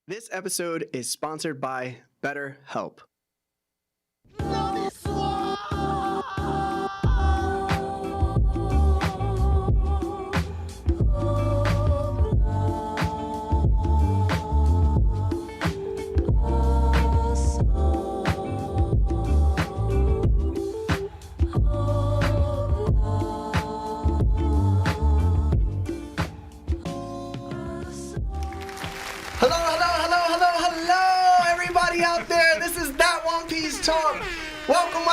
This episode is sponsored by BetterHelp. Out there, this is That One Piece Talk. Welcome.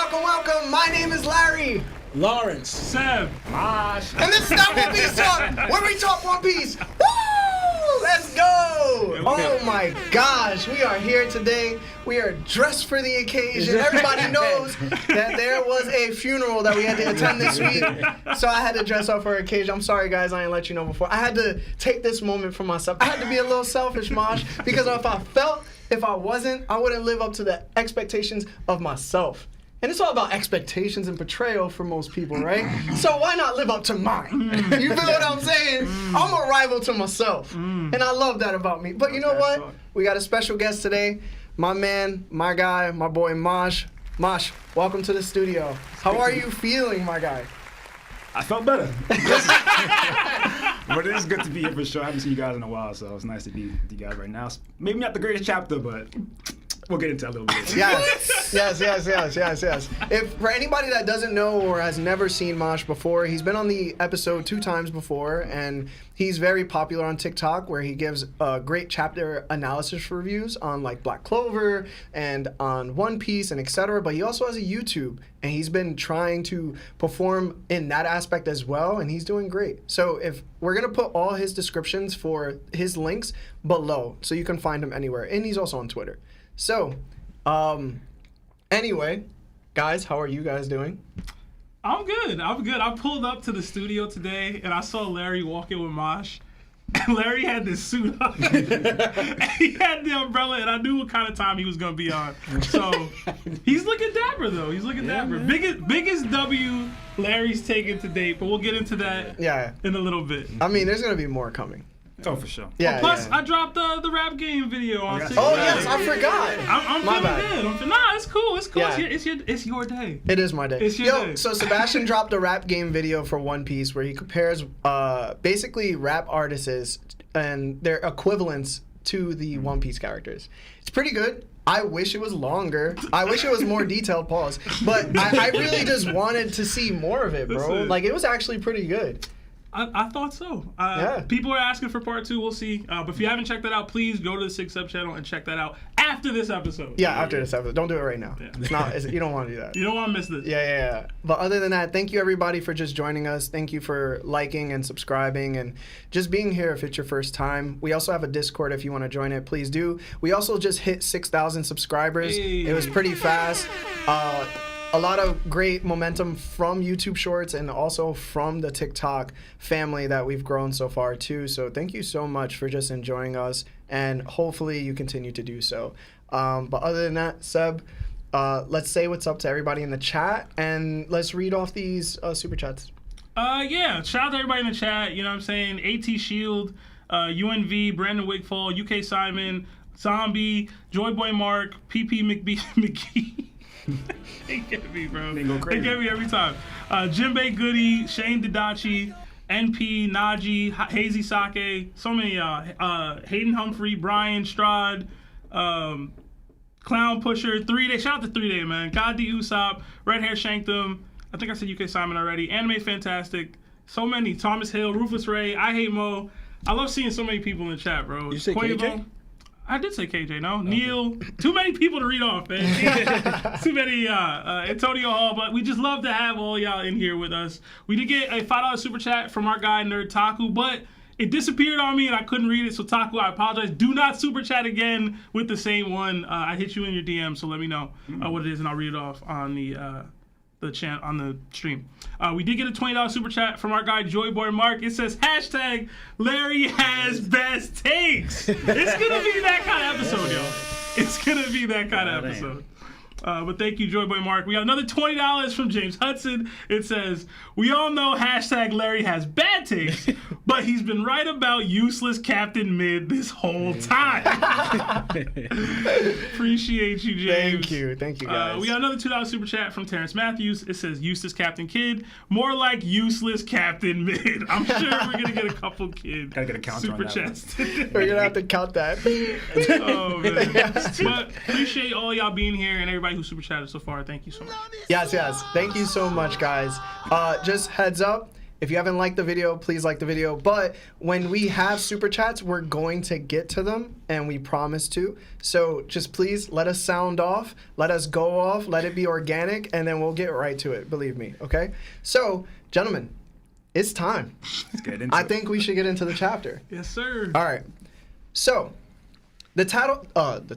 My name is Larry. Lawrence. Seb. Mosh. And this is That One Piece Talk, where we talk One Piece. Woo! Let's go! Oh my gosh, we are here today. We are dressed for the occasion. Everybody knows that there was a funeral that we had to attend this week, so I had to dress up for an occasion. I'm sorry, guys, I didn't let you know before. I had to take this moment for myself. I had to be a little selfish, Mosh, because if I wasn't, I wouldn't live up to the expectations of myself. And it's all about expectations and portrayal for most people, right? So why not live up to mine? You feel what I'm saying? I'm a rival to myself. And I love that about me. But you know what? We got a special guest today. My man, my guy, my boy Mosh. Mosh, welcome to the studio. How are you feeling, my guy? I felt better. But it is good to be here for sure. I haven't seen you guys in a while, so it's nice to be with you guys right now. Maybe not the greatest chapter, but we'll get into that a little bit. Yes. If for anybody that doesn't know or has never seen Mosh before, he's been on the episode 2 times before, and he's very popular on TikTok, where he gives great chapter analysis reviews on like Black Clover and on One Piece and etc. But he also has a YouTube, and he's been trying to perform in that aspect as well, and he's doing great. So if we're gonna put all his descriptions for his links below, so you can find him anywhere, and he's also on Twitter. So, anyway, guys, how are you guys doing? I'm good. I pulled up to the studio today, and I saw Larry walking with Mosh. And Larry had this suit on. And he had the umbrella, and I knew what kind of time he was going to be on. So, he's looking dapper, though. He's looking dapper. Biggest W Larry's taken to date, but we'll get into that in a little bit. I mean, there's going to be more coming. Oh, for sure. Yeah. Plus, I dropped the rap game video on TikTok. Oh yes, I forgot. I'm feeling good. Nah, it's cool. Yeah. It's your day. It is my day. It's your day. So Sebastian dropped a rap game video for One Piece where he compares basically rap artists and their equivalents to the One Piece characters. It's pretty good. I wish it was longer. I wish it was more detailed, pause. But I really just wanted to see more of it, bro. Like, it was actually pretty good. I thought so. People are asking for part 2. We'll see. But if you haven't checked that out, please go to the 6 Sub channel and check that out after this episode. Yeah, after this episode. Don't do it right now. Yeah. It's not. You don't want to do that. You don't want to miss this. Yeah. But other than that, thank you everybody for just joining us. Thank you for liking and subscribing and just being here if it's your first time. We also have a Discord if you want to join it. Please do. We also just hit 6,000 subscribers. Hey. It was pretty fast. A lot of great momentum from YouTube Shorts and also from the TikTok family that we've grown so far too. So thank you so much for just enjoying us, and hopefully you continue to do so. But other than that, Seb, let's say what's up to everybody in the chat, and let's read off these super chats. Yeah, shout out to everybody in the chat. You know what I'm saying? AT Shield, UNV, Brandon Wigfall, UK Simon, Zombie, Joyboy Mark, PP McGee. They get me, bro. They get me every time. Jinbei Goody, Shane Didachi, NP, Naji, Hazy Sake, so many. Hayden Humphrey, Brian Strad, Clown Pusher, 3-Day. Shout out to 3-Day, man. Gadi Usopp, Red Hair Shankdom. I think I said UK Simon already. Anime Fantastic. So many. Thomas Hill, Rufus Ray, I Hate Mo. I love seeing so many people in the chat, bro. You say KJ? I did say KJ, no? Okay. Neil, too many people to read off, man. Too many, Antonio Hall, but we just love to have all y'all in here with us. We did get a $5 super chat from our guy, Nerd Taku, but it disappeared on me and I couldn't read it, so Taku, I apologize. Do not super chat again with the same one. I hit you in your DM, so let me know what it is and I'll read it off on the on the stream. We did get a $20 super chat from our guy Joyboy Mark. It says hashtag Larry has best takes. It's gonna be that kind of episode, yo. It's gonna be that kind of episode. But thank you, Joy Boy Mark. We got another $20 from James Hudson. It says, we all know #Larry has bad takes, but he's been right about useless Captain Mid this whole time. Appreciate you, James. Thank you, guys. We got another $2 super chat from Terrence Matthews. It says, useless Captain Kid, more like useless Captain Mid. I'm sure we're going to get a couple Kid Gotta get a counter super on that chats. We're going to have to count that. Oh, man. But appreciate all y'all being here and everybody who super chatted so far. Thank you so much. Yes. Thank you so much, guys. Just heads up, if you haven't liked the video, please like the video. But when we have super chats, we're going to get to them, and we promise to. So just please let us sound off, let us go off, let it be organic, and then we'll get right to it. Believe me, okay? So, gentlemen, it's time. Let's get into I it. think we should get into the chapter. Yes, sir. All right. So, the title of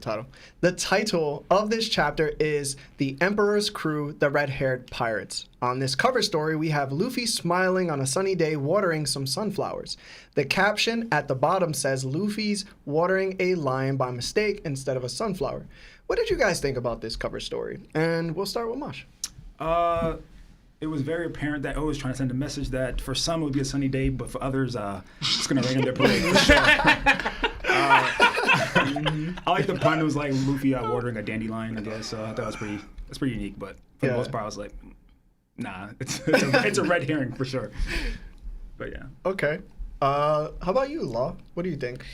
this chapter is The Emperor's Crew, the Red-Haired Pirates. On this cover story, we have Luffy smiling on a sunny day watering some sunflowers. The caption at the bottom says, Luffy's watering a lion by mistake instead of a sunflower. What did you guys think about this cover story? And we'll start with Mosh. It was very apparent that O was trying to send a message that for some it would be a sunny day, but for others, it's going to rain on their parade for sure. I like the pun. It was like Luffy watering a dandelion, I guess. I thought that's pretty unique, but for the most part, I was like, nah, it's a red herring for sure. But yeah. Okay. How about you, Law? What do you think?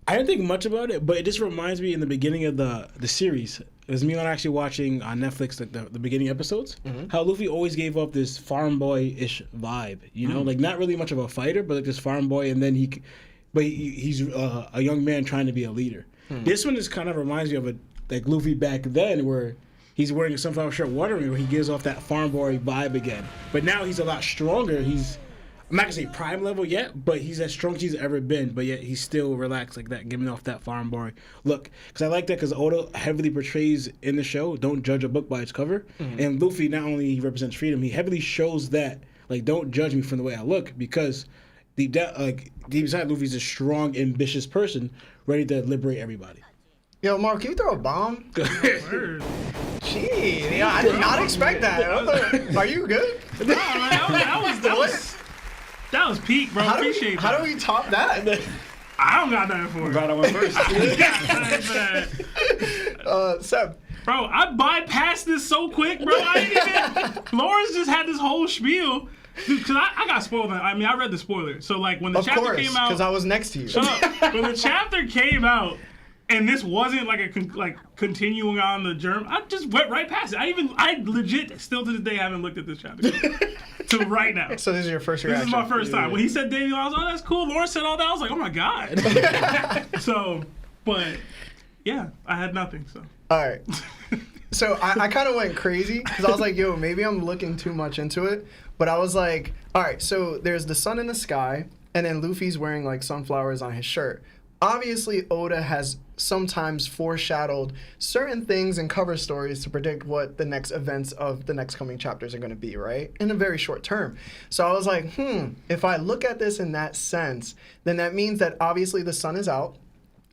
I didn't think much about it, but it just reminds me in the beginning of the series. It was me and actually watching on Netflix the beginning episodes. How Luffy always gave off this farm boy-ish vibe, you know, like not really much of a fighter, but like this farm boy, and then he's a young man trying to be a leader. This one just kind of reminds me of like Luffy back then, where he's wearing a sunflower shirt watering, where he gives off that farm boy vibe again. But now he's a lot stronger. I'm not gonna say prime level yet, but he's as strong as he's ever been. But yet he's still relaxed like that, giving off that farm boy look. Because I like that, because Oda heavily portrays in the show, don't judge a book by its cover. And Luffy, not only he represents freedom, he heavily shows that, like, don't judge me from the way I look, because deep inside, Luffy's a strong, ambitious person, ready to liberate everybody. Yo, Mark, can you throw a bomb? Word. Gee, I did not expect that. Are you good? No, man, that was peak, bro. Appreciate that. How do we top that? I don't got nothing for I'm it. glad I went first. Seb. Bro, I bypassed this so quick, bro. I didn't even. Lawrence just had this whole spiel. Dude, because I got spoiled. I mean, I read the spoiler. So, like, when the chapter came out. Because I was next to you. Shut up. When the chapter came out, and this wasn't like continuing on the germ, I just went right past it. I legit, still to this day, haven't looked at this chapter. To right now. So this is your first reaction? This is my first time. When he said Daniel, I was like, oh, that's cool. Lawrence said all that. I was like, oh my God. So, but yeah, I had nothing. So. All right. So I kind of went crazy because I was like, yo, maybe I'm looking too much into it. But I was like, all right, so there's the sun in the sky, and then Luffy's wearing like sunflowers on his shirt. Obviously, Oda has sometimes foreshadowed certain things in cover stories to predict what the next events of the next coming chapters are going to be, right? In a very short term. So I was like, if I look at this in that sense, then that means that obviously the sun is out.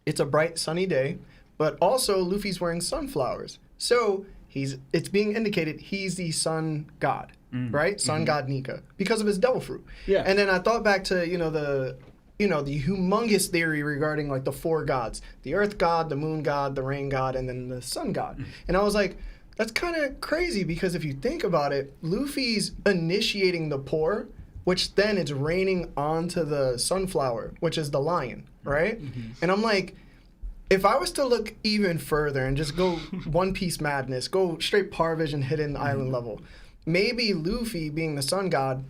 It's a bright, sunny day, but also Luffy's wearing sunflowers. So it's being indicated he's the sun god, right? Sun god Nika, because of his devil fruit. Yeah. And then I thought back to, the humongous theory regarding like the four gods, the earth god, the moon god, the rain god, and then the sun god. And I was like, that's kind of crazy, because if you think about it, Luffy's initiating the pour, which then it's raining onto the sunflower, which is the lion, right? And I'm like, if I was to look even further and just go One Piece madness, go straight Parvision hidden island level, maybe Luffy, being the sun god,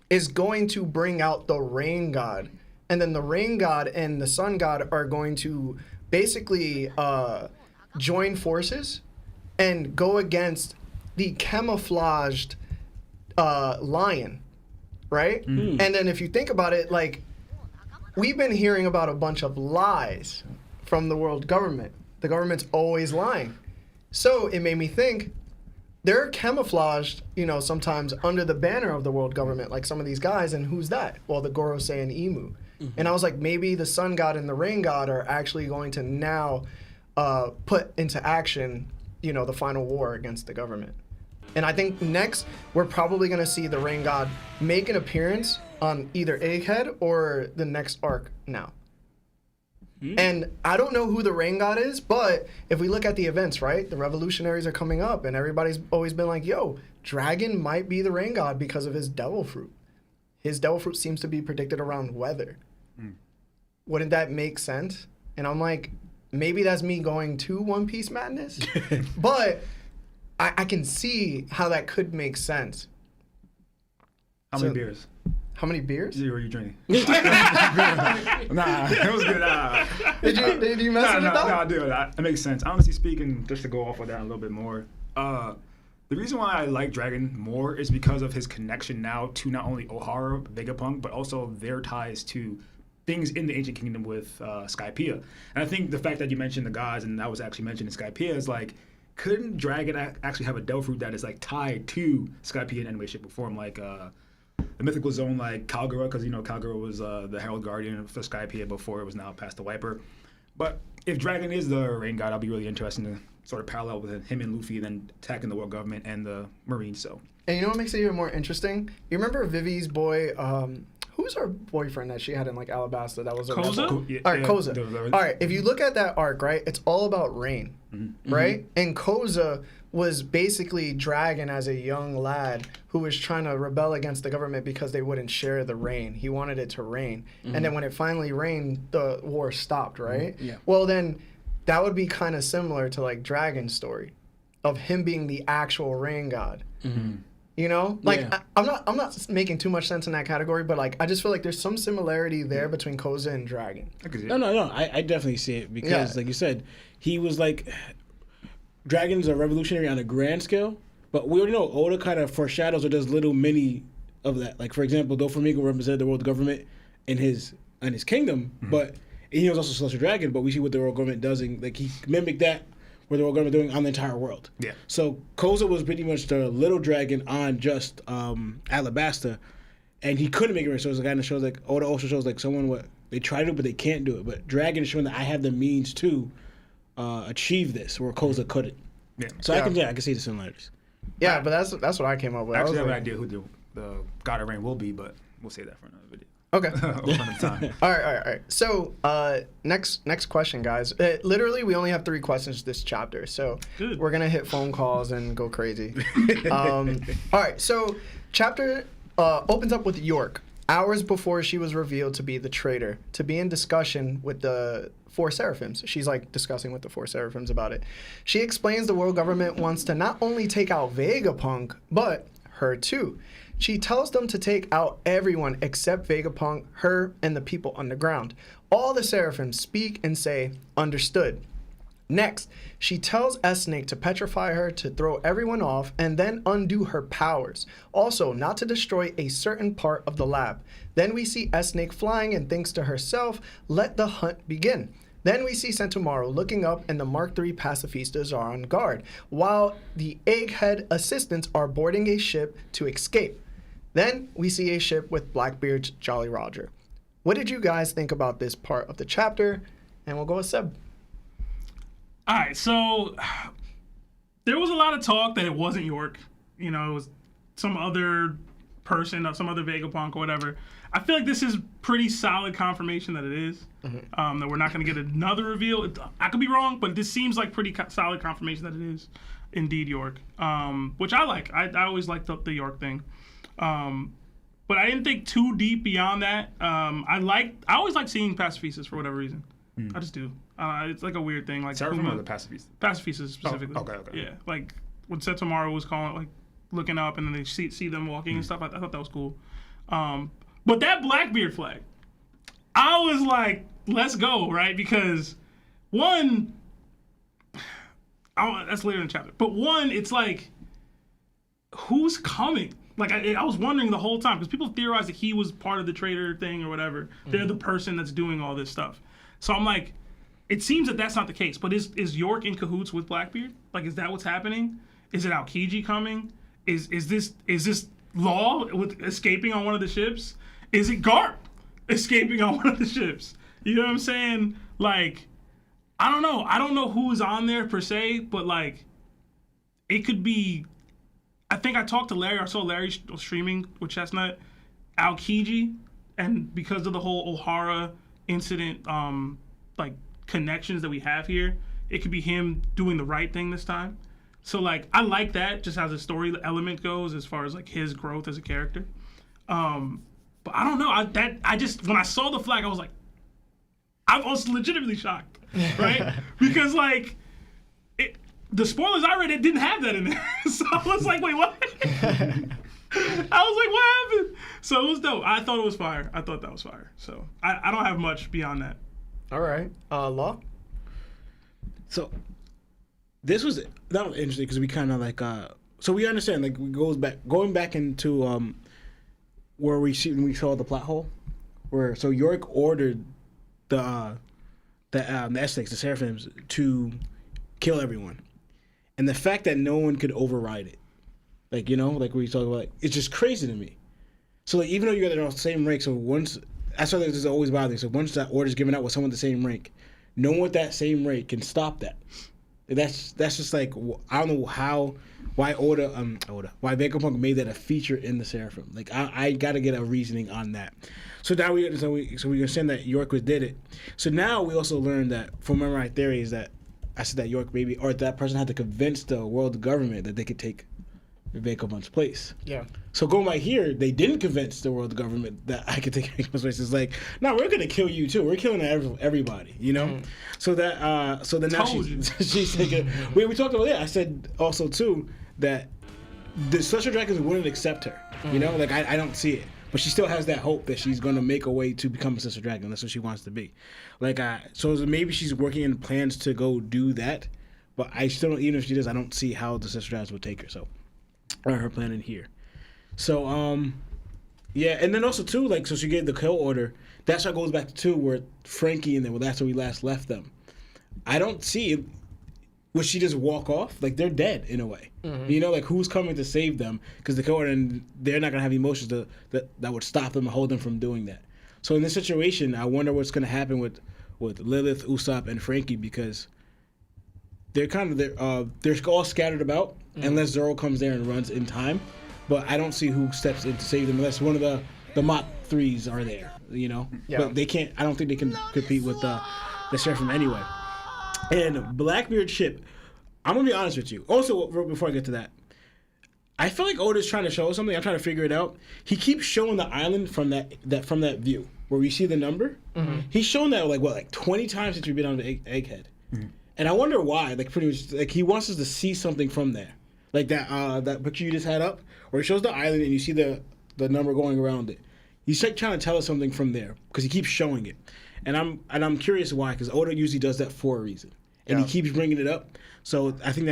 is going to bring out the rain god. And then the rain god and the sun god are going to basically join forces and go against the camouflaged lion, right? And then if you think about it, like, we've been hearing about a bunch of lies from the world government. The government's always lying. So it made me think, they're camouflaged, sometimes under the banner of the world government, like some of these guys, and who's that? Well, the Gorosei and Imu. And I was like, maybe the sun god and the rain god are actually going to now put into action you know, the final war against the government. And I think next, we're probably going to see the Rain God make an appearance on either Egghead or the next arc now. And I don't know who the Rain God is, but if we look at the events, right, the revolutionaries are coming up, and everybody's always been like, yo, Dragon might be the Rain God because of his devil fruit. His devil fruit seems to be predicted around weather. Wouldn't that make sense? And I'm like, maybe that's me going to One Piece madness, but I can see how that could make sense. How many beers? How many beers? What are you drinking? Nah, it was good. Did you mess with it though? No, dude, that makes sense. Honestly speaking, just to go off of that a little bit more, the reason why I like Dragon more is because of his connection now to not only Ohara, Vegapunk, but also their ties to things in the Ancient Kingdom with Skypiea. And I think the fact that you mentioned the gods, and that was actually mentioned in Skypiea, is like, couldn't Dragon actually have a devil fruit that is like tied to Skypiea in any way, shape, or form? Like the mythical zone, like Kalgara, because you know Kalgara was the Herald Guardian of the Skypiea before it was now past the Wiper. But if Dragon is the Rain God, I'll be really interested to sort of parallel with him and Luffy, then attacking the world government and the Marines. So. And you know what makes it even more interesting? You remember Vivi's boy? Who was her boyfriend that she had in like Alabasta? That was a Koza? Yeah, all right, Koza. All right, if you look at that arc, right, it's all about rain, right? And Koza was basically Dragon as a young lad who was trying to rebel against the government because they wouldn't share the rain. He wanted it to rain. And then when it finally rained, the war stopped, right? Yeah. Well, then that would be kind of similar to like Dragon's story of him being the actual rain god. You know, like I'm not making too much sense in that category, but like I just feel like there's some similarity there between Koza and Dragon. No, I definitely see it because, like you said, he was like Dragon's a revolutionary on a grand scale, but we already know Oda kind of foreshadows or does little mini of that. Like for example, Doflamingo represented the world government in his kingdom, but he was also Celestial Dragon. But we see what the world government does, and like he mimicked that. What they were going to be doing on the entire world. Yeah. So Koza was pretty much the little dragon on just Alabasta, and he couldn't make it. So it was a guy that shows like Oda also shows like someone what they try to do but they can't do it. But Dragon is showing that I have the means to achieve this, where Koza couldn't. Yeah. So I can see the similarities. Yeah, but that's what I came up with. I actually have an idea who the God of Rain will be, but we'll save that for another video. Okay. Time. All right. So next question, guys. Literally, we only have 3 questions this chapter, so we're gonna hit phone calls and go crazy. All right. So chapter opens up with York, hours before she was revealed to be the traitor, to be in discussion with the 4 Seraphims. She's like discussing with the 4 Seraphims about it. She explains the world government wants to not only take out Vegapunk, but her too. She tells them to take out everyone except Vegapunk, her, and the people underground. All the Seraphims speak and say, understood. Next, she tells S-Snake to petrify her, to throw everyone off, and then undo her powers. Also, not to destroy a certain part of the lab. Then we see S-Snake flying and thinks to herself, let the hunt begin. Then we see Sentomaru looking up and the Mark III pacifistas are on guard, while the Egghead assistants are boarding a ship to escape. Then we see a ship with Blackbeard's Jolly Roger. What did you guys think about this part of the chapter? And we'll go with Seb. All right, so there was a lot of talk that it wasn't York. You know, it was some other person, or some other Vegapunk or whatever. I feel like this is pretty solid confirmation that it is. That we're not going to get another reveal. I could be wrong, but this seems like pretty solid confirmation that it is indeed York, which I like. I always liked the York thing. But I didn't think too deep beyond that. I always like seeing pacifistas for whatever reason. I just do. It's like a weird thing. Like Seraphim or the pacifistas? Pacifistas specifically. Oh, okay. Yeah, like when Sentomaru was calling, like looking up, and then they see them walking and stuff. I thought that was cool. But that Blackbeard flag, I was like, let's go, right? Because one, that's later in the chapter. But one, it's like, who's coming? Like, I was wondering the whole time, because people theorized that he was part of the traitor thing or whatever. They're the person that's doing all this stuff. So I'm like, it seems that that's not the case. But is York in cahoots with Blackbeard? Like, is that what's happening? Is it Aokiji coming? Is this Law with escaping on one of the ships? Is it Garp escaping on one of the ships? You know what I'm saying? Like, I don't know. I don't know who's on there per se, but like, it could be. I think I talked to Larry. I saw Larry streaming with Chestnut, Aokiji, and because of the whole Ohara incident, like connections that we have here, it could be him doing the right thing this time. So like I like that just as a story element goes as far as like his growth as a character. But I don't know. I just when I saw the flag, I was like, I was legitimately shocked, right? Because like the spoilers I read, it didn't have that in there. So I was like, wait, what? I was like, what happened? So it was dope. I thought it was fire. I thought that was fire. So I don't have much beyond that. All right. Law? So that was interesting because we kind of like so we understand like going back into where we saw the plot hole where so York ordered the Essex, the Seraphims, to kill everyone, and the fact that no one could override it, like like we talk about, like, it's just crazy to me. So like even though you're the same rank, so once that's why this is always bothering. So once that order's given out with someone the same rank, no one with that same rank can stop that. That's just like I don't know why Vegapunk made that a feature in the Seraphim. Like I gotta get a reasoning on that. So now we understand that York did it. So now we also learned that from my theory is that I said that York maybe or that person had to convince the world government that they could take Vegapunk's place. Yeah. So going by here, they didn't convince the world government that I could take Vegapunk's place. It's like, no, we're gonna kill you too. We're killing everybody. So that so then now she's taking. We talked about it. I said also too that the Celestial Dragons wouldn't accept her. Like I don't see it. But she still has that hope that she's going to make a way to become a Celestial Dragon. That's what she wants to be. So maybe she's working in plans to go do that. But I still don't, even if she does, I don't see how the Celestial Dragons would take her. So, or her plan in here. So, yeah. And then also, too, so she gave the kill order. That's what goes back to, too, where Frankie and them, that's where we last left them. I don't see it. Would she just walk off? Like, they're dead in a way. Mm-hmm. Who's coming to save them? Because the Kyoto, and they're not going to have emotions that would stop them and hold them from doing that. So in this situation, I wonder what's going to happen with Lilith, Usopp, and Frankie, because they're all scattered about unless Zoro comes there and runs in time. But I don't see who steps in to save them unless one of the Mach 3s are there, Yeah. But they can't. I don't think they can compete with the Seraphim anyway. And Blackbeard ship, I'm gonna be honest with you. Also, before I get to that, I feel like Oda's trying to show us something. I'm trying to figure it out. He keeps showing the island from that view where we see the number. Mm-hmm. He's shown that like 20 times since we've been on the Egghead, and I wonder why. Like pretty much, he wants us to see something from there, like that picture you just had up, where he shows the island and you see the number going around it. He's like trying to tell us something from there because he keeps showing it. And I'm curious why, because Oda usually does that for a reason, and he keeps bringing it up. So I think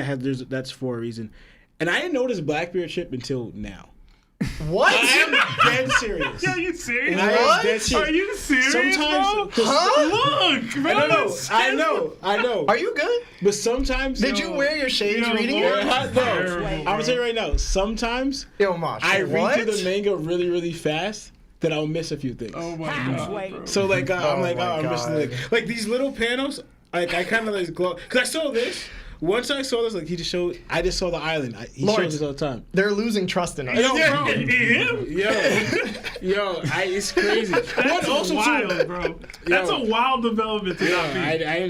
that's for a reason. And I didn't notice Blackbeard ship until now. What? I am dead serious. Yeah, you serious? What? Are you serious, Sometimes, bro? Huh? Look, bro. I know. Are you good? But sometimes Did you wear your shades reading Lord, it? that's No, terrible, I'm bro. gonna tell you right now. Sometimes Yo, Mosh, I read what? through the manga really, really fast that I'll miss a few things. Oh my god. Bro. So I'm my missing like these little panels. Like I kind of glow because I saw this. Once I saw this, I just saw the island. He Lord, shows this all the time. They're losing trust in us. Yo, Yeah. bro, him? It's crazy. That's wild, bro. That's a wild development to not be. I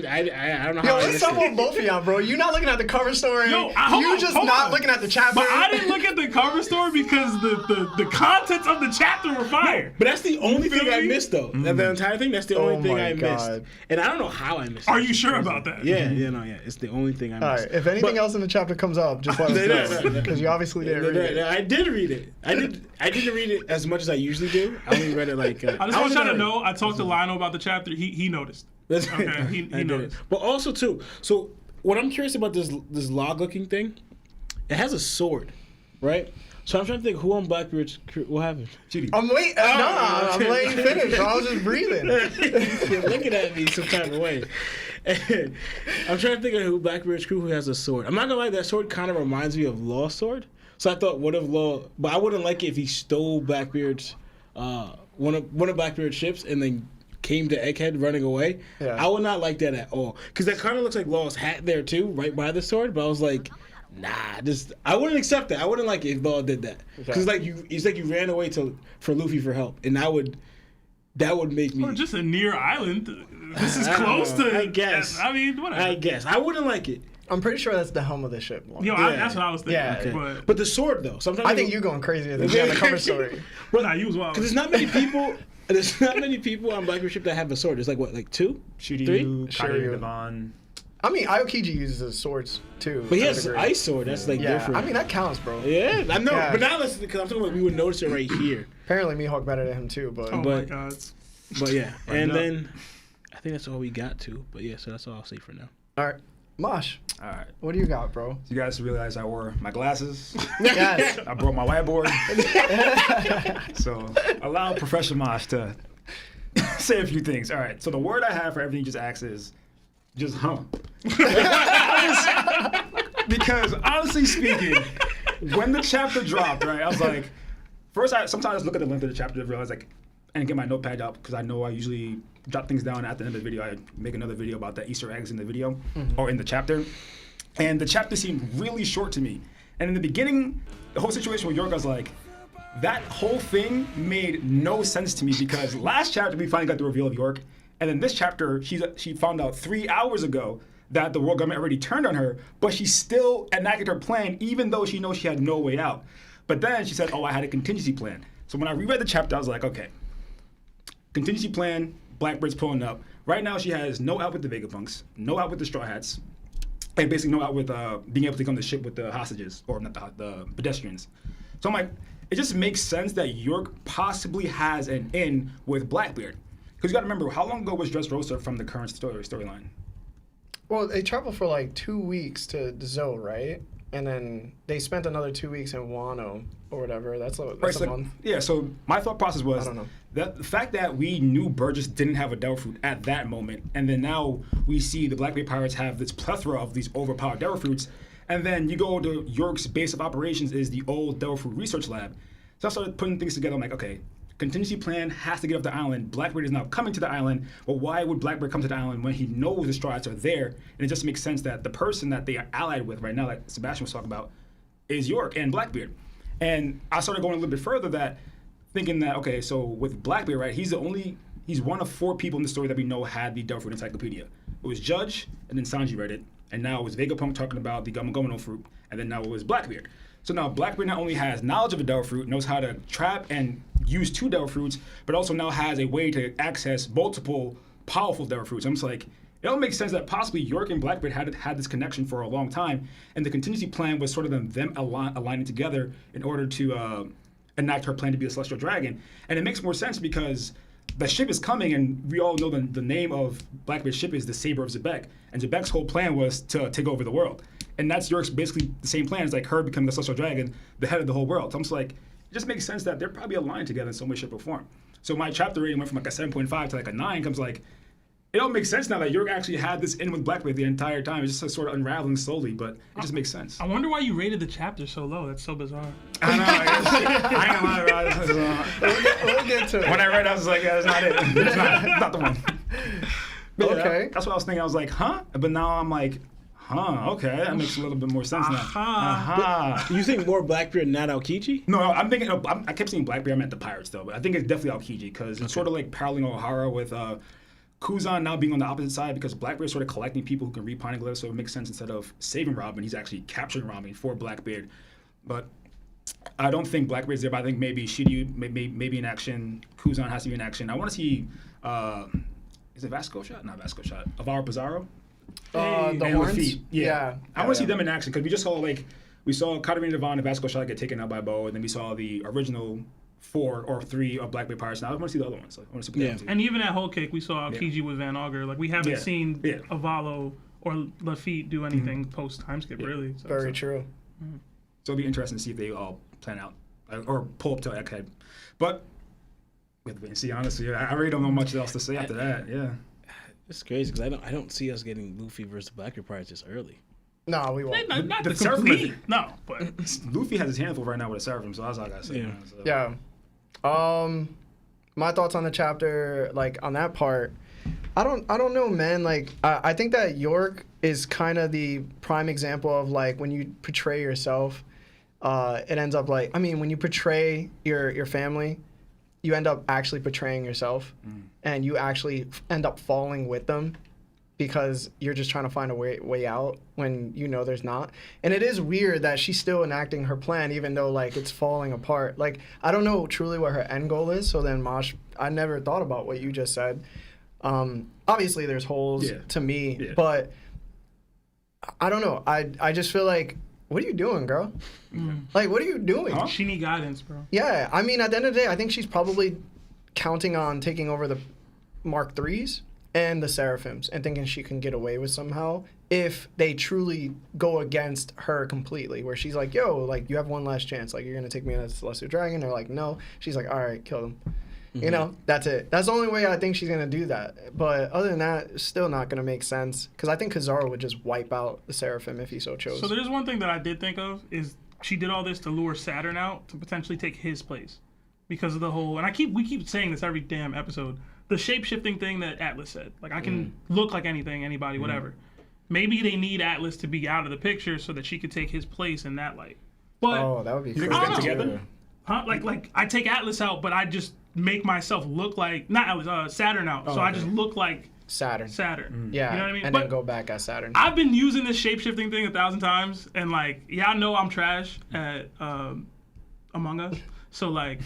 don't know Yo, how. what's up with both of y'all, bro? You not looking at the cover story. Yo, Hold on. Looking at the chapter. But I didn't look at the cover story because the contents of the chapter were fire. But that's the only thing I me? missed, though. The entire thing, that's the only thing my I missed. God. And I don't know how I missed it. Are you sure about that? Yeah. It's the only thing I missed. All right. If anything else in the chapter comes up, just let us know because you obviously didn't read it. I did read it. I didn't read it as much as I usually do. I only read it like. I just want y'all to know. I talked to Lionel about the chapter. He noticed. That's Okay, he noticed. But also too, so what I'm curious about this log looking thing, it has a sword, right? So I'm trying to think who on Blackbeard's crew. What happened? I'm waiting. I'm letting you finish. Bro. I was just breathing. You're looking at me some type of way. I'm trying to think of who Blackbeard's crew who has a sword. I'm not gonna lie, that sword kind of reminds me of Law's sword. So I thought, what if Law? But I wouldn't like it if he stole Blackbeard's one of Blackbeard's ships and then came to Egghead running away. Yeah. I would not like that at all because that kind of looks like Law's hat there too, right by the sword. But I was like, Nah, I wouldn't accept that. I wouldn't like it if Law did that. Because it's like you ran away for Luffy for help, and that would make me. Or just a near island. This is close to. I guess. I mean, whatever. I guess I wouldn't like it. I'm pretty sure that's the helm of the ship. That's what I was thinking. Yeah. Okay. But the sword though, sometimes I think you're going crazier than the cover story. Nah, you was wild. Because there's not many people. There's not many people on Blackbeard ship that have a sword. There's like what, like 2, Shiryu, 3. Shiryu, Devon. I mean, Aokiji uses swords too. But he has an ice sword. That's like different. I mean, that counts, bro. Yeah, I know. Yeah. But now listen, because I'm talking about we would notice it right here. Apparently, Mihawk better than him too, but. Oh my god. But yeah, and then I think that's all we got to. But yeah, so that's all I'll say for now. All right, Mosh. All right. What do you got, bro? You guys realize I wore my glasses. Yes. I brought my whiteboard. So allow Professor Mosh to say a few things. All right. So the word I have for everything you just asked is just because honestly speaking, when the chapter dropped, right, I was like, first sometimes I just look at the length of the chapter to realize and get my notepad up because I know I usually jot things down at the end of the video. I make another video about the Easter eggs in the video or in the chapter. And the chapter seemed really short to me. And in the beginning, the whole situation with York, I was like, that whole thing made no sense to me because last chapter we finally got the reveal of York. And then this chapter, she found out 3 hours ago that the world government already turned on her, but she still enacted her plan even though she knows she had no way out. But then she said, I had a contingency plan. So when I reread the chapter, I was like, okay, contingency plan, Blackbeard's pulling up. Right now she has no out with the Vegapunks, no out with the Straw Hats, and basically no out with being able to take on the ship with the hostages, or not the pedestrians. So I'm like, it just makes sense that York possibly has an in with Blackbeard. Because you got to remember, how long ago was Dressrosa from the current storyline? Well, they traveled for like 2 weeks to Zoe, right? And then they spent another 2 weeks in Wano or whatever. That's a month. Yeah, so my thought process was I don't know. That the fact that we knew Burgess didn't have a Devil Fruit at that moment, and then now we see the Blackbeard Pirates have this plethora of these overpowered Devil Fruits, and then you go to York's base of operations is the old Devil Fruit Research Lab. So I started putting things together. I'm like, okay, contingency plan has to get off the island. Blackbeard is now coming to the island, but why would Blackbeard come to the island when he knows the Straw Hats are there? And it just makes sense that the person that they are allied with right now, like Sebastian was talking about, is York and Blackbeard. And I started going a little bit further thinking that, okay, so with Blackbeard, right, he's one of 4 people in the story that we know had the Devil Fruit Encyclopedia. It was Judge, and then Sanji read it, and now it was Vegapunk talking about the Gummy Fruit, and then now it was Blackbeard. So now Blackbeard not only has knowledge of a Devil Fruit, knows how to trap and use 2 Devil Fruits, but also now has a way to access multiple powerful Devil Fruits. I'm just like, it all makes sense that possibly York and Blackbeard had this connection for a long time, and the contingency plan was sort of them aligning together in order to enact her plan to be a Celestial Dragon. And it makes more sense because the ship is coming, and we all know the name of Blackbeard's ship is the Saber of Zebek, and Zebek's whole plan was to take over the world. And that's York's basically the same plan as like her becoming the Celestial Dragon, the head of the whole world. So I'm just like, it just makes sense that they're probably aligned together in some way, shape, or form. So my chapter rating went from like a 7.5 to like a 9, comes like, it all makes sense now that York actually had this in with Blackbeard the entire time. It's just sort of unraveling slowly, but it just makes sense. I wonder why you rated the chapter so low. That's so bizarre. I know. I ain't gonna lie, bro. We'll get to it. When I read it, I was like, yeah, that's not it. It's not the one. But yeah, Okay. that's what I was thinking. I was like, huh? But now I'm like, okay, that makes a little bit more sense now. Aha. You think more Blackbeard, not Aokiji? No, I'm thinking, I kept saying Blackbeard, I meant the pirates though, but I think it's definitely Aokiji because it's sort of like paralleling O'Hara with Kuzan now being on the opposite side because Blackbeard is sort of collecting people who can read poneglyphs, so it makes sense instead of saving Robin, he's actually capturing Robin for Blackbeard. But I don't think Blackbeard's there, but I think maybe Shiryu maybe in action, Kuzan has to be in action. I want to see, is it Vasco Shot? Not Vasco Shot. Avaro Pizarro? The and horns? Lafitte. Yeah. I want to see them. them in action because we just saw we saw Katarina Devon and Vasco Shot get taken out by Bo, and then we saw the original 4 or 3 of Blackbeard Pirates. Now I want to see the other ones. I want to see what And even at Whole Cake, we saw Aokiji with Van Augur. Like we haven't seen Avalo or Lafitte do anything post time skip really. So, Very true. So it'll be interesting to see if they all plan out or pull up to Egghead. But we have to wait and see. Honestly, I really don't know much else to say after that. Yeah. It's crazy because I don't see us getting Luffy versus Blackbeard Pirates this early. No, we won't. Not The the complete. Seraphim- No, but Luffy has his handful right now with a Seraphim, so that's all I gotta say. Yeah. Man, so. Yeah. My thoughts on the chapter, like on that part, I don't know, man. Like, I think that York is kind of the prime example of like when you portray yourself, it ends up like, I mean, when you portray your family, you end up actually portraying yourself, and you actually end up falling with them because you're just trying to find a way out when you know there's not. And it is weird that she's still enacting her plan even though like it's falling apart. Like, I don't know truly what her end goal is. So then Mosh, I never thought about what you just said. Obviously there's holes to me, but I don't know. I just feel like, what are you doing, girl? Like, what are you doing? Huh? She need guidance, bro. Yeah, I mean, at the end of the day, I think she's probably counting on taking over the Mark IIIs and the Seraphims and thinking she can get away with somehow if they truly go against her completely, where she's like, yo, like, you have one last chance. Like, you're going to take me as Celestial Dragon? They're like, no. She's like, all right, kill them. You know, that's it. That's the only way I think she's going to do that. But other than that, it's still not going to make sense. Because I think Kizaru would just wipe out the Seraphim if he so chose. So there's one thing that I did think of is she did all this to lure Saturn out to potentially take his place. Because of the whole, and we keep saying this every damn episode, the shape-shifting thing that Atlas said. Like, I can look like anything, anybody, whatever. Maybe they need Atlas to be out of the picture so that she could take his place in that light. But, that would be crazy. I don't know. Together? Huh? Like I take Atlas out, but I just make myself look like, not Atlas, Saturn out. So I just look like Saturn. Yeah. You know what I mean? And but then go back as Saturn. I've been using this shape-shifting thing 1,000 times, and like, yeah, I know I'm trash at Among Us. So like,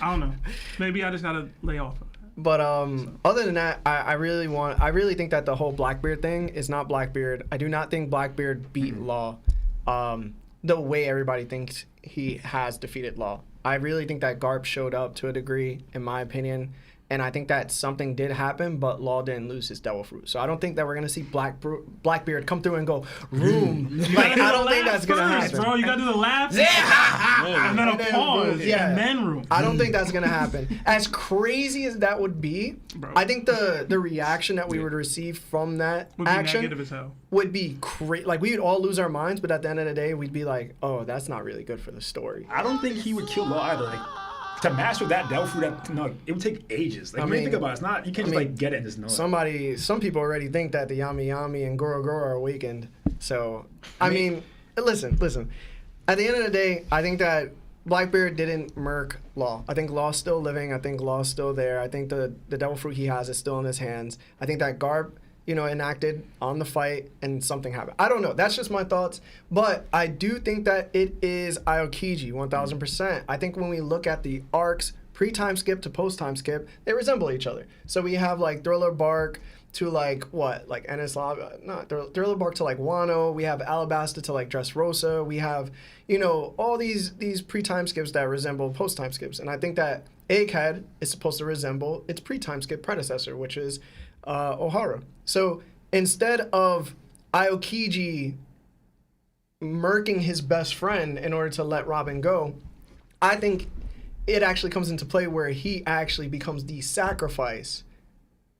I don't know. Maybe I just gotta lay off. But other than that, I really think that the whole Blackbeard thing is not Blackbeard. I do not think Blackbeard beat Law the way everybody thinks he has defeated Law. I really think that Garp showed up to a degree, in my opinion. And I think that something did happen, but Law didn't lose his Devil Fruit. So I don't think that we're going to see Blackbeard come through and go, room. Like, I don't think that's going to happen. Bro, you got to do the laughs. Yeah. And then a pause. Yeah. And then room. I don't think that's going to happen. As crazy as that would be, bro, I think the reaction that we would receive from that would be action negative as hell. Would be crazy. Like, we would all lose our minds, but at the end of the day, we'd be like, oh, that's not really good for the story. I don't think he would kill Law either. Like, to master that Devil Fruit, it would take ages. Like, when you think about it, it's not, you can't just like get it and just know it. Some people already think that the Yami Yami and Goro Goro are awakened. So, I mean, listen. At the end of the day, I think that Blackbeard didn't murk Law. I think Law's still living. I think Law's still there. I think the Devil Fruit he has is still in his hands. I think that Garp, enacted on the fight and something happened. I don't know. That's just my thoughts. But I do think that it is Aokiji, 1000%. I think when we look at the arcs, pre-time skip to post-time skip, they resemble each other. So we have like Thriller Bark to like what? Like Thriller Bark to like Wano. We have Alabasta to like Dressrosa. We have, all these pre-time skips that resemble post-time skips. And I think that Egghead is supposed to resemble its pre-time skip predecessor, which is Ohara. So instead of Aokiji murking his best friend in order to let Robin go, I think it actually comes into play where he actually becomes the sacrifice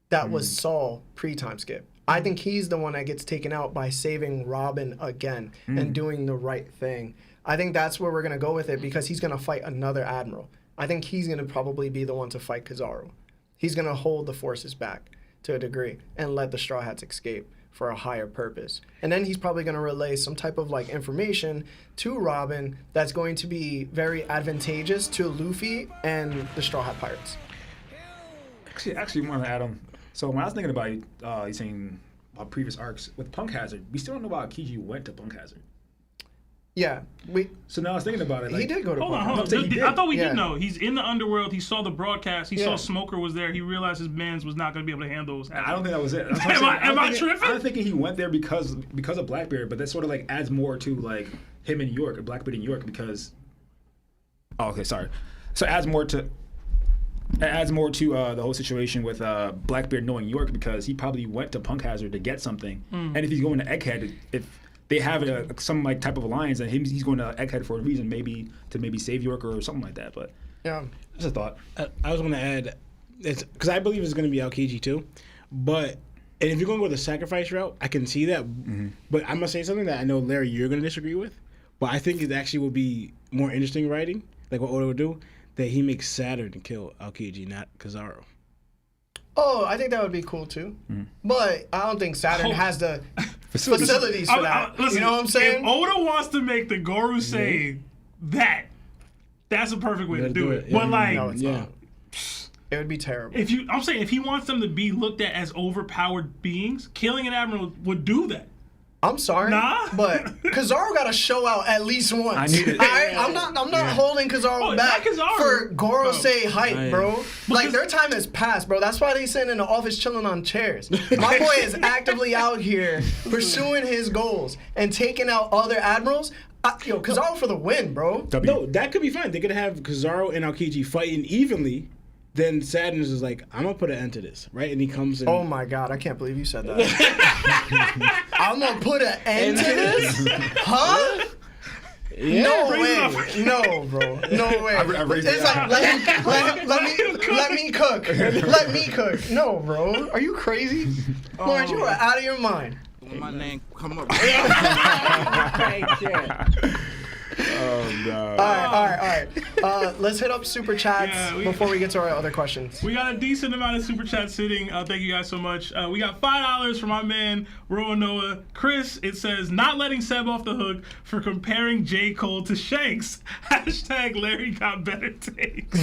that was Saul pre-time skip. I think he's the one that gets taken out by saving Robin again and doing the right thing. I think that's where we're going to go with it because he's going to fight another admiral. I think he's going to probably be the one to fight Kizaru. He's going to hold the forces back to a degree and let the Straw Hats escape for a higher purpose. And then he's probably going to relay some type of like information to Robin that's going to be very advantageous to Luffy and the Straw Hat Pirates. Actually, want to add on. So when I was thinking about you saying about previous arcs with Punk Hazard, we still don't know about Aokiji went to Punk Hazard. Yeah, So now I was thinking about it. Like, he did go to Punk Hazard. Hold on. I thought we Yeah. did know. He's in the underworld. He saw the broadcast. He saw Smoker was there. He realized his mans was not going to be able to handle those. I don't think that was it. Am I tripping? I'm thinking he went there because of Blackbeard, but that sort of like adds more to like him in York, or Blackbeard in York, because. Oh, okay, sorry. So it adds more to the whole situation with Blackbeard knowing York, because he probably went to Punk Hazard to get something, and if he's going to Egghead, if they have some like type of alliance, and he's going to Egghead for a reason, maybe to save York or something like that. But yeah, just a thought. I was going to add, it's because I believe it's going to be Aokiji too, but and if you're going to go the sacrifice route, I can see that. But I'm gonna say something that I know, Larry, you're going to disagree with, but I think it actually will be more interesting writing, like what Oda would do, that he makes Saturn to kill Aokiji, not Kizaru. Oh, I think that would be cool too. But I don't think Saturn has the facilities for that. Listen, you know what I'm saying? If Oda wants to make the Gorosei that's a perfect way to do it. Yeah. But like, No, it's not. It would be terrible. I'm saying if he wants them to be looked at as overpowered beings, killing an admiral would do that. I'm sorry, but Kizaru got to show out at least once. I need it. I'm not holding Kizaru back for Gorosei hype, bro. Like their time has passed, bro. That's why they sitting in the office chilling on chairs. My boy is actively out here pursuing his goals and taking out other admirals. Yo, Kizaru for the win, bro. No, that could be fine. They could have Kizaru and Aokiji fighting evenly. Then Sadness is like, I'm gonna put an end to this, right? And he comes in. Oh my God, I can't believe you said that. I'm gonna put an end to this? Huh? Yeah. No way. No, bro. No way. It's like, let me cook. Let me cook. No, bro. Are you crazy? Lawrence, you are out of your mind. My name come up. Oh no. All right. Let's hit up super chats before we get to our other questions. We got a decent amount of super chats sitting. Thank you guys so much. We got $5 from my man Roanoa Chris. It says not letting Seb off the hook for comparing J. Cole to Shanks. # Larry got better takes.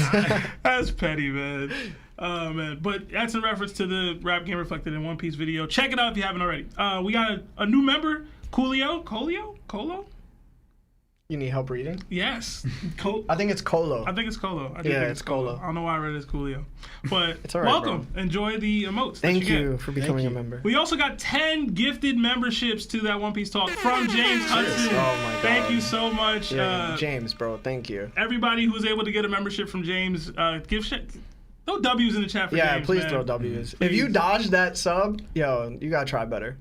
That's petty, man. Oh man, but that's in reference to the Rap Game Reflected in One Piece video. Check it out if you haven't already. We got a new member, Colo. You need help reading? Yes. I think it's Colo. I think it's Colo. It's Colo. I don't know why I read it as Coolio. But It's all right, welcome. Enjoy the emotes. Thank that you you get. for becoming a member. We also got 10 gifted memberships to that One Piece Talk from James Hudson. Oh my God. Thank you so much. Yeah, James, bro. Thank you. Everybody who was able to get a membership from James, give shit. Throw W's in the chat for James. Please man. throw W's. Please. If you dodge that sub, yo, you gotta try better.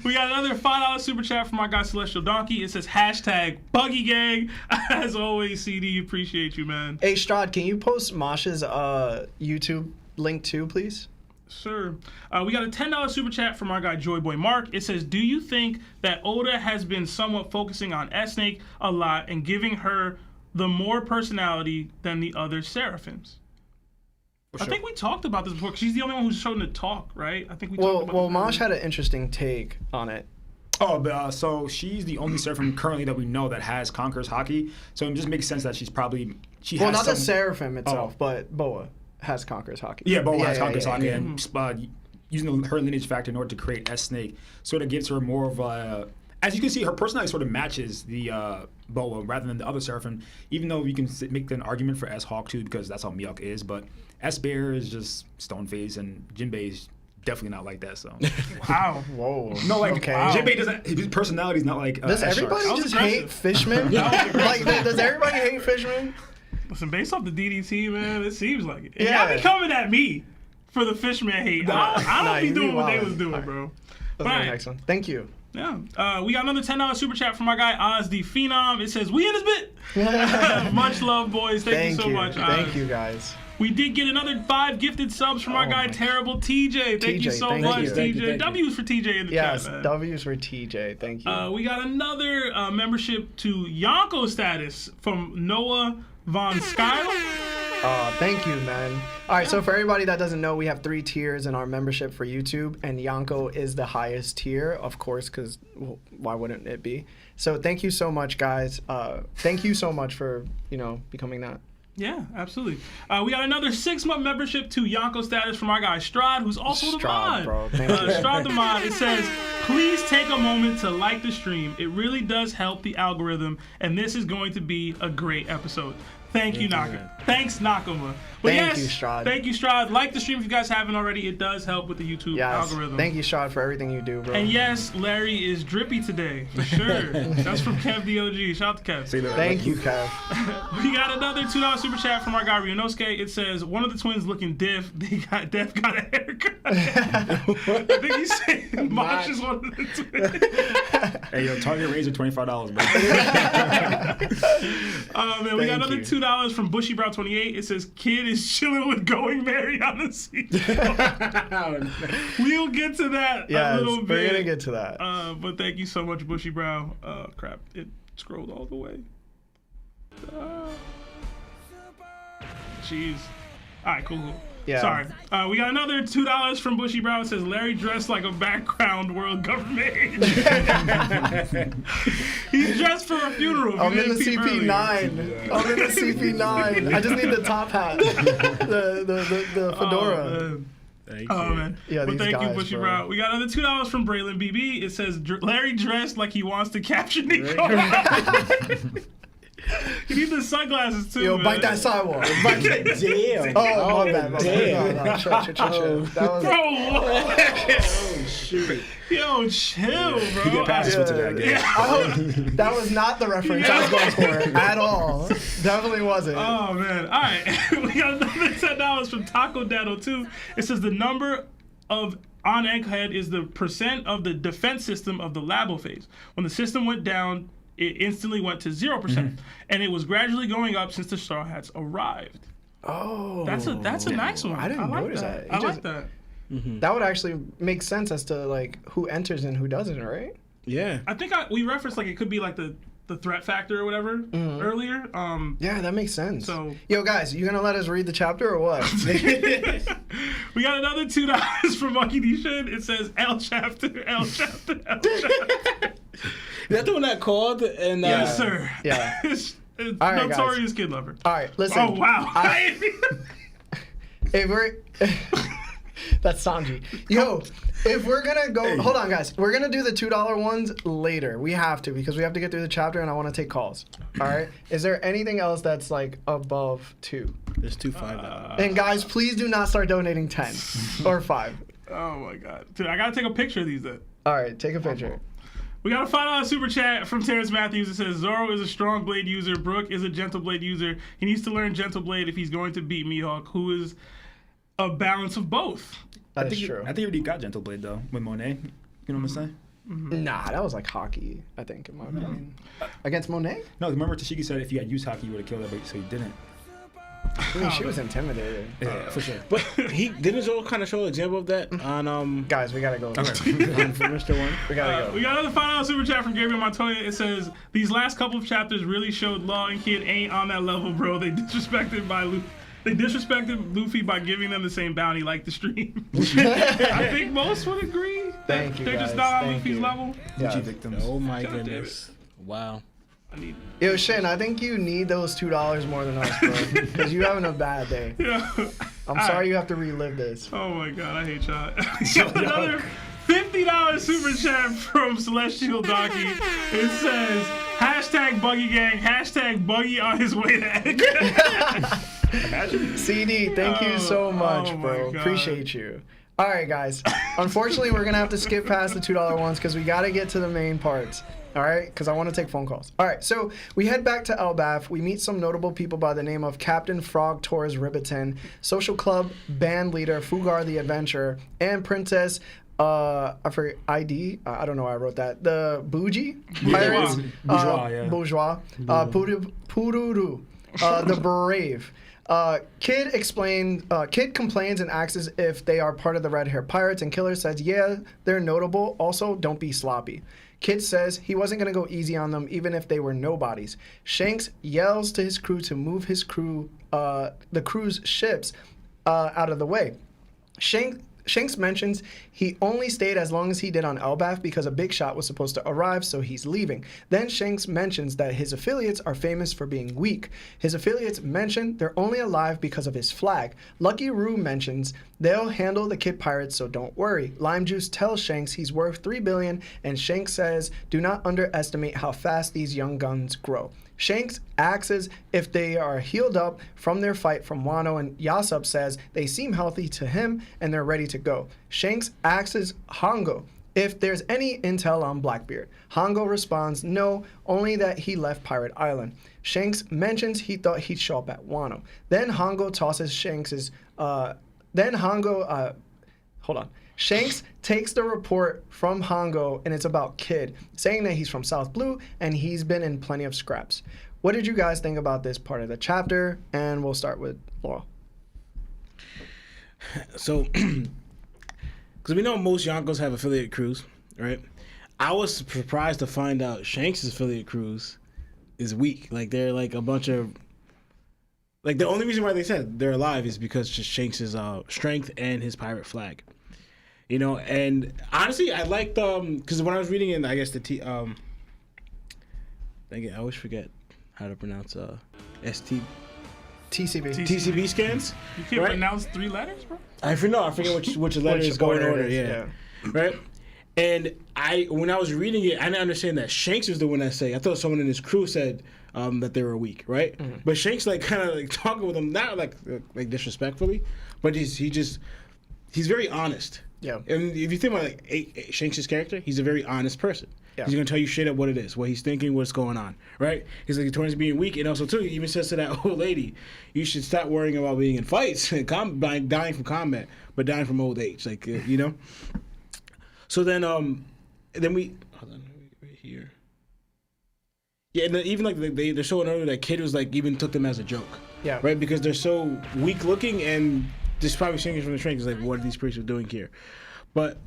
We got another $5 super chat from our guy Celestial Donkey. It says #BuggyGang. As always, CD, appreciate you, man. Hey, Strahd, can you post Masha's YouTube link too, please? Sure. We got a $10 super chat from our guy Joyboy Mark. It says, do you think that Oda has been somewhat focusing on S-Snake a lot and giving her the more personality than the other Seraphims? Sure. I think we talked about this before, 'cause she's the only one who's shown to talk, right? I think we talked about Well, this Mash earlier. had an interesting take on it. Oh, but, so she's the only Seraphim currently that we know that has Conqueror's Haki. So it just makes sense that she Well, has not some, the Seraphim itself, but Boa has Conqueror's Haki. Yeah, Boa has Conqueror's Haki, yeah. and using her lineage factor in order to create S-Snake sort of gives her more of a. As you can see, her personality sort of matches the Boa rather than the other Seraphim, even though you can make an argument for S-Hawk too, because that's how Miyok is, but S-Bear is just stone face, and Jinbei is definitely not like that, so. Wow. Whoa. No, like, okay. Jinbei doesn't, his personality is not like Does everybody That was just aggressive. hate Fishman? Like, does everybody hate Fishman? Listen, based off the DDT, man, it seems like it. And Yeah. y'all be coming at me for the Fishman hate. I don't be you doing be what they wildin'. was doing, Alright. bro. That's my Right. next one. Thank you. Yeah. We got another $10 super chat from our guy Oz the Phenom. It says, we in this bit. Much love, boys. Thank you so much, Oz. Thank you, guys. We did get another 5 gifted subs from our guy Terrible TJ. Thank you TJ, so thank much, you. TJ. Thank you. W's for TJ in the Yes, chat, man. W's for TJ. Thank you. We got another membership to Yonko status from Noah Von Skyler. Thank you, man. All right, so for everybody that doesn't know, we have 3 tiers in our membership for YouTube, and Yonko is the highest tier, of course, because why wouldn't it be? So thank you so much, guys. Thank you so much for, becoming that. Yeah, absolutely. We got another 6-month membership to Yonko status from our guy Strahd, who's also the Strahd, mod. bro. Thank you. Strahd the mod. It says, please take a moment to like the stream. It really does help the algorithm, and this is going to be a great episode. Thank you, Nakama. Thanks, Nakama. But Thank you, Strahd. Thank you, Strahd. Like the stream if you guys haven't already. It does help with the YouTube Yes. algorithm. Thank you, Strahd, for everything you do, bro. And yes, Larry is drippy today, for sure. That's from Kev DOG. Shout out to Kev. Thank you, Kev. We got another $2 super chat from our guy Ryunosuke. It says, one of the twins looking diff. Def got a haircut. I think he's saying Mosh is one of the twins. Hey, yo, Target Razor, $25, bro. Man, we got another $2 from BushyBrow28. It says, kid is chilling with Going Mary on the seat. We'll get to that a little bit. We're gonna get to that. But thank you so much, Bushy Brow. Crap, it scrolled all the way. Jeez. All right, cool. Yeah. Sorry. We got another $2 from Bushy Brown. It says Larry dressed like a background world government agent. He's dressed for a funeral. I'm in the CP9. I'm in the CP9. I just need the top hat, the fedora. Oh man. Yeah, But these thank you, guys, Bushy bro. Brown. We got another $2 from Braylon BB. It says Larry dressed like he wants to capture Nico. You need the sunglasses too. Yo, man. bite that sidewalk. Damn. Oh, my bad. Damn. No, chill. That was. Bro, Oh, shoot. yo, chill, bro. You get passes for today, I guess. I hope that was not the reference I was going for at all. Definitely wasn't. Oh man! All right, we got another $10 from Taco Dado 2. It says the number of on Egghead is the percent of the defense system of the Labo phase. When the system went down, it instantly went to 0%, and it was gradually going up since the Straw Hats arrived. Oh, That's a nice one. I didn't like notice that. I like that. That would actually make sense as to like who enters and who doesn't, right? Yeah. I think we referenced like it could be like the threat factor or whatever earlier. Yeah, that makes sense. So- yo, guys, you gonna let us read the chapter or what? We got another $2 from Monkey D Shin. It says L chapter, L chapter, L chapter. Is that the one that called? And Yes, sir. Yeah. It's All right, Notorious Kid Lover. All right, listen. Oh wow. If we're that's Sanji. Yo, if we're gonna go, hold on, guys. We're gonna do the $2 ones later. We have to because we have to get through the chapter, and I want to take calls. All right. Is there anything else that's like above 2? There's 2 $5. And guys, please do not start donating 10 or 5. Oh my god. Dude, I gotta take a picture of these then. All right, take a picture. We got a $5 super chat from Terrence Matthews. It says Zoro is a strong blade user. Brook is a gentle blade user. He needs to learn gentle blade if he's going to beat Mihawk, who is a balance of both. That is I think true. I think he already got Gentle Blade though with Monet. You know what I'm saying? Nah, that was like hockey, I think, in my opinion. Against Monet? No, remember Tashiki said if you had used hockey, you would have killed her, but so you didn't. I mean, she was intimidated. Yeah, for sure. But he didn't Zoro kind of show an example of that on Guys, we gotta go. on for Mr. One. We gotta go. We got another $5 super chat from Gabriel Montoya. It says, these last couple of chapters really showed Law and Kid ain't on that level, bro. They disrespected Luffy by giving them the same bounty like the stream. I think most would agree. Thank you, They're just guys. not on Thank Luffy's you. level. Yeah. Gucci victims. Oh my God damn goodness. Wow. I need. Yo, Shin, I think you need those $2 more than us, bro. Because you're having a bad day. Yeah. I'm sorry you have to relive this. Oh my god, I hate y'all. Got another $50 super chat from Celestial Donkey. It says, #Buggy Gang, #Buggy on his way to Egg. Imagine. CD, thank you so much, oh my bro. God. Appreciate you. All right, guys. Unfortunately, we're going to have to skip past the $2 ones because we got to get to the main parts. All right, because I want to take phone calls. All right, so we head back to Elbaf. We meet some notable people by the name of Captain Frog Torres Ribiton, Social Club band leader Fugar the Adventurer, and Princess, I forget, I don't know why I wrote that. The Bougie Pirates. Bourgeois, yeah. Bourgeois. Pururu. The Brave. Kid complains and asks if they are part of the Red Hair Pirates, and Killer says, yeah, they're notable. Also, don't be sloppy. Kid says he wasn't going to go easy on them even if they were nobodies. Shanks yells to his crew to move his crew, the crew's ships, out of the way. Shanks mentions he only stayed as long as he did on Elbaf because a big shot was supposed to arrive, so he's leaving. Then Shanks mentions that his affiliates are famous for being weak. His affiliates mention they're only alive because of his flag. Lucky Roo mentions they'll handle the Kid Pirates, so don't worry. Lime Juice tells Shanks he's worth $3 billion, and Shanks says, do not underestimate how fast these young guns grow. Shanks asks if they are healed up from their fight from Wano, and Yasop says they seem healthy to him and they're ready to go. Shanks asks Hongo if there's any intel on Blackbeard. Hongo responds no, only that he left Pirate Island. Shanks mentions he thought he'd show up at Wano. Then Hongo tosses Shanks's, Shanks takes the report from Hongo, and it's about Kid, saying that he's from South Blue and he's been in plenty of scraps. What did you guys think about this part of the chapter? And we'll start with Laura. So, because we know most Yonkos have affiliate crews, right? I was surprised to find out Shanks' affiliate crews is weak. Like, they're like a bunch of like the only reason why they said they're alive is because just Shanks' strength and his pirate flag. You know, and honestly, I liked because when I was reading in, I guess I always forget how to pronounce TCB scans. You can't pronounce 3 letters, bro. I forget which letter is going in order. Yeah. Right. And when I was reading it, I didn't understand that Shanks was the one that said. I thought someone in his crew said that they were weak, right? Mm-hmm. But Shanks like kind of like talking with them, not like disrespectfully, but he's very honest. Yeah. And if you think about like Shanks' character, he's a very honest person. Yeah. He's gonna tell you straight up what it is, what he's thinking, what's going on, right? He's like towards being weak, and also too, he even says to that old lady, "You should stop worrying about being in fights and dying from combat, but dying from old age." Like you know. So then we hold on right here. Yeah, and then even like they're showing earlier that Kid was like even took them as a joke. Yeah. Right, because they're so weak looking, and this probably singing from the train is like, what are these priests doing here? But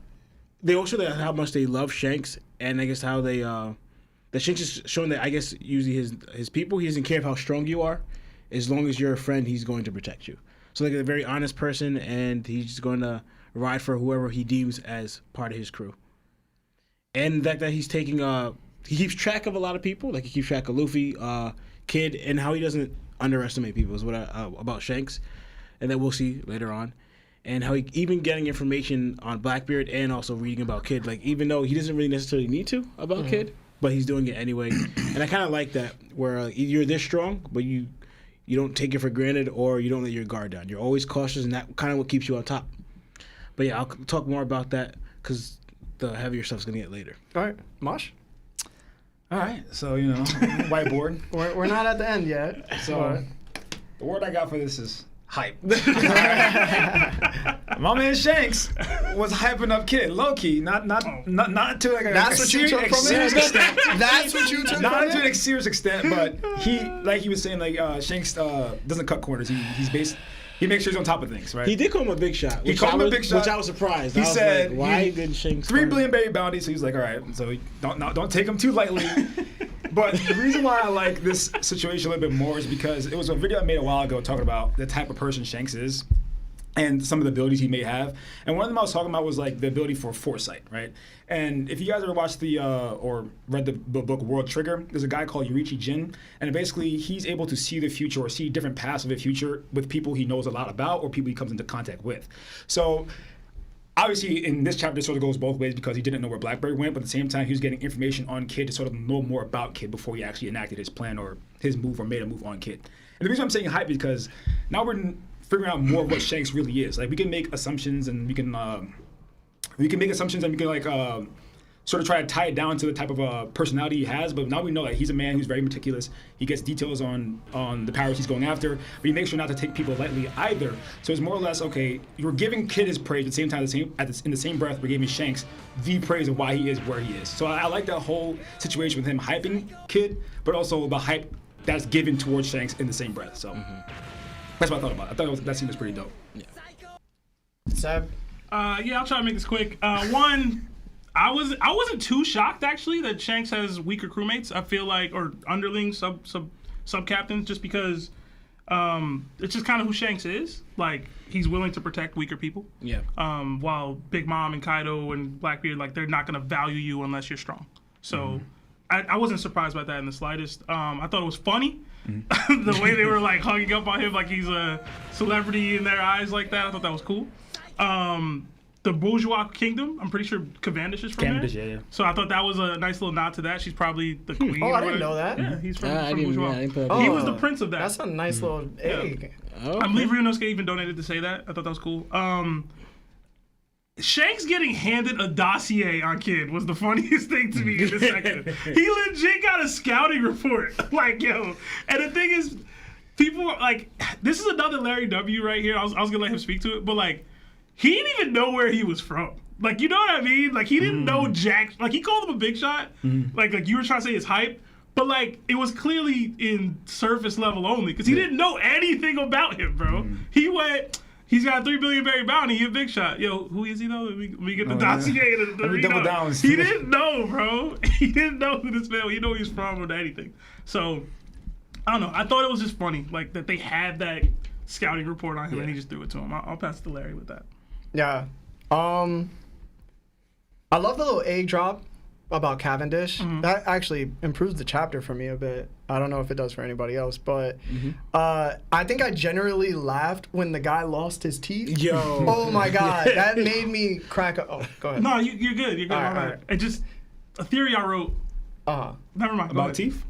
they also show how much they love Shanks, and I guess how they that Shanks is showing that I guess usually his people, he doesn't care how strong you are, as long as you're a friend, he's going to protect you. So like a very honest person, and he's just going to ride for whoever he deems as part of his crew. And that he's taking he keeps track of a lot of people, like he keeps track of Luffy, Kid, and how he doesn't underestimate people is what about Shanks, and that we'll see later on. And how he even getting information on Blackbeard and also reading about Kid, like even though he doesn't really necessarily need to about Kid, but he's doing it anyway. And I kind of like that, where you're this strong, but you don't take it for granted, or you don't let your guard down. You're always cautious, and that kind of what keeps you on top. But yeah, I'll talk more about that because the heavier stuff's gonna get later. All right, Mosh. All right, so you know, whiteboard. We're not at the end yet. So the word I got for this is hype. My man Shanks was hyping up Kid, low key, not to like a serious extent. That's what you took from it. Not to a serious extent, but he, like he was saying, like Shanks doesn't cut corners. He makes sure he's on top of things, right? He did call him a big shot. He called him a big shot, which I was surprised. He said, like, "Why did Shanks 3 billion berry bounty?" So he's like, "All right." So don't take him too lightly. But the reason why I like this situation a little bit more is because it was a video I made a while ago talking about the type of person Shanks is and some of the abilities he may have. And one of them I was talking about was like the ability for foresight, right? And if you guys ever watched or read the book World Trigger, there's a guy called 𝘬𝐸 Jin, and basically he's able to see the future or see different paths of the future with people he knows a lot about or people he comes into contact with. So obviously, in this chapter, it sort of goes both ways because he didn't know where Blackbeard went, but at the same time, he was getting information on Kid to sort of know more about Kid before he actually enacted his plan or his move or made a move on Kid. And the reason I'm saying hype is because now we're figuring out more of what Shanks really is. Like, we can make assumptions and we can like sort of try to tie it down to the type of personality he has, but now we know that he's a man who's very meticulous. He gets details on the powers he's going after, but he makes sure not to take people lightly either. So it's more or less, okay, you're giving Kid his praise at the same time, in the same breath, we're giving Shanks the praise of why he is where he is. So I like that whole situation with him hyping Kid, but also the hype that's given towards Shanks in the same breath. So that's what I thought about it. I thought that scene was pretty dope. Yeah. Seb? Yeah, I'll try to make this quick. One, I wasn't too shocked actually that Shanks has weaker crewmates. I feel like, or underlings, sub captains, just because it's just kind of who Shanks is. Like, he's willing to protect weaker people. Yeah. While Big Mom and Kaido and Blackbeard, like, they're not gonna value you unless you're strong. So I wasn't surprised by that in the slightest. I thought it was funny. The way they were like hugging up on him like he's a celebrity in their eyes like that. I thought that was cool. The bourgeois kingdom, I'm pretty sure Cavendish is from there. Yeah. So I thought that was a nice little nod to that. She's probably the queen. Oh, I didn't know that. Yeah, he's from I bourgeois. didn't He was the prince of that. That's a nice little egg. Oh, I believe Ryunosuke even donated to say that. I thought that was cool. Shanks getting handed a dossier on Kid was the funniest thing to me in this section. He legit got a scouting report. Like, yo. And the thing is, people are like, this is another Larry W. right here. I was going to let him speak to it. But, like, he didn't even know where he was from. Like, you know what I mean? Like, he didn't know Jack. Like, he called him a big shot. Like you were trying to say his hype. But, like, it was clearly in surface level only. Because he didn't know anything about him, bro. He went... He's got a 3 billion berry bounty. He a big shot. Yo, who is he though? We get the dossier. Let me double down. He didn't know, bro. He didn't know who this man. He didn't know who he's from or anything. So I don't know. I thought it was just funny, like that they had that scouting report on him and he just threw it to him. I'll pass it to Larry with that. Yeah. I love the little egg drop about Cavendish. That actually improves the chapter for me a bit. I don't know if it does for anybody else, but I think I generally laughed when the guy lost his teeth. Yo. Oh my God, that made me crack up. Oh, go ahead. No, you're good. You're good. All right. It just a theory I wrote. Never mind. About teeth?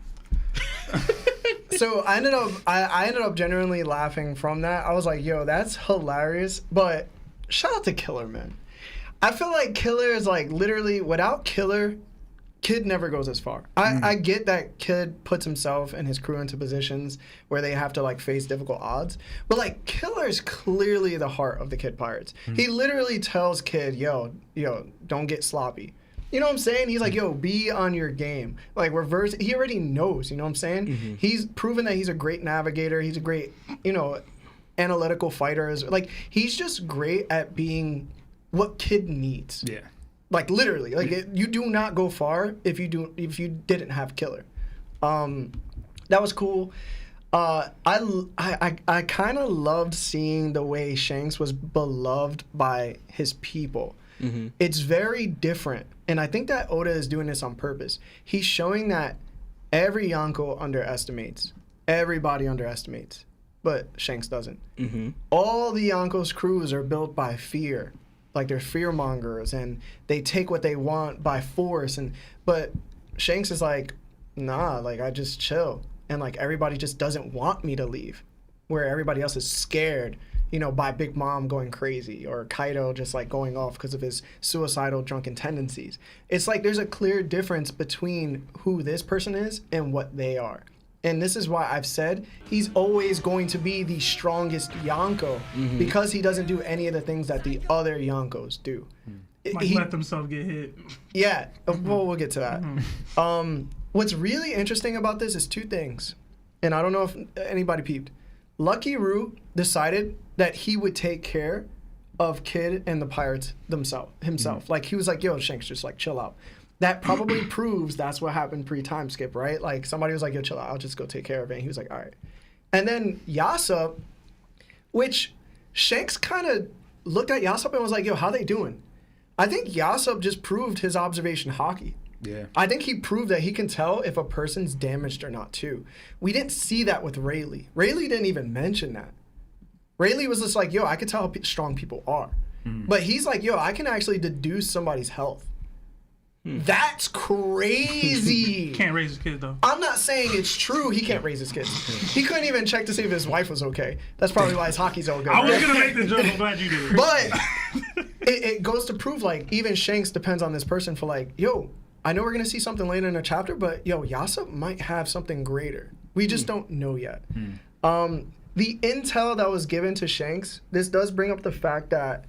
So I ended up genuinely laughing from that. I was like, yo, that's hilarious. But shout out to Killer, man. I feel like Killer is like literally without Killer, Kid never goes as far. I get that Kid puts himself and his crew into positions where they have to like face difficult odds, but like Killer is clearly the heart of the Kid Pirates. He literally tells Kid, yo, don't get sloppy. You know what I'm saying? He's like, yo, be on your game. Like, reverse. He already knows, you know what I'm saying? He's proven that he's a great navigator. He's a great, analytical fighter. Like, he's just great at being what Kid needs. Yeah. Like, literally. Like, you do not go far if you didn't have Killer. That was cool. I kind of loved seeing the way Shanks was beloved by his people. It's very different. And I think that Oda is doing this on purpose. He's showing that every Yonko underestimates. Everybody underestimates. But Shanks doesn't. All the Yonko's crews are built by fear. Like, they're fear mongers and they take what they want by force. But Shanks is like, nah, like, I just chill. And like, everybody just doesn't want me to leave. Where everybody else is scared, by Big Mom going crazy or Kaido just like going off because of his suicidal drunken tendencies. It's like there's a clear difference between who this person is and what they are. And this is why I've said he's always going to be the strongest Yonko because he doesn't do any of the things that the other Yonkos do. He let themselves get hit. Yeah, well, we'll get to that. What's really interesting about this is two things. And I don't know if anybody peeped. Lucky Roo decided that he would take care of Kid and the pirates himself. Like, he was like, yo, Shanks, just like chill out. That probably proves that's what happened pre-time skip, right? Like, somebody was like, yo, chill out, I'll just go take care of it. And he was like, all right. And then Yasopp, which Shanks kind of looked at Yasopp and was like, yo, how they doing? I think Yasopp just proved his observation hockey. Yeah. I think he proved that he can tell if a person's damaged or not, too. We didn't see that with Rayleigh. Rayleigh didn't even mention that. Rayleigh was just like, yo, I can tell how strong people are. But he's like, yo, I can actually deduce somebody's health. That's crazy. Can't raise his kid, though. I'm not saying it's true he can't raise his kids. He couldn't even check to see if his wife was okay. That's probably why his hockey's all good. I was going to make the joke. I'm glad you did it. But it goes to prove, like, even Shanks depends on this person for, like, yo, I know we're going to see something later in the chapter, but, yo, Yasopp might have something greater. We just don't know yet. The intel that was given to Shanks, this does bring up the fact that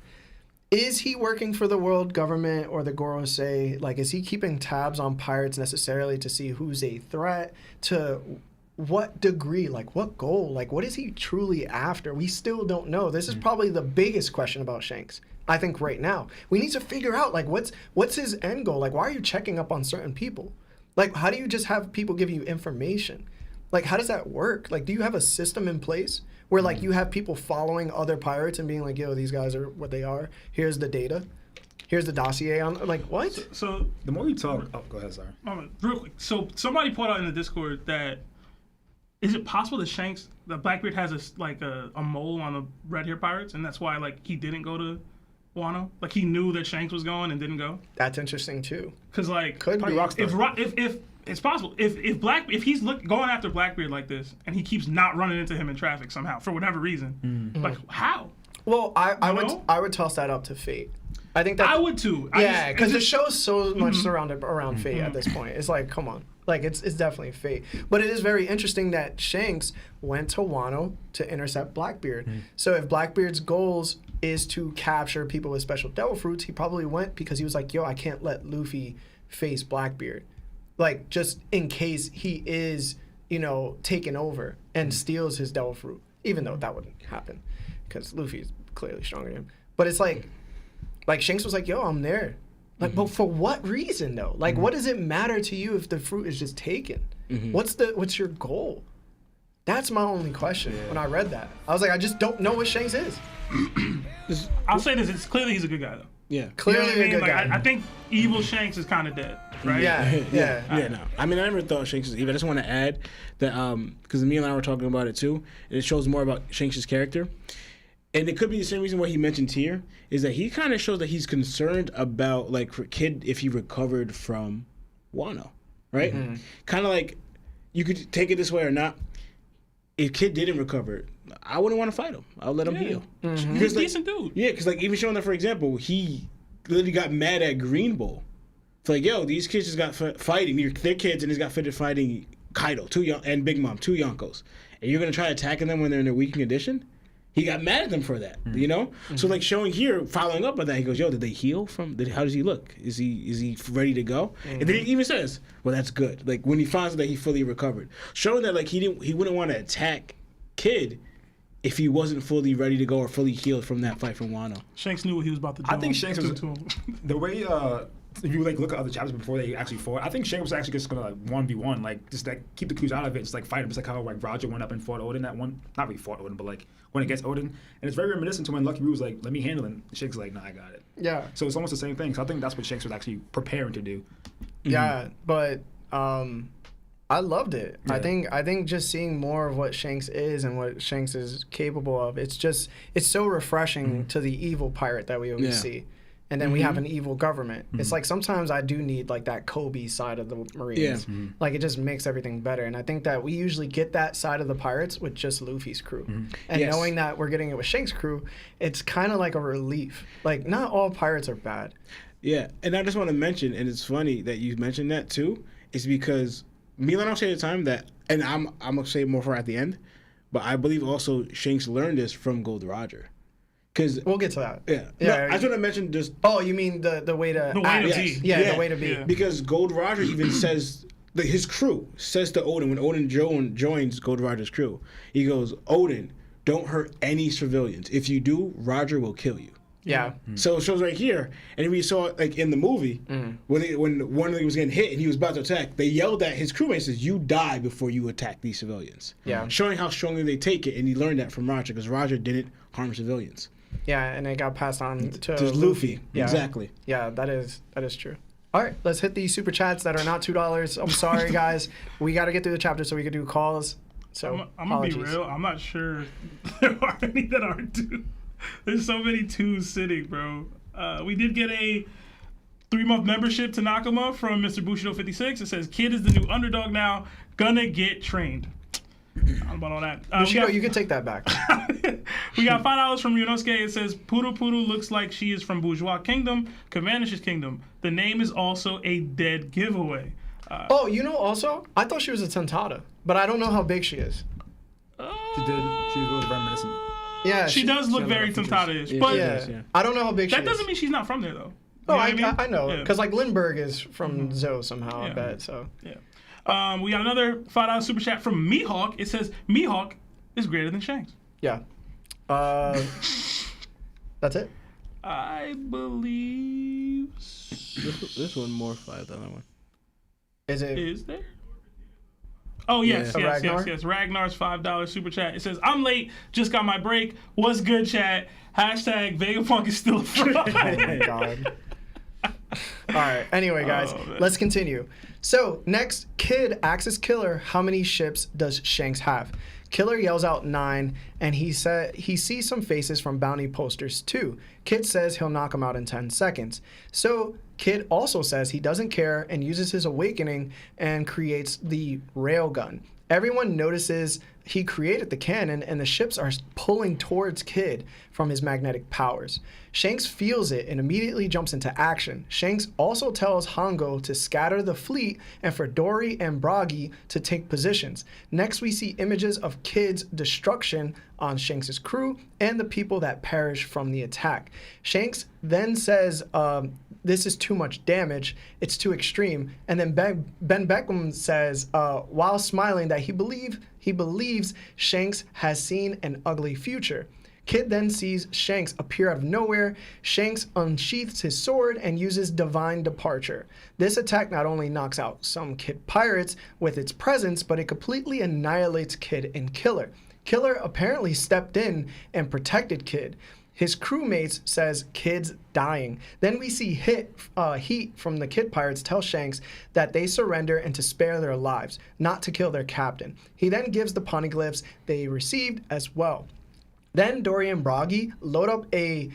is he working for the world government or the Gorosei? Like, is he keeping tabs on pirates necessarily to see who's a threat? To what degree? Like, what goal? Like, what is he truly after? We still don't know. This is probably the biggest question about Shanks, I think, right now. We need to figure out, like, what's his end goal? Like, why are you checking up on certain people? Like, how do you just have people give you information? Like, how does that work? Like, do you have a system in place where, like, you have people following other pirates and being like, yo, these guys are what they are. Here's the data. Here's the dossier on, like, what? So the more you talk, go ahead, sorry. Real quick. So somebody put out in the Discord that, is it possible that Blackbeard has a mole on the Red Hair Pirates, and that's why, like, he didn't go to Wano? Like, he knew that Shanks was going and didn't go? That's interesting, too. Because, like, could be. If it's possible. If he's going after Blackbeard like this, and he keeps not running into him in traffic somehow for whatever reason, like, how? Well, I would toss that up to Fate. I think that I would too. Yeah, because the show's so much surrounded around Fate at this point. It's like, come on, like it's definitely Fate. But it is very interesting that Shanks went to Wano to intercept Blackbeard. So if Blackbeard's goals is to capture people with special devil fruits, he probably went because he was like, yo, I can't let Luffy face Blackbeard. Like, just in case he is, taken over and steals his devil fruit, even though that wouldn't happen because Luffy's clearly stronger than him. But it's like Shanks was like, yo, I'm there. Like, but for what reason, though? Like, what does it matter to you if the fruit is just taken? What's your goal? That's my only question when I read that. I was like, I just don't know what Shanks is. I'll say this: it's clearly he's a good guy though. Yeah. Clearly You know what I mean? a good Like, guy. I think evil Shanks is kind of dead, right? Yeah. No. I mean, I never thought Shanks was evil. I just want to add that because me and I were talking about it too, and it shows more about Shanks' character. And it could be the same reason why he mentioned here is that he kind of shows that he's concerned about like for Kid if he recovered from Wano, right? Kind of like you could take it this way or not. If Kid didn't recover, I wouldn't want to fight him. I'll let him heal. He's a Because, like, decent dude. Yeah, because like even showing that, for example, he literally got mad at Green Bull. It's like, yo, these kids just got fighting. They're kids, and he's got fitted fighting Kaido, and Big Mom, 2 Yonkos, and you're gonna try attacking them when they're in their weakened condition. He got mad at them for that, you know. So like showing here, following up on that, he goes, "Yo, did they heal from? How does he look? Is he ready to go?" And then he even says, "Well, that's good." Like when he finds out that he fully recovered, showing that like he wouldn't want to attack Kid if he wasn't fully ready to go or fully healed from that fight from Wano. Shanks knew what he was about to do. I think Shanks was to him. the way if you like look at other chapters before they actually fought. I think Shanks was actually just gonna like 1v1, like just like keep the crews out of it, just like fight him, just like how like Roger went up and fought Odin that one. Not really fought Odin, but like when it gets Odin, and it's very reminiscent to when Lucky Roo was like, "Let me handle it." And Shanks was like, "Nah, I got it." Yeah. So it's almost the same thing. So I think that's what Shanks was actually preparing to do. Yeah, but I loved it. Yeah. I think just seeing more of what Shanks is and what Shanks is capable of, it's so refreshing to the evil pirate that we always see. And then we have an evil government. It's like sometimes I do need like that Kobe side of the Marines. Like it just makes everything better. And I think that we usually get that side of the pirates with just Luffy's crew. And knowing that we're getting it with Shanks' crew, it's kind of like a relief. Like not all pirates are bad. Yeah, and I just want to mention, and it's funny that you mentioned that too, is because me and I say at the time that, and I'm gonna say more for at the end, but I believe also Shanks learned this from Gold Roger. Because We'll get to that. I just want to mention just. Oh, you mean the way to The way act. to Yes. be. Yeah, the way to be. Yeah. Because Gold Roger even says, his crew says to Odin, when Odin joins Gold Roger's crew, he goes, "Odin, don't hurt any civilians. If you do, Roger will kill you." Yeah. So it shows right here, and we saw it like in the movie when one of them was getting hit and he was about to attack. They yelled at his crewmate, says, "You die before you attack these civilians." Yeah. Showing how strongly they take it, and he learned that from Roger because Roger didn't harm civilians. Yeah, and it got passed on to Just Luffy. Yeah. Exactly. Yeah, that is true. All right, let's hit these super chats that are not $2. I'm sorry, guys. We got to get through the chapter so we can do calls. So I'm gonna be real. I'm not sure there are any that aren't 2. There's so many 2s sitting, bro. We did get a 3-month membership to Nakama from Mr. Bushido 56. It says, "Kid is the new underdog now. Gonna get trained." I don't know about all that. Bushido, you can take that back. We got $5 from Yunosuke. It says, "Puru Puru looks like she is from Bourgeois Kingdom, Comanche's Kingdom. The name is also a dead giveaway." Oh, you know, also, I thought she was a Tentata, but I don't know how big she is. She did. She was reminiscent. Yeah, She does look she very has a lot of Tentata-ish, features. but Yeah. Yeah. I don't know how big she that is. doesn't mean she's not from there, though. Oh, You know what I know, Yeah. because like Lindbergh is from Zoe somehow. I Yeah. bet so. Yeah. We got another $5 super chat from Mihawk. It says, "Mihawk is greater than Shanks." Yeah. That's it. I believe. This one more 5 than that one. Is it? Is there? Oh, yes, Yeah. yes, Ragnar? yes, yes. Ragnar's $5 super chat. It says, "I'm late, just got my break. What's good, chat? Hashtag Vegapunk is still a fraud." Oh my god. All right. Anyway, guys, man. let's continue. So next, Kid asks Killer, "How many ships does Shanks have?" Killer yells out 9, and he said he sees some faces from bounty posters too. Kid says he'll knock him out in 10 seconds. So Kid also says he doesn't care and uses his awakening and creates the railgun. Everyone notices he created the cannon, and the ships are pulling towards Kid from his magnetic powers. Shanks feels it and immediately jumps into action. Shanks also tells Hongo to scatter the fleet and for Dory and Bragi to take positions. Next, we see images of Kid's destruction on Shanks' crew and the people that perish from the attack. Shanks then says, "This is too much damage. It's too extreme." And then Ben Beckham says, while smiling, that he believes Shanks has seen an ugly future. Kid then sees Shanks appear out of nowhere. Shanks unsheaths his sword and uses Divine Departure. This attack not only knocks out some Kid pirates with its presence, but it completely annihilates Kid and Killer. Killer apparently stepped in and protected Kid. His crewmates says Kid's dying. Then we see Heat from the Kid Pirates tell Shanks that they surrender and to spare their lives, not to kill their captain. He then gives the poneglyphs they received as well. Then Dory and Bragi load up a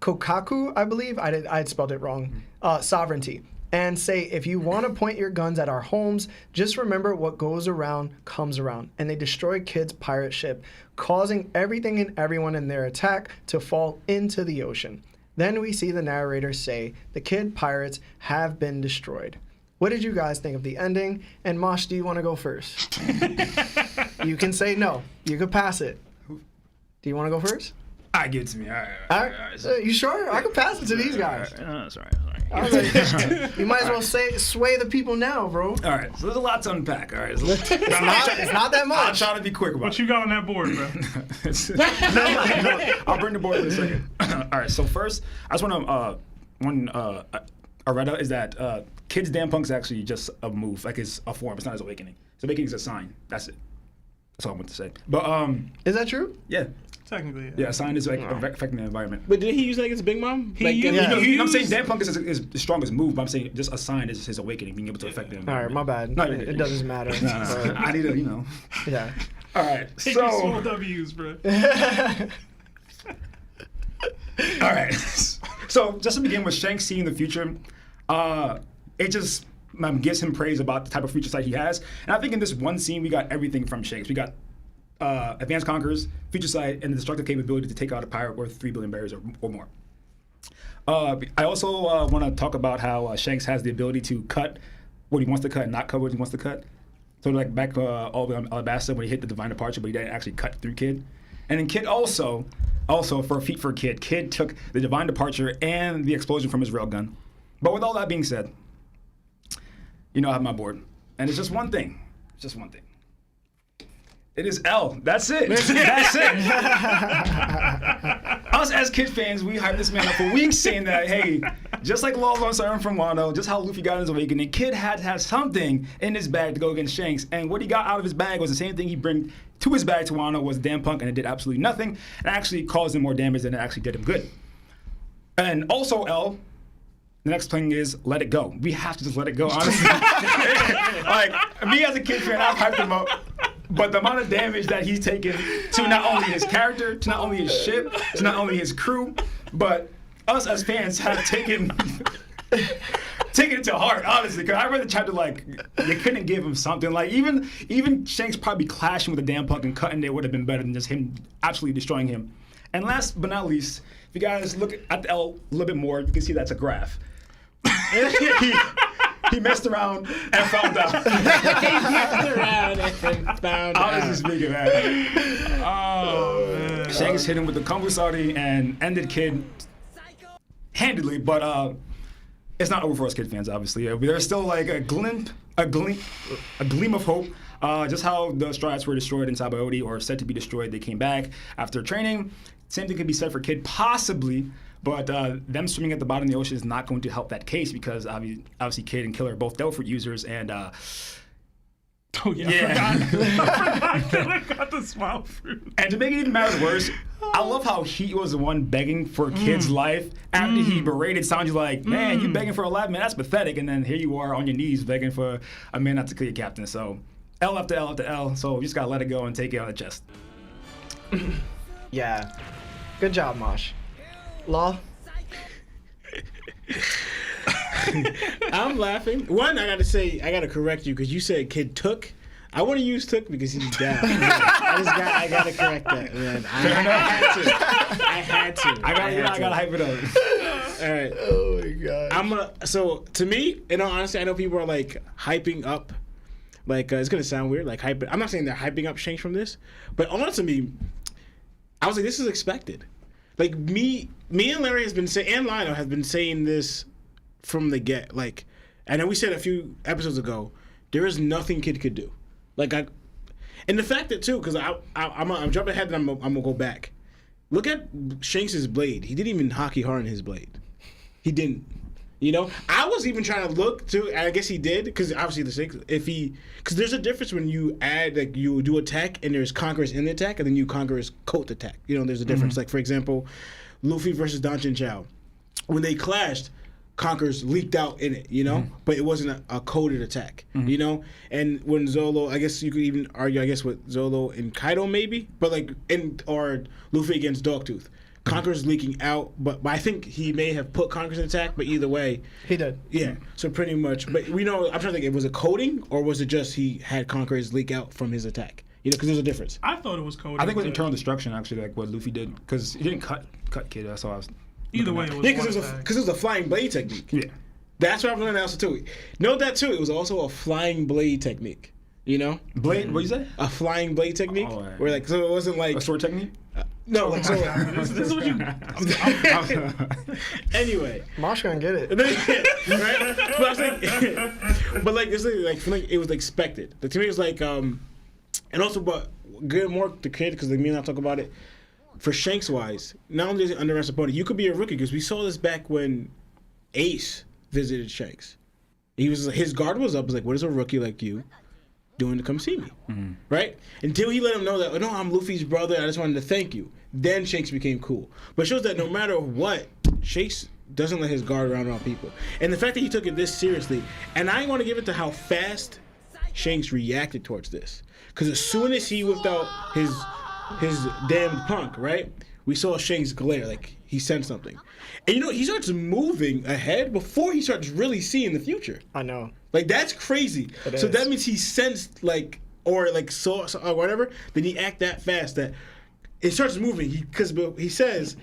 Kokaku, I believe, I had spelled it wrong, sovereignty, and say, if you want to point your guns at our homes, just remember what goes around comes around. And they destroy Kid's pirate ship, causing everything and everyone in their attack to fall into the ocean. Then we see the narrator say, the Kid pirates have been destroyed. What did you guys think of the ending? And Mosh, do you want to go first? You can say no. You could pass it. Do you want to go first? I give it to me. All right. You sure? I can pass it to these guys. Sorry. You might as well sway the people now, bro. All right, so there's a lot to unpack. All right, It's not that much. I'm trying to be quick about What you got on that board, bro? no, I'll bring the board in a second. All right, so first, I just want to errata is that Kid's damn punk's actually just a move, like it's a form. It's not his awakening. His awakening is a sign. That's it. That's all I want to say. But is that true? Yeah. Technically, Yeah, a sign is like affecting the environment. But did he use that against Big Mom? I'm saying damn punk is the strongest move, but I'm saying just a sign is his awakening, being able to affect the All environment. right, my bad. No, It doesn't matter. No. I need to, Yeah. All right, Take your small so. W's, bro. All right. So just to begin with Shanks seeing the future, it just gives him praise about the type of future sight he has. And I think in this one scene, we got everything from Shanks. We got advanced conquerors, future sight, and the destructive capability to take out a pirate worth 3 billion berries or more. I also want to talk about how Shanks has the ability to cut what he wants to cut and not cut what he wants to cut. So like back all the way on Alabasta when he hit the Divine Departure, but he didn't actually cut through Kid. And then Kid also for a feat for Kid took the Divine Departure and the explosion from his railgun. But with all that being said, I have my board. And it's just one thing. It's just one thing. It is L. That's it. That's it. Us as Kid fans, we hyped this man up for weeks saying that, hey, just like Law learned something from Wano, just how Luffy got his awakening, Kid had to have something in his bag to go against Shanks. And what he got out of his bag was the same thing he bring to his bag to Wano was damn punk, and it did absolutely nothing. And actually caused him more damage than it actually did him good. And also L, the next thing is let it go. We have to just let it go, honestly. Like, me as a Kid fan, I've hyped him up. But the amount of damage that he's taken to not only his character, to not only his ship, to not only his crew, but us as fans have taken it to heart, honestly. Because I read the chapter like you couldn't give him something. Like even Shanks probably clashing with the damn punk and cutting it would have been better than just him absolutely destroying him. And last but not least, if you guys look at the L a little bit more, you can see that's a graph. He messed around and found out. Honestly speaking, man. Oh, man. Shanks hit him with the Kambusari and ended Kid handedly, but it's not over for us Kid fans, obviously. There's still like a gleam of hope. Just how the Strides were destroyed in Sabaody or said to be destroyed, they came back after training. Same thing could be said for Kid, possibly. But them swimming at the bottom of the ocean is not going to help that case because obviously Kid and Killer are both Devil Fruit users and I forgot Killer got the smile fruit. And to make it even matter worse, I love how he was the one begging for Kid's life after he berated Sanji like, man, you begging for a life, man, that's pathetic. And then here you are on your knees begging for a man not to kill your captain. So L after L after L. So you just gotta let it go and take it on the chest. Yeah. Good job, Mosh. Law? I'm laughing. One, I gotta correct you because you said Kid took. I want to use took because he's down. I gotta correct that, man. I had to. I gotta hype it up. All right. Oh my god. So to me, in all honesty, I know people are like hyping up. Like it's gonna sound weird, like hyping. I'm not saying they're hyping up Shanks from this, but honestly, I was like, this is expected. Like me and Larry has been saying, and Lionel has been saying this from the get. Like, I know we said a few episodes ago, there is nothing Kid could do. Like and the fact that too, because I'm jumping ahead and I'm gonna go back. Look at Shanks' blade. He didn't even hockey harden his blade. He didn't. You know, I was even trying to look too, and I guess he did, because obviously because there's a difference when you add, like, you do attack and there's conquerors in the attack, and then you conquerors coat attack. You know, there's a difference. Like, for example, Luffy versus 𝙏𝙤𝙪𝙢𝙗𝙪. When they clashed, conquerors leaked out in it, you know, but it wasn't a coded attack, you know. And when Zolo, I guess you could even argue, I guess, with Zolo and Kaido maybe, but like or Luffy against Dogtooth. Conqueror's leaking out, but I think he may have put Conqueror's in attack, but either way. He did. Yeah, so pretty much. But we know, I'm trying to think, was it coding, or was it just he had Conqueror's leak out from his attack? You know, because there's a difference. I thought it was coding. I think it was internal destruction, actually, like what Luffy did, because he didn't cut Kid, that's all I was. Either way, it was because it was a flying blade technique. Yeah. That's what I've learned also, too. Note that, too, it was also a flying blade technique. You know? Blade, what you say? A flying blade technique. Oh, right. Where, like, so it wasn't like. A sword technique? No, like, so. This is what you. Anyway. Mosh gonna get it. Right? But I was like, but like, it's like it was expected. To me, it was like, and also, but good more the kid, because me and I talk about it. For Shanks wise, not only is it under opponent, you could be a rookie, because we saw this back when Ace visited Shanks. His guard was up. Was like, what is a rookie like you doing to come see me? Right? Until he let him know that, oh, no, I'm Luffy's brother. I just wanted to thank you. Then Shanks became cool. But it shows that no matter what, Shanks doesn't let his guard around people. And the fact that he took it this seriously, and I want to give it to how fast Shanks reacted towards this. Because as soon as he whipped out his damned punk, right? We saw Shanks glare, like he sensed something. And you know, he starts moving ahead before he starts really seeing the future. I know. Like, that's crazy. So that means he sensed, like, or like saw or whatever, then he act that fast that it starts moving. Because he says,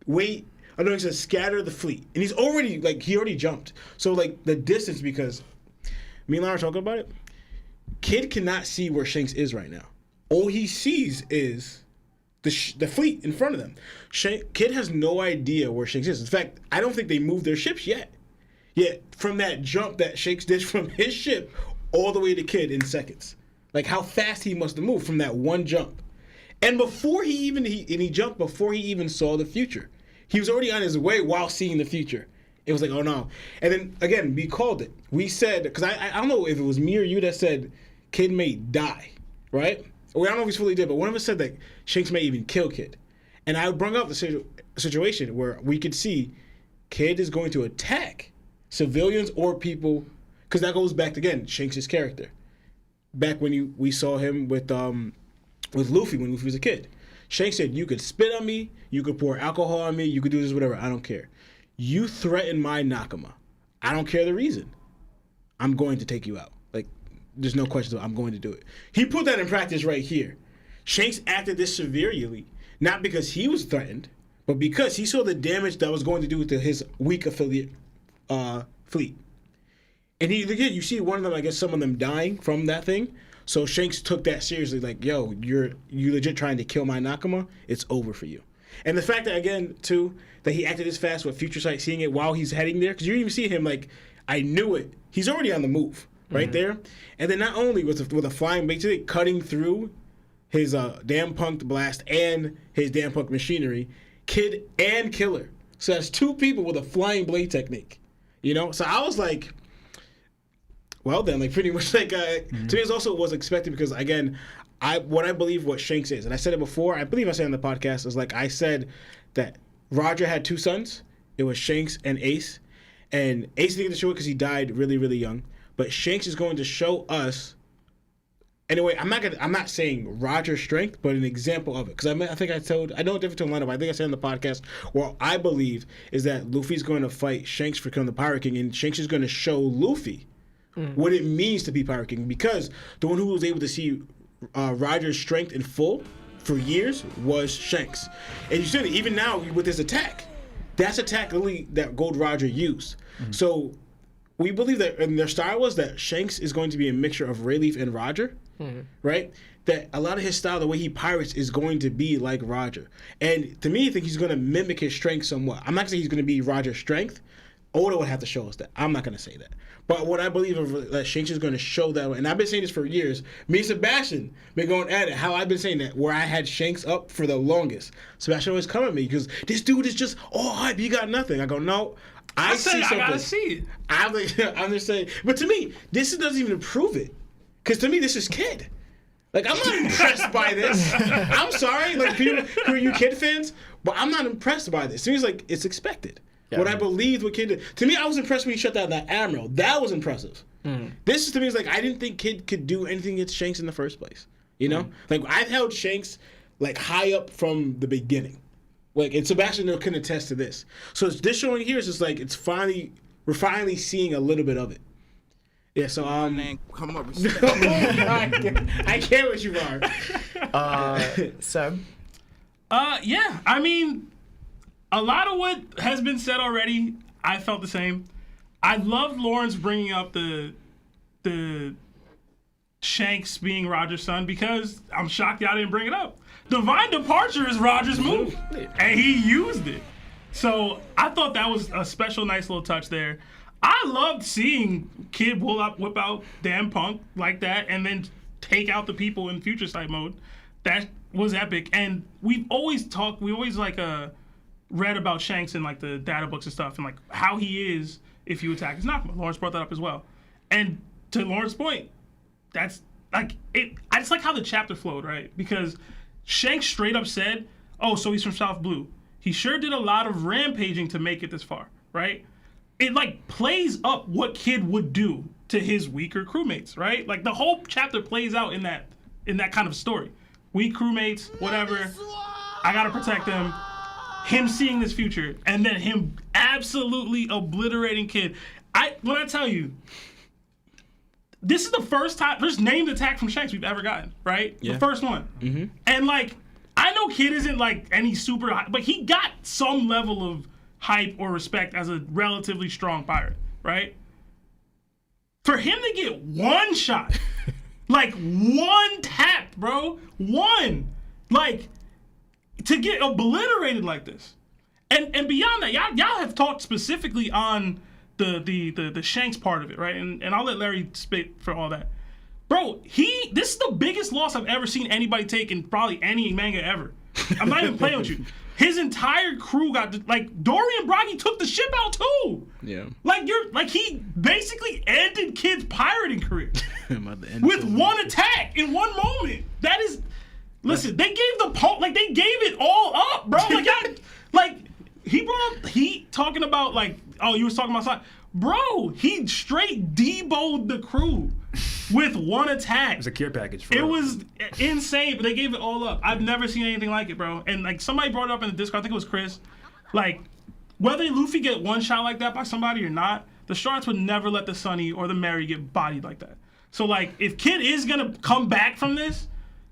wait, I know he says scatter the fleet. And he's already, like, he already jumped. So, like, the distance, because me and Lara are talking about it, Kid cannot see where Shanks is right now. All he sees is the fleet in front of them. Kid has no idea where Shanks is. In fact, I don't think they moved their ships yet. Yet, from that jump that Shanks did from his ship all the way to Kid in seconds. Like, how fast he must have moved from that one jump. And before he jumped before he even saw the future. He was already on his way while seeing the future. It was like, oh no. And then, again, we called it. We said, because I don't know if it was me or you that said Kid may die, right? Or I don't know if we fully did, but one of us said that Shanks may even kill Kid. And I brought up the situation where we could see Kid is going to attack civilians or people, because that goes back to, again, Shanks' character. Back when we saw him with Luffy when Luffy was a kid. Shanks said, you could spit on me, you could pour alcohol on me, you could do this, whatever, I don't care. You threaten my Nakama. I don't care the reason. I'm going to take you out. Like, there's no question about it. I'm going to do it. He put that in practice right here. Shanks acted this severely, not because he was threatened, but because he saw the damage that was going to do to his weak affiliate fleet. And you see one of them, I guess some of them dying from that thing. So Shanks took that seriously, like, yo, you legit trying to kill my Nakama, it's over for you. And the fact that, again, too, that he acted this fast with Future Sight seeing it while he's heading there, because you didn't even see him, like, I knew it. He's already on the move, right there. And then not only with a flying, basically cutting through his damn punked blast and his damn punked machinery, Kid and Killer. So that's two people with a flying blade technique, you know? So I was like, well then, like, pretty much, like, to me it also was expected because, again, what I believe what Shanks is, and I said it before, I believe I said on the podcast, is like I said that Roger had two sons. It was Shanks and Ace. And Ace didn't get to show it because he died really, really young. But Shanks is going to show us, anyway, I'm not saying Roger's strength, but an example of it. Because I know a different lineup, I think I said on the podcast, where I believe is that Luffy's going to fight Shanks for killing the Pirate King, and Shanks is going to show Luffy what it means to be Pirate King, because the one who was able to see Roger's strength in full for years was Shanks. And you see it even now with his attack. That's attack literally that Gold Roger used. So we believe that, and their style was that Shanks is going to be a mixture of Rayleigh and Roger, right? That a lot of his style, the way he pirates, is going to be like Roger. And to me, I think he's going to mimic his strength somewhat. I'm not saying he's going to be Roger's strength, Oda would have to show us that. I'm not going to say that. But what I believe that Shanks is going to show that, and I've been saying this for years. Me and Sebastian been going at it. How I've been saying that, where I had Shanks up for the longest. Sebastian always come at me because this dude is just all hype. You got nothing. I go, no. I see something. I gotta see it. I'm just saying. But to me, this doesn't even prove it. Because to me, this is Kid. Like, I'm not impressed by this. I'm sorry, like, people who are you Kid fans, but I'm not impressed by this. To me, it's like, it's expected. Yeah. What I believed what Kid did. To me, I was impressed when he shut down that Admiral. That was impressive. This is, to me, is like, I didn't think Kid could do anything against Shanks in the first place. You know? Like, I've held Shanks, like, high up from the beginning. Like, and Sebastian can attest to this. So this showing here is just like, we're finally seeing a little bit of it. Yeah, so come up. I can't with you, Mark. Seb? Yeah, I mean, a lot of what has been said already, I felt the same. I loved Lawrence bringing up the Shanks being Roger's son because I'm shocked y'all didn't bring it up. Divine Departure is Roger's move, and he used it. So I thought that was a special, nice little touch there. I loved seeing Kid whip out damn Punk like that and then take out the people in Future Sight mode. That was epic. And we've always read about Shanks in like the data books and stuff and like how he is if you attack his Nakama. Lawrence brought that up as well. And to Lawrence's point, that's like it. I just like how the chapter flowed, right? Because Shanks straight up said, "Oh, so he's from South Blue. He sure did a lot of rampaging to make it this far, right?" It like plays up what Kid would do to his weaker crewmates, right? Like the whole chapter plays out in that kind of story. Weak crewmates, whatever. I gotta protect them. Him seeing this future, and then him absolutely obliterating Kid. When I tell you, this is the first named attack from Shanks we've ever gotten, right? Yeah. The first one. Mm-hmm. And like, I know Kid isn't like any super high, but he got some level of hype or respect as a relatively strong pirate, right? For him to get one shot, like one tap, bro, like to get obliterated like this, and beyond that, y'all have talked specifically on the Shanks part of it, right? And I'll let Larry spit for all that, bro. This is the biggest loss I've ever seen anybody take in probably any manga ever. I'm not even playing with you. His entire crew got like Dorian Bragi took the ship out too. Yeah. Like he basically ended Kid's pirating career with one attack in one moment. That is, listen, they gave they gave it all up, bro. Like he brought up Heat talking about like, oh, you was talking about something. Bro, he straight deboed the crew with one attack. It was a care package. It was insane, but they gave it all up. I've never seen anything like it, bro. And like somebody brought it up in the Discord, I think it was Chris. Like, whether Luffy get one shot like that by somebody or not, the Sharks would never let the Sunny or the Mary get bodied like that. So like, if Kid is gonna come back from this,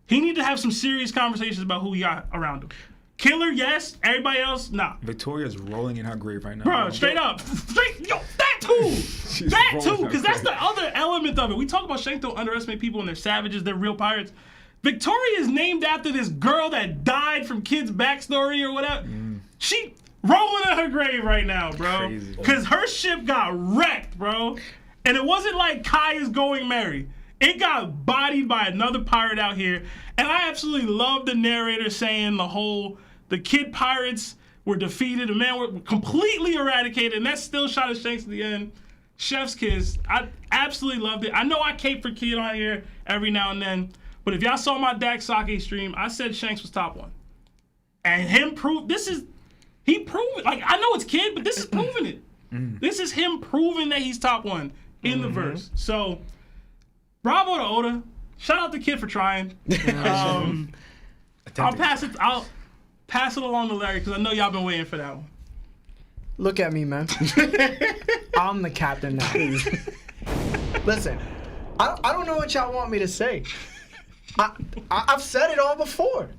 he need to have some serious conversations about who he got around him. Killer, yes. Everybody else, nah. Victoria's rolling in her grave right now. Bro, straight up. That too. Because that's the other element of it. We talk about Shanks don't underestimate people and they're savages, they're real pirates. Victoria is named after this girl that died from Kid's backstory or whatever. She rolling in her grave right now, bro. Because her ship got wrecked, bro. And it wasn't like Kai is going Mary. It got bodied by another pirate out here. And I absolutely love the narrator saying the Kid pirates were defeated, the men were completely eradicated, and that still shot at Shanks at the end. Chef's kiss. I absolutely loved it. I know I cape for Kid on here every now and then, but if y'all saw my 𝙏𝙾𝙪 stream, I said Shanks was top one. And he proved it. Like, I know it's Kid, but this is proving it. This is him proving that he's top one in the verse. So, bravo to Oda. Shout out to Kid for trying. I'll pass it along to Larry because I know y'all been waiting for that one. Look at me, man. I'm the captain now. Listen, I don't know what y'all want me to say. I've said it all before.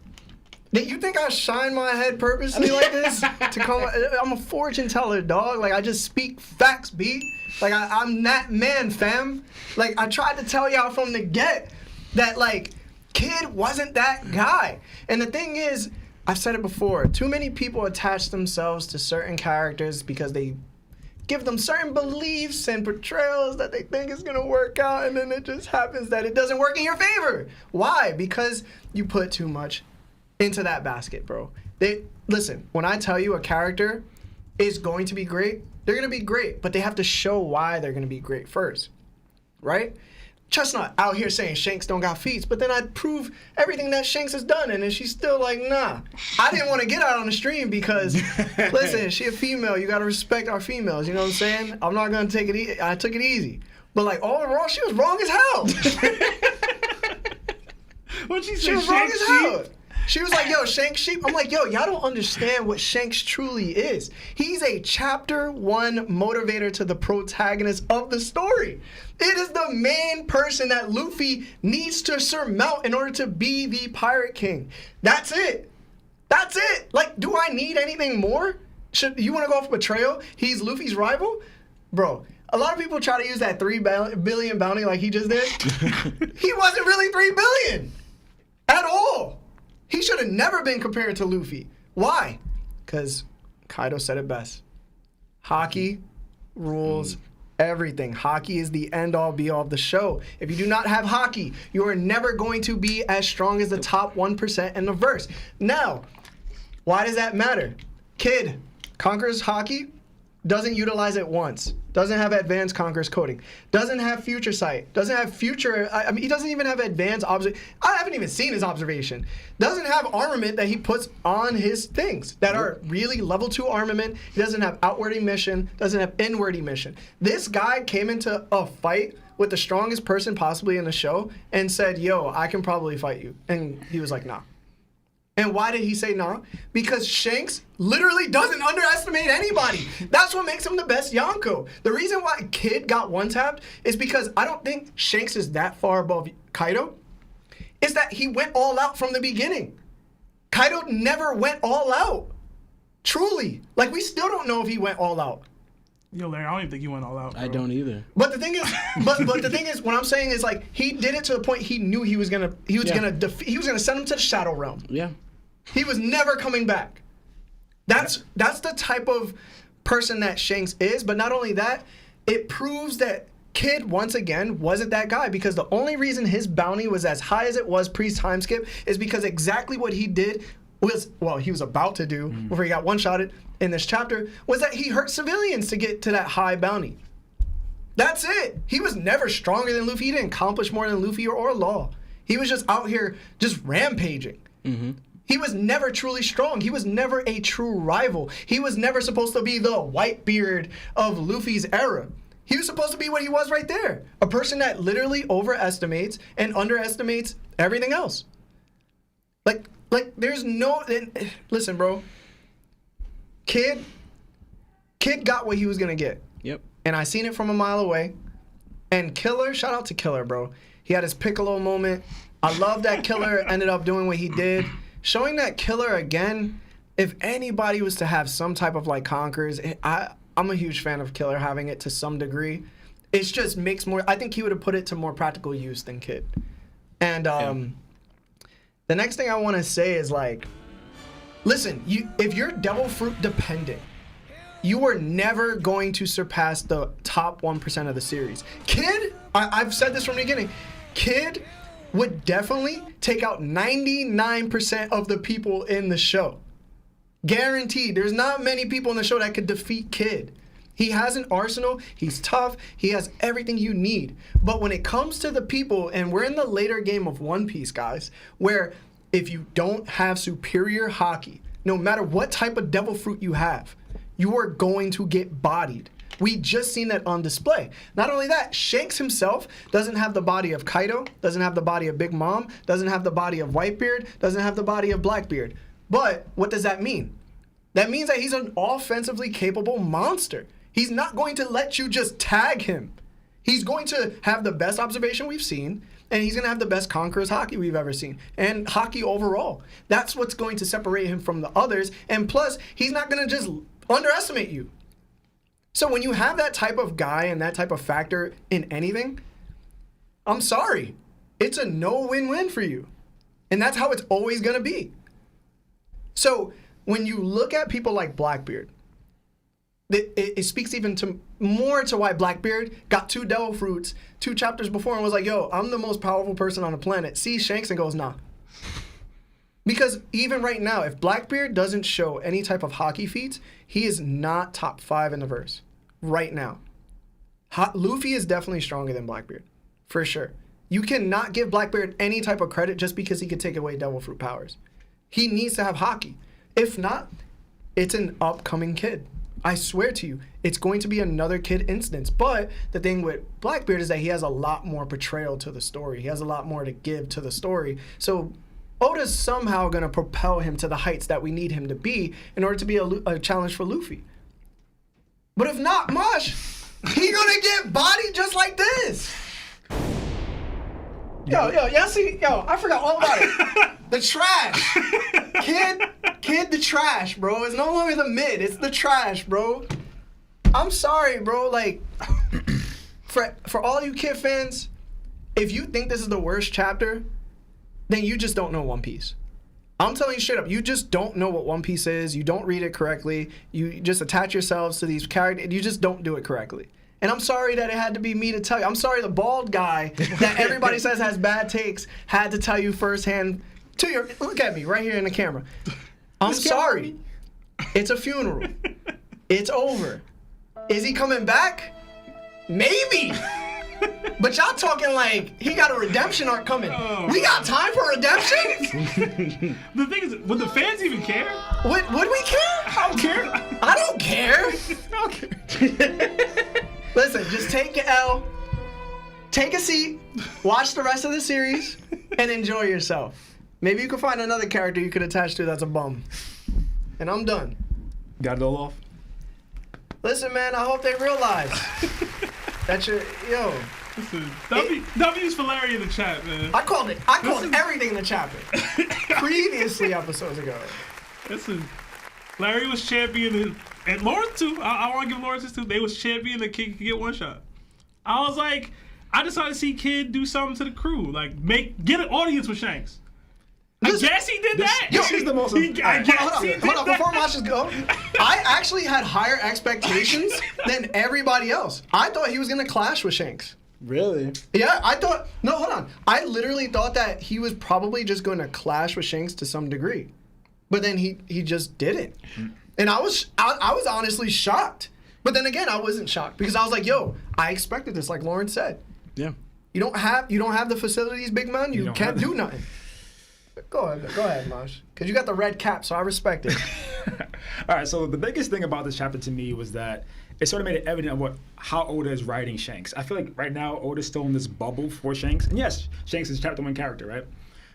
You think I shine my head purposely like this to come? I'm a fortune teller, dog. Like, I just speak facts, B. Like, I'm that man, fam. Like, I tried to tell y'all from the get that, like, Kid wasn't that guy. And the thing is, I've said it before, too many people attach themselves to certain characters because they give them certain beliefs and portrayals that they think is gonna work out, and then it just happens that it doesn't work in your favor. Why? Because you put too much into that basket, bro. Listen, when I tell you a character is going to be great, they're gonna be great, but they have to show why they're gonna be great first, right? Chestnut out here saying Shanks don't got feats, but then I prove everything that Shanks has done, and then she's still like, nah. I didn't want to get out on the stream because, listen, she a female. You gotta respect our females. You know what I'm saying? I'm not gonna take it easy. I took it easy, but like overall, she was wrong as hell. What'd she say? She was wrong as hell. She was like, yo, Shanks sheep. I'm like, yo, y'all don't understand what Shanks truly is. He's a chapter 1 motivator to the protagonist of the story. It is the main person that Luffy needs to surmount in order to be the Pirate King. That's it. That's it. Like, do I need anything more? You want to go off betrayal? He's Luffy's rival? Bro, a lot of people try to use that 3 billion bounty like he just did. He wasn't really 3 billion at all. He should have never been compared to Luffy. Why? Because Kaido said it best. Haki rules everything. Haki is the end-all, be-all of the show. If you do not have Haki, you are never going to be as strong as the top 1% in the verse. Now, why does that matter? Kid conquers Haki, doesn't utilize it once. Doesn't have advanced Conqueror's coding. Doesn't have future sight. Doesn't have future. I mean, he doesn't even have advanced observation. I haven't even seen his observation. Doesn't have armament that he puts on his things that are really level 2 armament. He doesn't have outward emission. Doesn't have inward emission. This guy came into a fight with the strongest person possibly in the show and said, yo, I can probably fight you. And he was like, nah. And why did he say nah? Because Shanks literally doesn't underestimate anybody. That's what makes him the best Yonko. The reason why Kid got one-tapped is because I don't think Shanks is that far above Kaido. Is that he went all out from the beginning. Kaido never went all out. Truly. Like, we still don't know if he went all out. Yo, Larry, I don't even think he went all out, bro. I don't either. But the thing is, but the thing is, what I'm saying is like he did it to the point he knew he was gonna send him to the Shadow Realm. Yeah. He was never coming back. That's the type of person that Shanks is. But not only that, it proves that Kid once again wasn't that guy, because the only reason his bounty was as high as it was pre-time skip is because exactly what he did was, well, he was about to do before he got one-shotted in this chapter, was that he hurt civilians to get to that high bounty. That's it. He was never stronger than Luffy. He didn't accomplish more than Luffy or Law. He was just out here just rampaging. Mm-hmm. He was never truly strong. He was never a true rival. He was never supposed to be the Whitebeard of Luffy's era. He was supposed to be what he was right there. A person that literally overestimates and underestimates everything else. Like there's no... Listen, bro. Kid got what he was going to get. Yep. And I seen it from a mile away. And Killer, shout out to Killer, bro. He had his Piccolo moment. I love that Killer ended up doing what he did. Showing that Killer again, if anybody was to have some type of like conquerors, I'm a huge fan of Killer having it to some degree. It just makes more, I think he would have put it to more practical use than Kid. And the next thing I want to say is like, listen, if you're Devil Fruit dependent, you are never going to surpass the top 1% of the series. Kid, I've said this from the beginning, Kid would definitely take out 99% of the people in the show. Guaranteed. There's not many people in the show that could defeat Kid. He has an arsenal, he's tough, he has everything you need. But when it comes to the people, and we're in the later game of One Piece, guys, where if you don't have superior Haki, no matter what type of Devil Fruit you have, you are going to get bodied. We just seen that on display. Not only that, Shanks himself doesn't have the body of Kaido, doesn't have the body of Big Mom, doesn't have the body of Whitebeard, doesn't have the body of Blackbeard. But what does that mean? That means that he's an offensively capable monster. He's not going to let you just tag him. He's going to have the best observation we've seen, and he's going to have the best Conqueror's Haki we've ever seen, and Haki overall. That's what's going to separate him from the others, and plus, he's not going to just underestimate you. So when you have that type of guy and that type of factor in anything, I'm sorry. It's a no win-win for you. And that's how it's always going to be. So when you look at people like Blackbeard, it speaks even more to why Blackbeard got 2 devil fruits 2 chapters before and was like, yo, I'm the most powerful person on the planet. Sees Shanks and goes, nah. Because even right now, if Blackbeard doesn't show any type of hockey feats, he is not top 5 in the verse. Right now. Luffy is definitely stronger than Blackbeard. For sure. You cannot give Blackbeard any type of credit just because he could take away devil fruit powers. He needs to have hockey. If not, it's an upcoming kid. I swear to you, it's going to be another kid instance. But the thing with Blackbeard is that he has a lot more portrayal to the story. He has a lot more to give to the story. So Oda's somehow going to propel him to the heights that we need him to be in order to be a challenge for Luffy. But if not, Mosh, he going to get bodied just like this. Yo, I forgot all about it. The trash. Kid, the trash, bro. It's no longer the mid, it's the trash, bro. I'm sorry, bro. Like, for all you Kid fans, if you think this is the worst chapter, then you just don't know One Piece. I'm telling you straight up, you just don't know what One Piece is. You don't read it correctly. You just attach yourselves to these characters. You just don't do it correctly. And I'm sorry that it had to be me to tell you. I'm sorry the bald guy that everybody says has bad takes had to tell you firsthand. Look at me right here in the camera. I'm sorry. It's a funeral. It's over. Is he coming back? Maybe. But y'all talking like he got a redemption arc coming. Oh. We got time for redemption? The thing is, would the fans even care? Would we care? I don't care. I don't care. I don't care. Listen, just take your L, take a seat, watch the rest of the series, and enjoy yourself. Maybe you can find another character you could attach to that's a bum. And I'm done. Got it all off? Listen, man, I hope they realize that Listen, W's for Larry in the chat, man. I called everything in the chapter. Previously episodes ago. Listen, Larry was champion, and Lawrence too. I want to give Lawrence this too. They was champion that Kid could get one shot. I was like, I decided to see Kid do something to the crew, like get an audience with Shanks. I guess he did that. This is the most. Hold on, before Masha's go, I actually had higher expectations than everybody else. I thought he was gonna clash with Shanks. Really? Yeah, hold on. I literally thought that he was probably just going to clash with Shanks to some degree. But then he just didn't. And I was honestly shocked. But then again, I wasn't shocked because I was like, yo, I expected this, like Lauren said. Yeah. You don't have the facilities, big man. You can't do nothing. Go ahead, Mosh. Because you got the red cap, so I respect it. All right, so the biggest thing about this chapter to me was that it sort of made it evident of how Oda is writing Shanks. I feel like right now Oda's still in this bubble for Shanks. And yes, Shanks is chapter 1 character, right?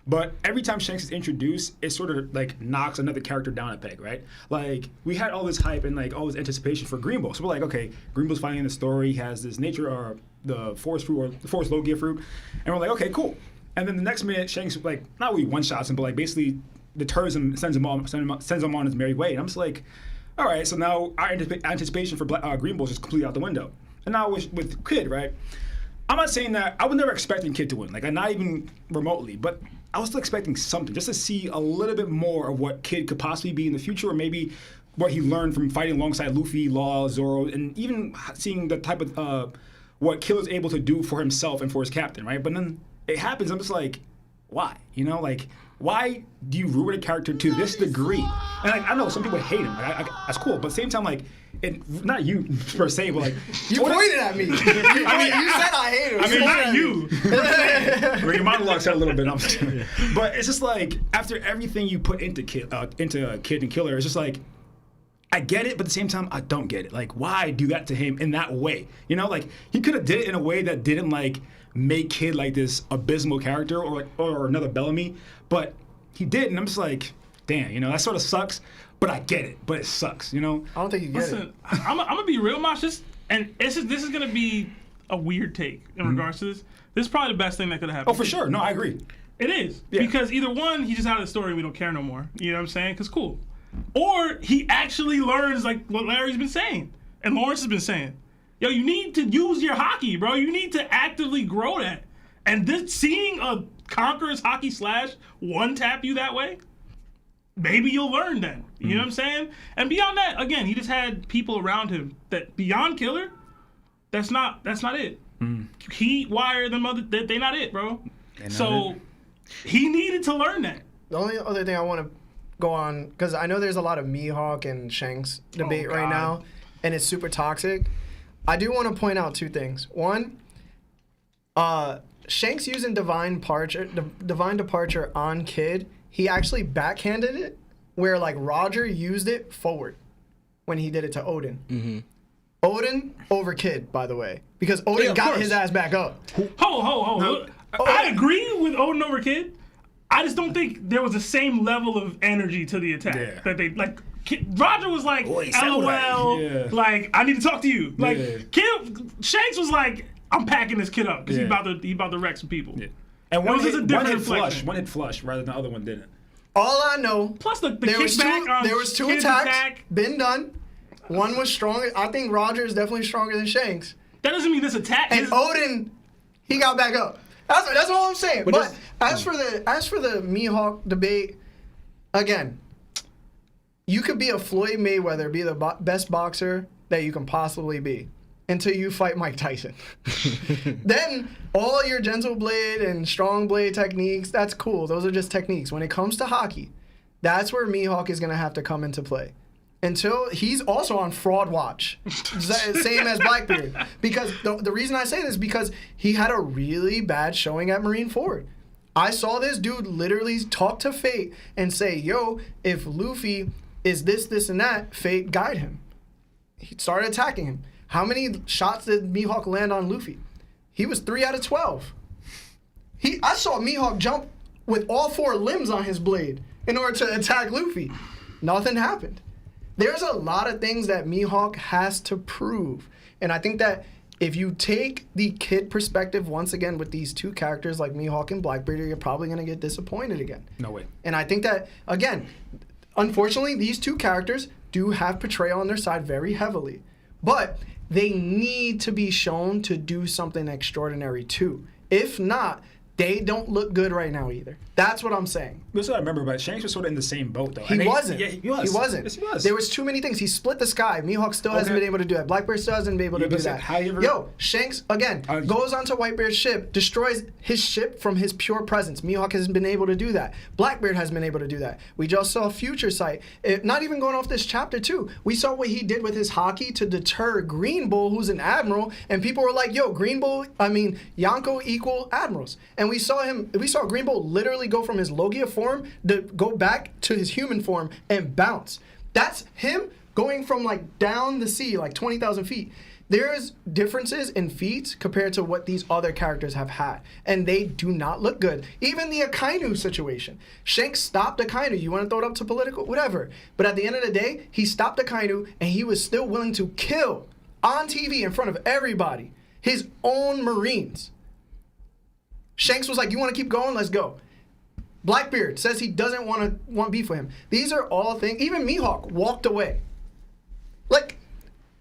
But every time Shanks is introduced, it sort of like knocks another character down a peg, right? Like we had all this hype and like all this anticipation for Green Bull. So we're like, okay, Green Bull's finally in the story, he has this nature or the forest fruit or the forest Logia fruit. And we're like, okay, cool. And then the next minute, Shanks like not really one-shots him, but like basically deters him, sends him on his merry way. And I'm just like, all right, so now our anticipation for Green Bull is just completely out the window. And now with Kid, right? I'm not saying that I was never expecting Kid to win, like not even remotely, but I was still expecting something just to see a little bit more of what Kid could possibly be in the future, or maybe what he learned from fighting alongside Luffy, Law, Zoro, and even seeing the type of what Kid was able to do for himself and for his captain, right? But then it happens, I'm just like, why? You know, like, why do you ruin a character to this degree? And like, I know some people hate him. Like, that's cool, but at the same time, like, not you per se, but like you pointed at me. You said I hate him. I mean, not you. Your monologue said a little bit. But it's just like after everything you put into Kid and Killer, it's just like I get it, but at the same time, I don't get it. Like, why do that to him in that way? You know, like he could have did it in a way that didn't like make Kid like this abysmal character or another Bellamy, but he did, and I'm just like, damn, you know, that sort of sucks. But I get it, but it sucks, you know? I don't think you get it. I'm going to be real, Mosh. This is going to be a weird take in regards to this. This is probably the best thing that could have happened. Oh, for sure. No, I agree. It is. Yeah. Because either one, he's just out of the story and we don't care no more. You know what I'm saying? Because cool. Or he actually learns like what Larry's been saying and Lawrence has been saying. Yo, you need to use your hockey, bro. You need to actively grow that. And seeing a Conqueror's hockey slash one-tap you that way, maybe you'll learn then. You know what I'm saying? And beyond that, again, he just had people around him that beyond Killer, that's not it. Heat, Wire, them other, they not it, bro. So he needed to learn that. The only other thing I want to go on, because I know there's a lot of Mihawk and Shanks debate right now, and it's super toxic. I do want to point out two things. One, Shanks using Divine Departure on Kid, he actually backhanded it, where like Roger used it forward when he did it to Odin. Odin over Kid, by the way, because Odin got his ass back up. Ho. I agree with Odin over Kid. I just don't think there was the same level of energy to the attack that they like. Roger was like, LOL, like I need to talk to you. Like Kid, Shanks was like, I'm packing this kid up because he about to wreck some people. Yeah. And one hit flush rather than the other one didn't. All I know. Plus the kickback on there was two attacks. Been done. One was stronger. I think Roger is definitely stronger than Shanks. That doesn't mean this attack. And Odin, he got back up. That's all I'm saying. But as for the Mihawk debate, again, you could be a Floyd Mayweather, be the best boxer that you can possibly be, until you fight Mike Tyson. Then all your gentle blade and strong blade techniques, that's cool. Those are just techniques. When it comes to hockey, that's where Mihawk is gonna have to come into play. Until he's also on fraud watch, same as Blackbeard. Because the reason I say this is because he had a really bad showing at Marineford. I saw this dude literally talk to Fate and say, yo, if Luffy is this, and that, Fate guide him. He started attacking him. How many shots did Mihawk land on Luffy? He was 3 out of 12. I saw Mihawk jump with all 4 limbs on his blade in order to attack Luffy. Nothing happened. There's a lot of things that Mihawk has to prove. And I think that if you take the Kid perspective once again with these two characters like Mihawk and Blackbeard, you're probably going to get disappointed again. No way. And I think that, again, unfortunately, these two characters do have portrayal on their side very heavily. But they need to be shown to do something extraordinary too. If not, they don't look good right now either. That's what I'm saying. That's what I remember, but Shanks was sort of in the same boat, though. He wasn't. Yeah, he was. He wasn't. Yes, he was. There was too many things. He split the sky. Mihawk still hasn't been able to do that. Blackbeard still hasn't been able to do that. Yo, Shanks, again, goes onto Whitebeard's ship, destroys his ship from his pure presence. Mihawk hasn't been able to do that. Blackbeard hasn't been able to do that. We just saw Future Sight. Not even going off this chapter, too. We saw what he did with his hockey to deter Green Bull, who's an admiral, and people were like, yo, Yonko equal admirals. And we saw Green Bull literally go from his Logia form to go back to his human form and bounce. That's him going from like down the sea, like 20,000 feet. There's differences in feats compared to what these other characters have had, and they do not look good. Even the Akainu situation. Shanks stopped Akainu. You want to throw it up to political? Whatever. But at the end of the day, he stopped Akainu, and he was still willing to kill on TV in front of everybody his own Marines. Shanks was like, you want to keep going? Let's go. Blackbeard says he doesn't want beef with him. These are all things. Even Mihawk walked away. Like,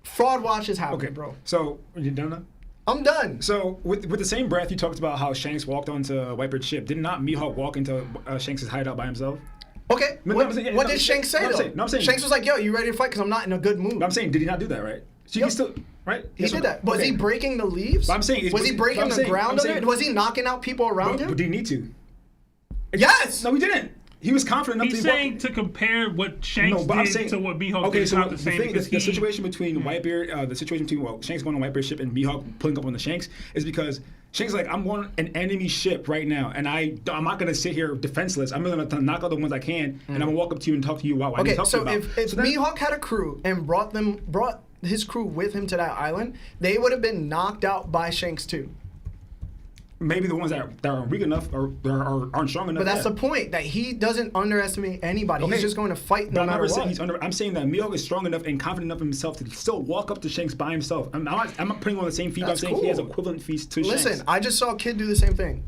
fraud watch is happening, bro. So, are you done now? I'm done. So, with the same breath, you talked about how Shanks walked onto Whitebeard's ship. Did not Mihawk walk into Shanks' hideout by himself? Okay. What did Shanks say, though? Shanks was like, yo, you ready to fight? Because I'm not in a good mood. I'm saying, did he not do that, right? So you can still, right? He did that. Was he breaking the leaves? But I'm saying, was he breaking the ground on it? Was he knocking out people around him? But did he need to? Yes! No, he didn't. He was confident enough He's to saying to compare what Shanks did to what Mihawk did. So not the same. The situation between Whitebeard, Shanks going on Whitebeard's ship and Mihawk pulling up on the Shanks is because Shanks is like, I'm on an enemy ship right now, and I'm not gonna sit here defenseless. I'm gonna knock out the ones I can, and I'm gonna walk up to you and talk to you about what I need to talk to you about. If Mihawk had a crew and brought his crew with him to that island, they would have been knocked out by Shanks too. Maybe the ones that are weak enough or aren't strong enough. But that's the point, that he doesn't underestimate anybody. He's just going to fight no matter what. I'm saying that Mihawk is strong enough and confident enough in himself to still walk up to Shanks by himself. I'm not putting on the same feat. I'm saying he has equivalent feats to Shanks. Listen, I just saw a Kid do the same thing.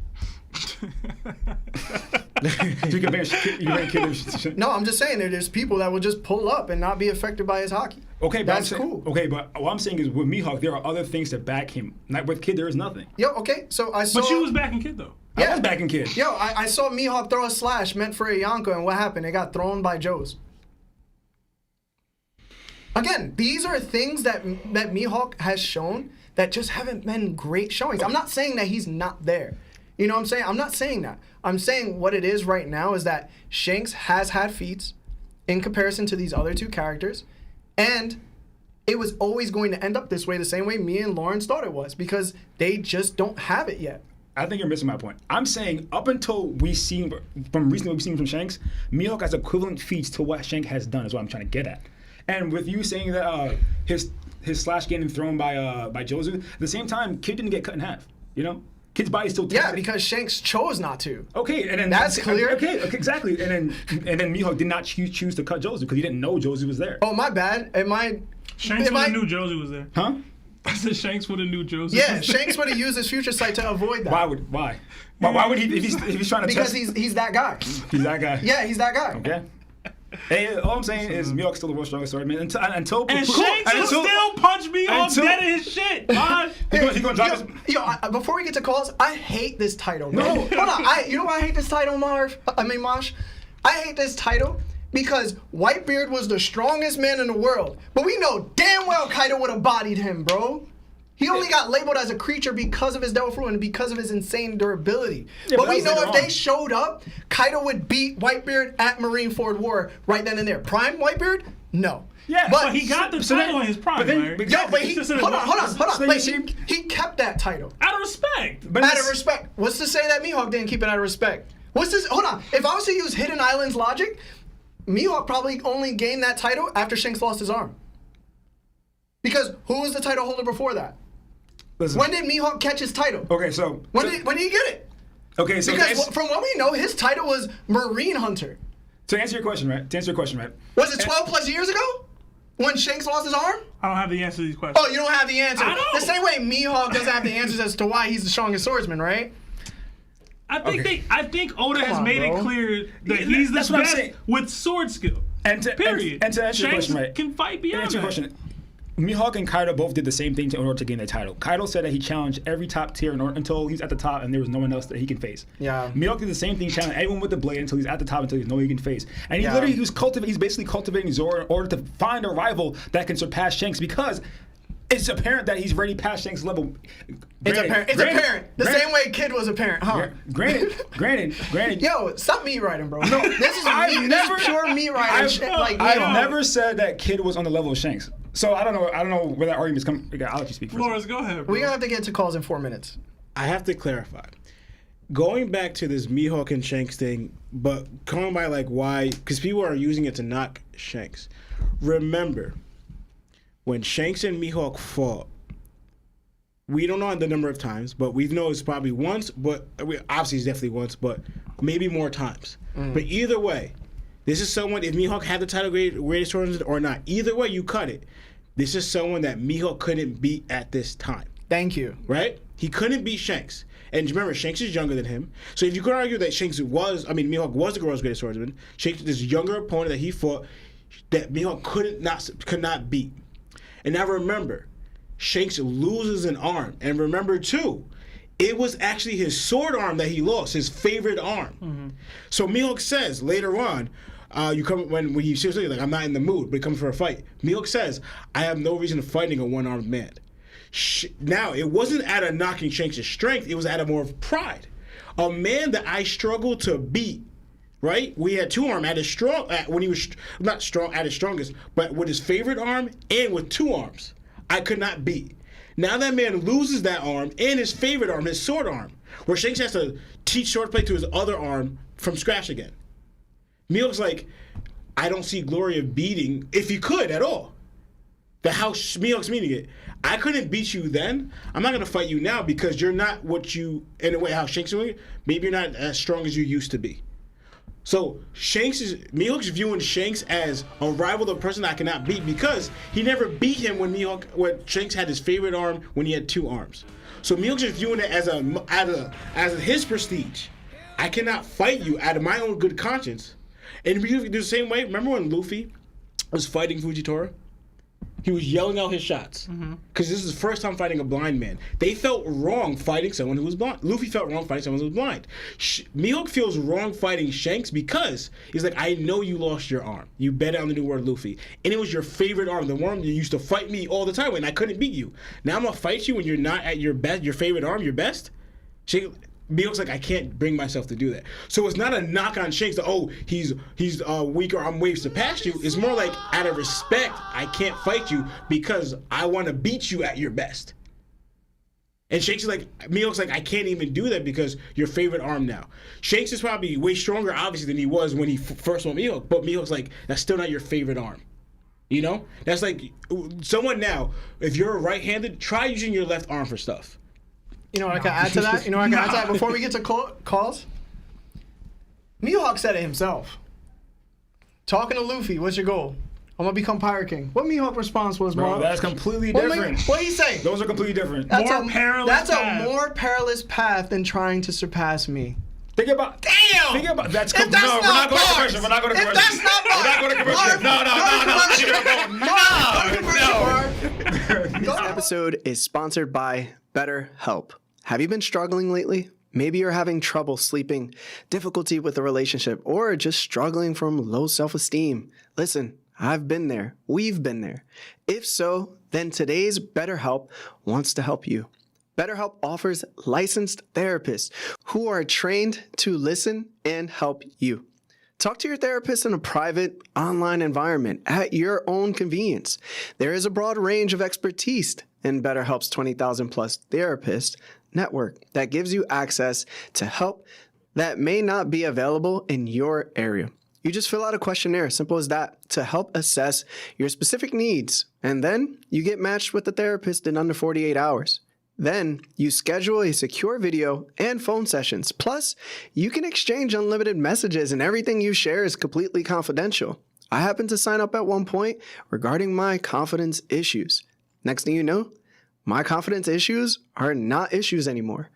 No, I'm just saying that there's people that will just pull up and not be affected by his hockey. Okay, but that's cool. Okay, but what I'm saying is with Mihawk, there are other things to back him. With Kid, there is nothing. Yo, okay, so I saw. But you was backing Kid though. I was back in Kid. Yo, I saw Mihawk throw a slash meant for a Yonko, and what happened? It got thrown by Joe's. Again, these are things that Mihawk has shown that just haven't been great showings. I'm not saying that he's not there. You know what I'm saying? I'm not saying that. I'm saying what it is right now is that Shanks has had feats in comparison to these other two characters, and it was always going to end up this way, the same way me and Lawrence thought it was, because they just don't have it yet. I think you're missing my point. I'm saying up until we've seen from Shanks, Mihawk has equivalent feats to what Shanks has done is what I'm trying to get at. And with you saying that his slash getting thrown by Jozu, at the same time, Kid didn't get cut in half. You know, Kid's body's still tight. Yeah, because Shanks chose not to. Okay, and then that's clear. Okay, exactly. And then Mihawk did not choose to cut Jozu because he didn't know Jozu was there. Oh, my bad. Shanks would have knew Josie was there. Huh? I said Shanks would have knew Josie. Yeah, Shanks would have used his future sight to avoid that. Why? Why would he if he's trying to? Because he's that guy. He's that guy. Yeah, he's that guy. Okay. Hey, all I'm saying is Mihawk's still the world's strongest swordsman until and Shanks will still punch Mihawk dead in his shit. He gonna drop his. Before we get to calls, I hate this title. No, hold on. You know why I hate this title, Mosh? I hate this title because Whitebeard was the strongest man in the world, but we know damn well Kaido would have bodied him, bro. He only got labeled as a creature because of his devil fruit and because of his insane durability. Yeah, but we know if they showed up, Kaido would beat Whitebeard at Marineford War right then and there. Prime Whitebeard? No. Yeah, but he got the title in his prime, right? Hold on. Like, he kept that title. Out of respect. Out of respect. What's to say that Mihawk didn't keep it out of respect? What's this? Hold on. If I was to use Hidden Island's logic, Mihawk probably only gained that title after Shanks lost his arm. Because who was the title holder before that? Listen. When did Mihawk catch his title? Okay, so when did he get it? Okay, so because from what we know, his title was Marine Hunter. To answer your question, right? Was it 12 plus years ago when Shanks lost his arm? I don't have the answer to these questions. Oh, you don't have the answer. I don't. The same way Mihawk doesn't have the answers as to why he's the strongest swordsman, right? I think Oda has made it clear that he's the best with sword skill. Period. And to answer your Shanks question, right? Can fight beyond that. Mihawk and Kaido both did the same thing in order to gain the title. Kaido said that he challenged every top tier until he's at the top and there was no one else that he can face. Yeah. Mihawk did the same thing, challenge anyone with the blade until he's at the top until there's no one he can face. And he's basically cultivating Zoro in order to find a rival that can surpass Shanks because it's apparent that he's already past Shanks' level. It's apparent. The same way Kid was apparent, huh? Granted. Yo, stop meat writing, bro. No, this is pure meat writing. I've never said that Kid was on the level of Shanks. So I don't know where that argument's coming. I'll let you speak first. Flores, go ahead, bro. We're gonna have to get to calls in 4 minutes. I have to clarify. Going back to this Mihawk and Shanks thing, but coming by like why, because people are using it to knock Shanks. Remember, when Shanks and Mihawk fought, we don't know the number of times, but we know it's probably once, but obviously it's definitely once, but maybe more times. But either way, this is someone, if Mihawk had the title greatest swordsman or not, either way you cut it, this is someone that Mihawk couldn't beat at this time. Thank you. Right? He couldn't beat Shanks. And remember, Shanks is younger than him. So if you could argue that Mihawk was the world's greatest swordsman, Shanks, this younger opponent that he fought, that Mihawk could not beat. And now remember, Shanks loses an arm. And remember too, it was actually his sword arm that he lost, his favorite arm. So Mihawk says later on, when you seriously like, I'm not in the mood, but it comes for a fight. Mihawk says, I have no reason of fighting a one-armed man. Now, it wasn't out of knocking Shanks' strength, it was out of more of pride. A man that I struggled to beat, right? We had two arm at his when he was not strong at his strongest, but with his favorite arm and with two arms, I could not beat. Now that man loses that arm and his favorite arm, his sword arm, where Shanks has to teach swordplay to his other arm from scratch again. Mihawk's like, I don't see glory of beating, if you could at all. Mihawk's meaning it. I couldn't beat you then. I'm not going to fight you now because you're not in a way, how Shanks is doing it, maybe you're not as strong as you used to be. So Mihawk's viewing Shanks as a rival, the person I cannot beat because he never beat him when Shanks had his favorite arm when he had two arms. So Mihawk's just viewing it as his prestige. I cannot fight you out of my own good conscience. And we do the same way. Remember when Luffy was fighting Fujitora? He was yelling out his shots. Because this is his first time fighting a blind man. They felt wrong fighting someone who was blind. Luffy felt wrong fighting someone who was blind. Mihawk feels wrong fighting Shanks because he's like, I know you lost your arm. You bet on the new word Luffy. And it was your favorite arm. The one you used to fight me all the time when I couldn't beat you. Now I'm going to fight you when you're not at your best, your favorite arm, your best? Mihawk's like, I can't bring myself to do that. So it's not a knock on Shanks that, oh, he's weaker, I'm ways to pass you. It's more like, out of respect, I can't fight you because I want to beat you at your best. And Shanks is like, Mihawk's like, I can't even do that because your favorite arm now. Shanks is probably way stronger, obviously, than he was when he first won Mihawk, but Mihawk's like, that's still not your favorite arm. You know? That's like, someone now, if you're right-handed, try using your left arm for stuff. You know what I can add to that? You know what I can add to that before we get to calls? Mihawk said it himself. Talking to Luffy, what's your goal? I'm gonna become Pirate King. What Mihawk response was, Bro, that's completely different. What he say? Those are completely different. That's path. a more perilous path than trying to surpass me. Think about. Damn! Think about that's. If that's No, we're not going to commercial. We're not going to commercial. If that's not bars. We're not going to commercial. No. This episode is sponsored by BetterHelp. Have you been struggling lately? Maybe you're having trouble sleeping, difficulty with a relationship, or just struggling from low self-esteem. Listen, I've been there. We've been there. If so, then today's BetterHelp wants to help you. BetterHelp offers licensed therapists who are trained to listen and help you. Talk to your therapist in a private, online environment at your own convenience. There is a broad range of expertise in BetterHelp's 20,000 plus therapist network that gives you access to help that may not be available in your area. You just fill out a questionnaire, simple as that, to help assess your specific needs. And then you get matched with the therapist in under 48 hours. Then you schedule a secure video and phone sessions. Plus, you can exchange unlimited messages and everything you share is completely confidential. I happened to sign up at one point regarding my confidence issues. Next thing you know, my confidence issues are not issues anymore.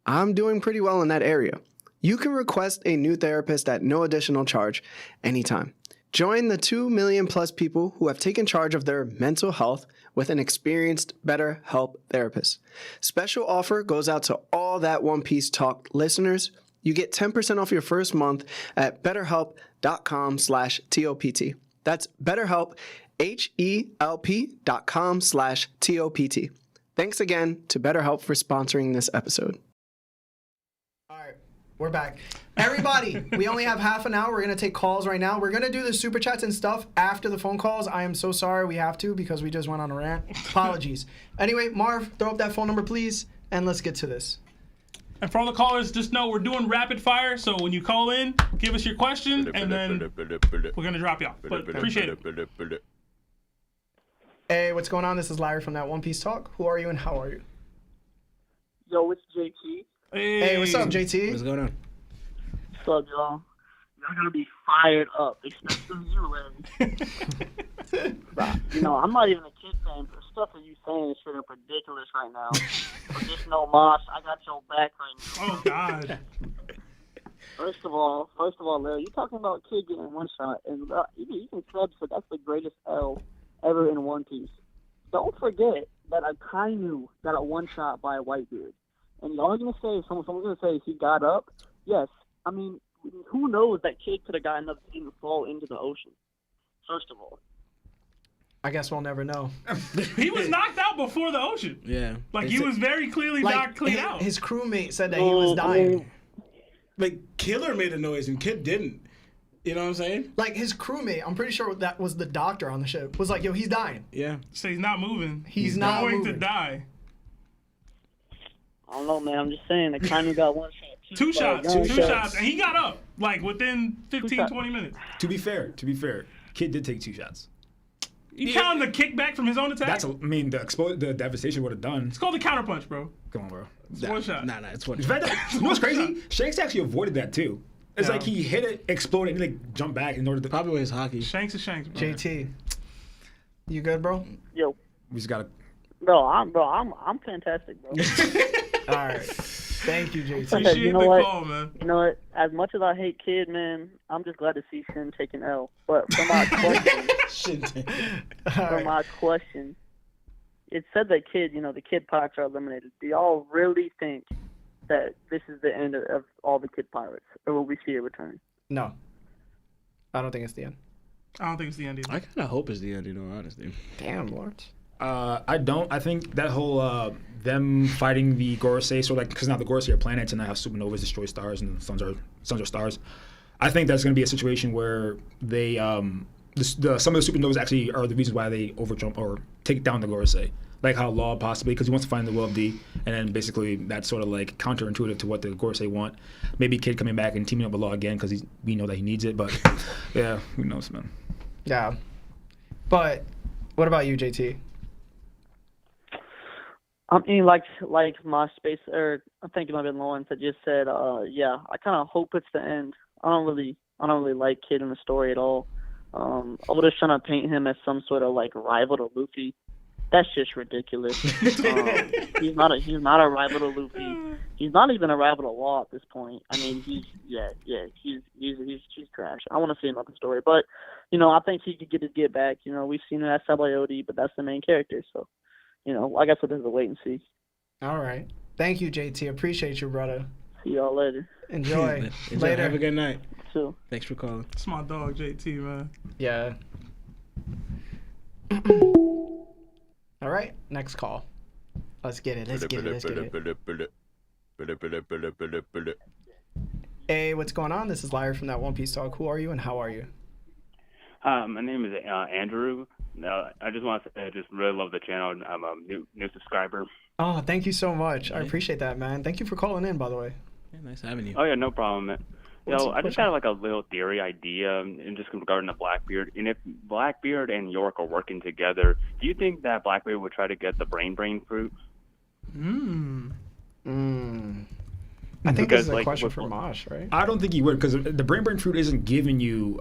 I'm doing pretty well in that area. You can request a new therapist at no additional charge anytime. Join the 2 million plus people who have taken charge of their mental health with an experienced BetterHelp therapist. Special offer goes out to all that One Piece Talk listeners. You get 10% off your first month at betterhelp.com/TOPT. That's BetterHelp, HELP.com/TOPT. Thanks again to BetterHelp for sponsoring this episode. All right, we're back. Everybody, we only have half an hour. We're going to take calls right now. We're going to do the super chats and stuff after the phone calls. I am so sorry we have to because we just went on a rant. Apologies. Anyway, Marv, throw up that phone number, please, and let's get to this. And for all the callers, just know we're doing rapid fire. So when you call in, give us your question, and then we're going to drop you off. But appreciate it. Hey, what's going on? This is Larry from that One Piece Talk. Who are you and how are you? Yo, it's JT. Hey, what's up, JT? What's going on? What's up, y'all? Y'all gonna be fired up, especially you, Larry. You know, I'm not even a kid fan, but stuff that you saying is straight up ridiculous right now. But just know, Moss, I got your back right now. Oh, God. First of all, Larry, you're talking about kid getting one shot, and you can sub, so that's the greatest L ever in One Piece. Don't forget that Akainu got a one shot by a Whitebeard. And y'all are going to say, someone's going to say he got up. Yes. I mean, who knows that kid could have gotten up to even fall into the ocean, first of all. I guess we'll never know. He was knocked out before the ocean. Yeah. Like, he was very clearly knocked clean out. His crewmate said that he was dying. Like, Killer made a noise and Kid didn't. You know what I'm saying? Like, his crewmate, I'm pretty sure that was the doctor on the ship, was like, yo, he's dying. Yeah. So he's not moving. He's not going moving. to die. I don't know, man. I'm just saying, Akainu got one shot. Two shots. And he got up, like, within 15, 20 minutes. To be fair, Kid did take 2 shots. You counting the kickback from his own attack? The devastation would have done. It's called the counterpunch, bro. Come on, bro. It's one shot. Nah, it's one You know what's crazy? Shanks actually avoided that too. It's like he hit it, exploded, and he like jumped back in order to. Probably with his hockey. Shanks is Shanks, bro. JT, you good, bro? Yo. We just gotta. Bro, I'm fantastic, bro. All right. Thank you, JT. Appreciate You know the what? call, man. You know what? As much as I hate Kid, man, I'm just glad to see Shin take an L. But for my question, it said that Kid, the Kid Pirates are eliminated. Do y'all really think that this is the end of all the Kid Pirates, or will we see a return? No. I don't think it's the end. I don't think it's the end either. I kind of hope it's the end, honestly. Damn, Lawrence. I don't. I think that whole them fighting the Gorosei, so like because now the Gorosei are planets and now supernovas destroy stars and suns are stars. I think that's going to be a situation where they some of the supernovas actually are the reasons why they overjump or take down the Gorosei. Like how Law possibly, because he wants to find the will of D, and then basically that's sort of like counterintuitive to what the Gorosei want. Maybe Kid coming back and teaming up with Law again because we know that he needs it, but yeah, who knows, man. Yeah. But what about you, JT? I mean, like my space, or I think it might have been Lawrence that just said, yeah, I kind of hope it's the end. I don't really like Kid in the story at all. Oda's trying to paint him as some sort of like rival to Luffy. That's just ridiculous. He's not a rival to Luffy. He's not even a rival to Law at this point. I mean, he's trash. I want to see another story, but I think he could get back. We've seen it at Sabayodi, but that's the main character. So, I guess we'll just wait and see. All right. Thank you, JT. Appreciate you, brother. See y'all later. Enjoy. Later. Have a good night. Too. Thanks for calling. It's my dog, JT, man. Yeah. All right. Next call. Let's get it. Hey, what's going on? This is Lyre from that One Piece Talk. Who are you and how are you? My name is Andrew. I just want to say I just really love the channel. I'm a new subscriber. Oh, thank you so much. I appreciate that, man. Thank you for calling in, by the way. Yeah, nice having you. Oh yeah, no problem, man. What's I just got like a little theory idea in just regarding the Blackbeard. And if Blackbeard and York are working together, do you think that Blackbeard would try to get the brain fruit? I think this is a like, question for Mosh, right? I don't think he would, because the brain fruit isn't giving you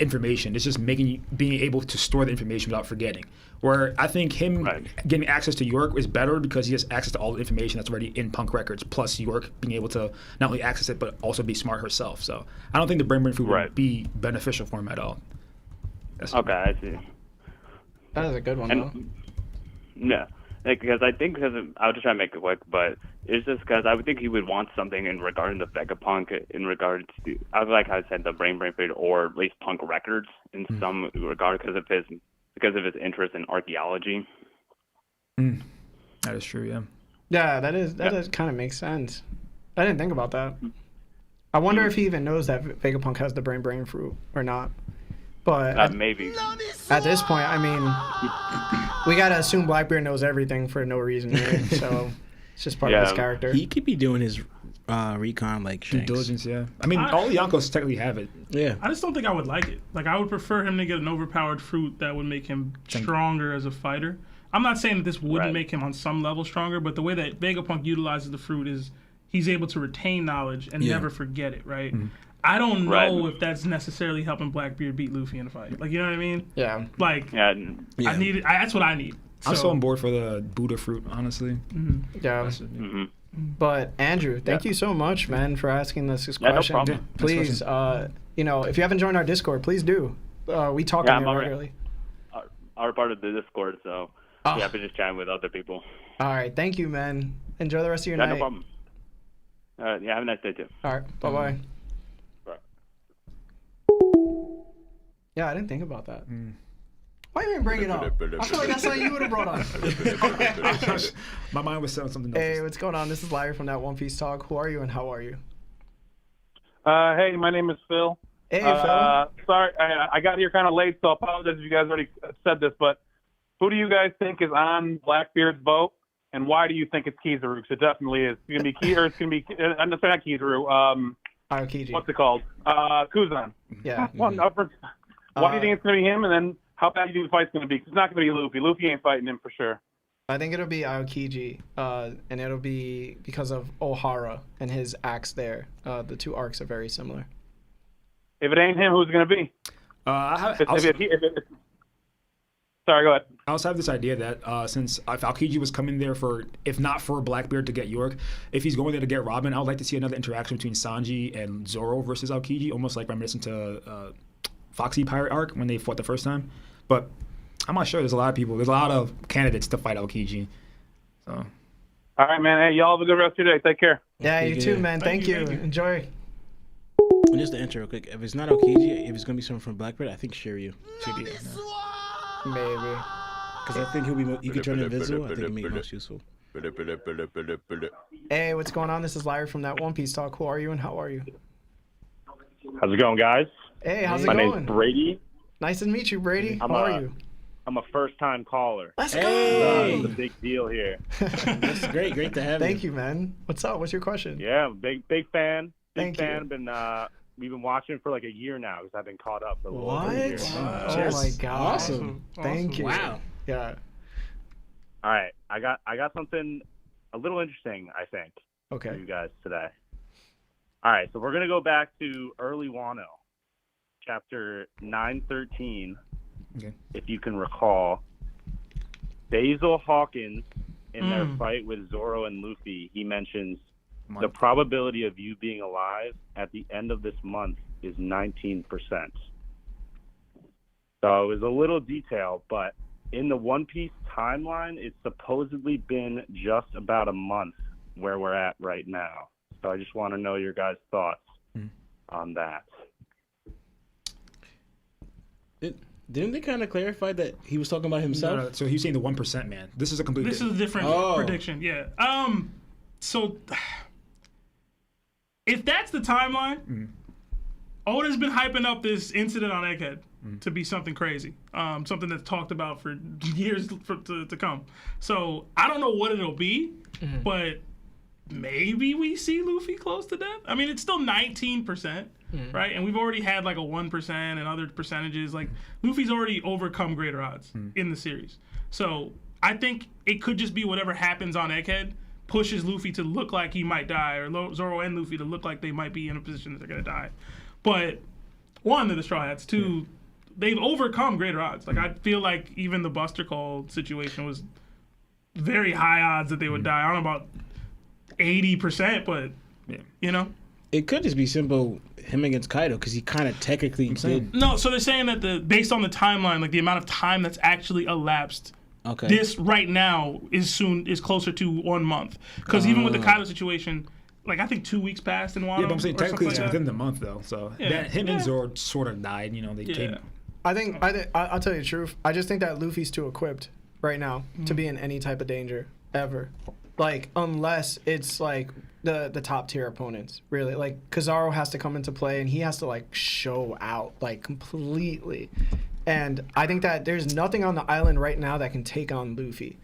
information. It's just being able to store the information without forgetting. Where I think him getting access to York is better because he has access to all the information that's already in Punk Records, plus York being able to not only access it, but also be smart herself. So I don't think the brain fruit would be beneficial for him at all. Okay, I see. That is a good one, though. Yeah. Because I think, I'll just try to make it quick, but it's just because I would think he would want something in regarding to Vegapunk, in regards to, like I said, the brain food, or at least Punk Records in some regard because of his interest in archaeology. That is true, yeah. Yeah, that does kind of make sense. I didn't think about that. I wonder if he even knows that Vegapunk has the brain fruit or not. But maybe. At this point, I mean, we gotta assume Blackbeard knows everything for no reason, right? So it's just part of his character. He could be doing his recon like due Shanks. diligence, yeah. I mean, all the Yonkos technically have it. Yeah. I just don't think I would like it. Like, I would prefer him to get an overpowered fruit that would make him stronger as a fighter. I'm not saying that this wouldn't make him on some level stronger, but the way that Vegapunk utilizes the fruit is he's able to retain knowledge and never forget it, right? I don't know if that's necessarily helping Blackbeard beat Luffy in a fight. Like, you know what I mean? Yeah. Like, Yeah. I need. That's what I need. I'm so on board for the Buddha fruit, honestly. Yeah. But Andrew, thank you so much, man, for asking us this question. No problem. Please, if you haven't joined our Discord, please do. We talk on there regularly. Are part of the Discord, so I've been just chatting with other people. All right, thank you, man. Enjoy the rest of your night. No problem. Have a nice day too. All right, bye-bye. Bye. Yeah, I didn't think about that. Why you even bring it up? I feel like that's something you would have brought up. My mind was saying something else. Hey, what's going on? This is Lyre from that One Piece Talk. Who are you and how are you? Hey, my name is Phil. Hey, Phil. Sorry, I got here kind of late, so I apologize if you guys already said this, but who do you guys think is on Blackbeard's boat, and why do you think it's Kizaru? Because it definitely is. It's going to be Kizaru. It's going to be, I'm not Kizaru. Aokiji. What's it called? Kuzan. Yeah. Why do you think it's going to be him, and then how bad do you think the fight's going to be? 'Cause it's not going to be Luffy. Luffy ain't fighting him for sure. I think it'll be Aokiji, and it'll be because of Ohara and his acts there. The two arcs are very similar. If it ain't him, who's it going to be? Sorry, Sorry, go ahead. I also have this idea that since if Aokiji was coming there for, if not for Blackbeard to get York, if he's going there to get Robin, I would like to see another interaction between Sanji and Zoro versus Aokiji, almost like reminiscent to Foxy Pirate arc when they fought the first time. But I'm not sure. There's a lot of candidates to fight Aokiji. So. All right, man. Hey, y'all have a good rest of your day. Take care. Yeah, you too, man. Thank you. Enjoy. And just to answer real quick, if it's not Aokiji, if it's gonna be someone from Blackbeard, I think Shiryu should be. Maybe. Because I think he could turn invisible. I think it'd be most useful. Hey, what's going on? This is Larry from That One Piece Talk. Who are you and how are you? How's it going, guys? Hey, how's it My going? name's Brady. Nice to meet you, Brady. How are you? I'm a first-time caller. Let's go. It's a big deal here. That's great. Great to have you. Thank you, man. What's up? What's your question? Yeah, big fan. Thank you. We've been watching for like a year now because I've been caught up for a little What? over a year. Oh my god. Awesome. Thank you. Wow. Yeah. All right, I got something a little interesting, I think, for Okay. you guys today. All right, so we're gonna go back to early Wano, chapter 913. Okay. If you can recall, Basil Hawkins in their fight with Zoro and Luffy, he mentions the probability of you being alive at the end of this month is 19%. So it was a little detail, but in the One Piece timeline, it's supposedly been just about a month where we're at right now. So I just want to know your guys' thoughts on that. Didn't they kind of clarify that he was talking about himself? No, so he's saying the 1% man. This is a complete. This is a different prediction. Yeah. So if that's the timeline, Oda's been hyping up this incident on Egghead to be something crazy, something that's talked about for years to come. So I don't know what it'll be, but maybe we see Luffy close to death. I mean, it's still 19%, right? And we've already had like a 1% and other percentages. Like Luffy's already overcome greater odds in the series. So I think it could just be whatever happens on Egghead pushes Luffy to look like he might die, or Zoro and Luffy to look like they might be in a position that they're gonna die. But one, they're the Straw Hats. Two, they've overcome greater odds. Like I feel like even the Buster Call situation was very high odds that they would die. I don't know about 80%, but you know, it could just be simple him against Kaido because he kind of technically did. No, so they're saying that based on the timeline, like the amount of time that's actually elapsed. Okay. This right now is closer to 1 month because even with the Kaido situation, like I think 2 weeks passed in Wano. Yeah, but I'm saying technically it's like within the month though. So him and Zoro sort of died. You know, they came. I think I'll tell you the truth. I just think that Luffy's too equipped right now to be in any type of danger ever. Like unless it's like the top tier opponents, really. Like Kizaru has to come into play and he has to like show out like completely. And I think that there's nothing on the island right now that can take on Luffy.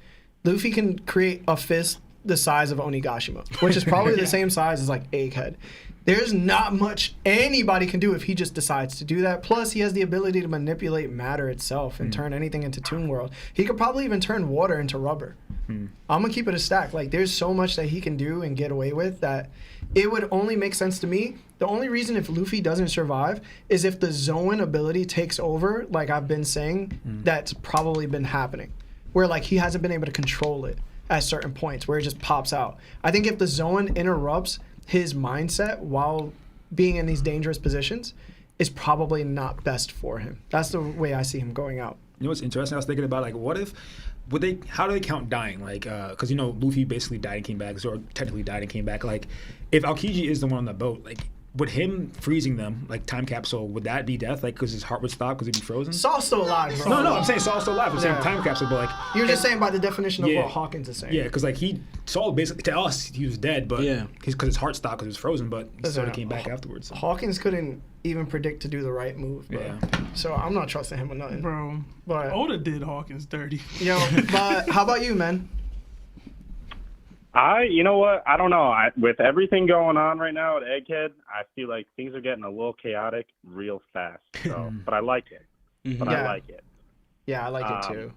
Luffy can create a fist the size of Onigashima, which is probably the same size as like Egghead. There's not much anybody can do if he just decides to do that. Plus, he has the ability to manipulate matter itself and turn anything into Toon World. He could probably even turn water into rubber. I'm gonna keep it a stack. Like, there's so much that he can do and get away with that it would only make sense to me. The only reason if Luffy doesn't survive is if the Zoan ability takes over, like I've been saying, that's probably been happening. Where, like, he hasn't been able to control it at certain points, where it just pops out. I think if the Zoan interrupts his mindset while being in these dangerous positions, is probably not best for him. That's the way I see him going out. You know what's interesting? I was thinking about, like, how do they count dying? Like, because, you know, Luffy basically died and came back. Zoro technically died and came back. Like, if Aokiji is the one on the boat, like, would him freezing them, like, time capsule, would that be death? Like, because his heart would stop because he'd be frozen? Saul's still alive, bro. No, I'm saying Saul's still alive. I'm saying time capsule, but, like... You're just saying by the definition of what Hawkins is saying. Yeah, because, like, Saul basically, to us, he was dead, but... Yeah. Because his heart stopped because he was frozen, but he sort of came back afterwards. So. Hawkins couldn't even predict to do the right move, bro. Yeah. So I'm not trusting him with nothing. Bro, but Oda did Hawkins dirty. Yo, but how about you, man? You know what? I don't know. With everything going on right now at Egghead, I feel like things are getting a little chaotic real fast. So, but I like it. I like it. Yeah, I like it too.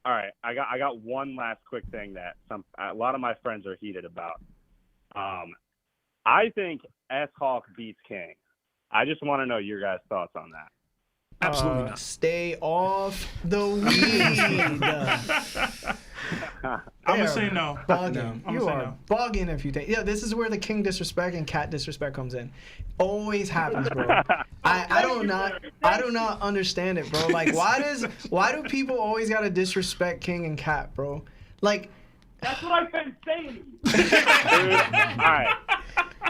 All right, I got one last quick thing that a lot of my friends are heated about. I think S Hawk beats King. I just want to know your guys' thoughts on that. Absolutely not. Stay off the weed. I'm gonna say no. Bugging. I'm You gonna say are no. bugging if you take. Yeah, this is where the king disrespect and cat disrespect comes in. Always happens, bro. I do not understand it, bro. Like, why do people always gotta disrespect king and cat, bro? Like, That's what I've been saying. Dude, all right.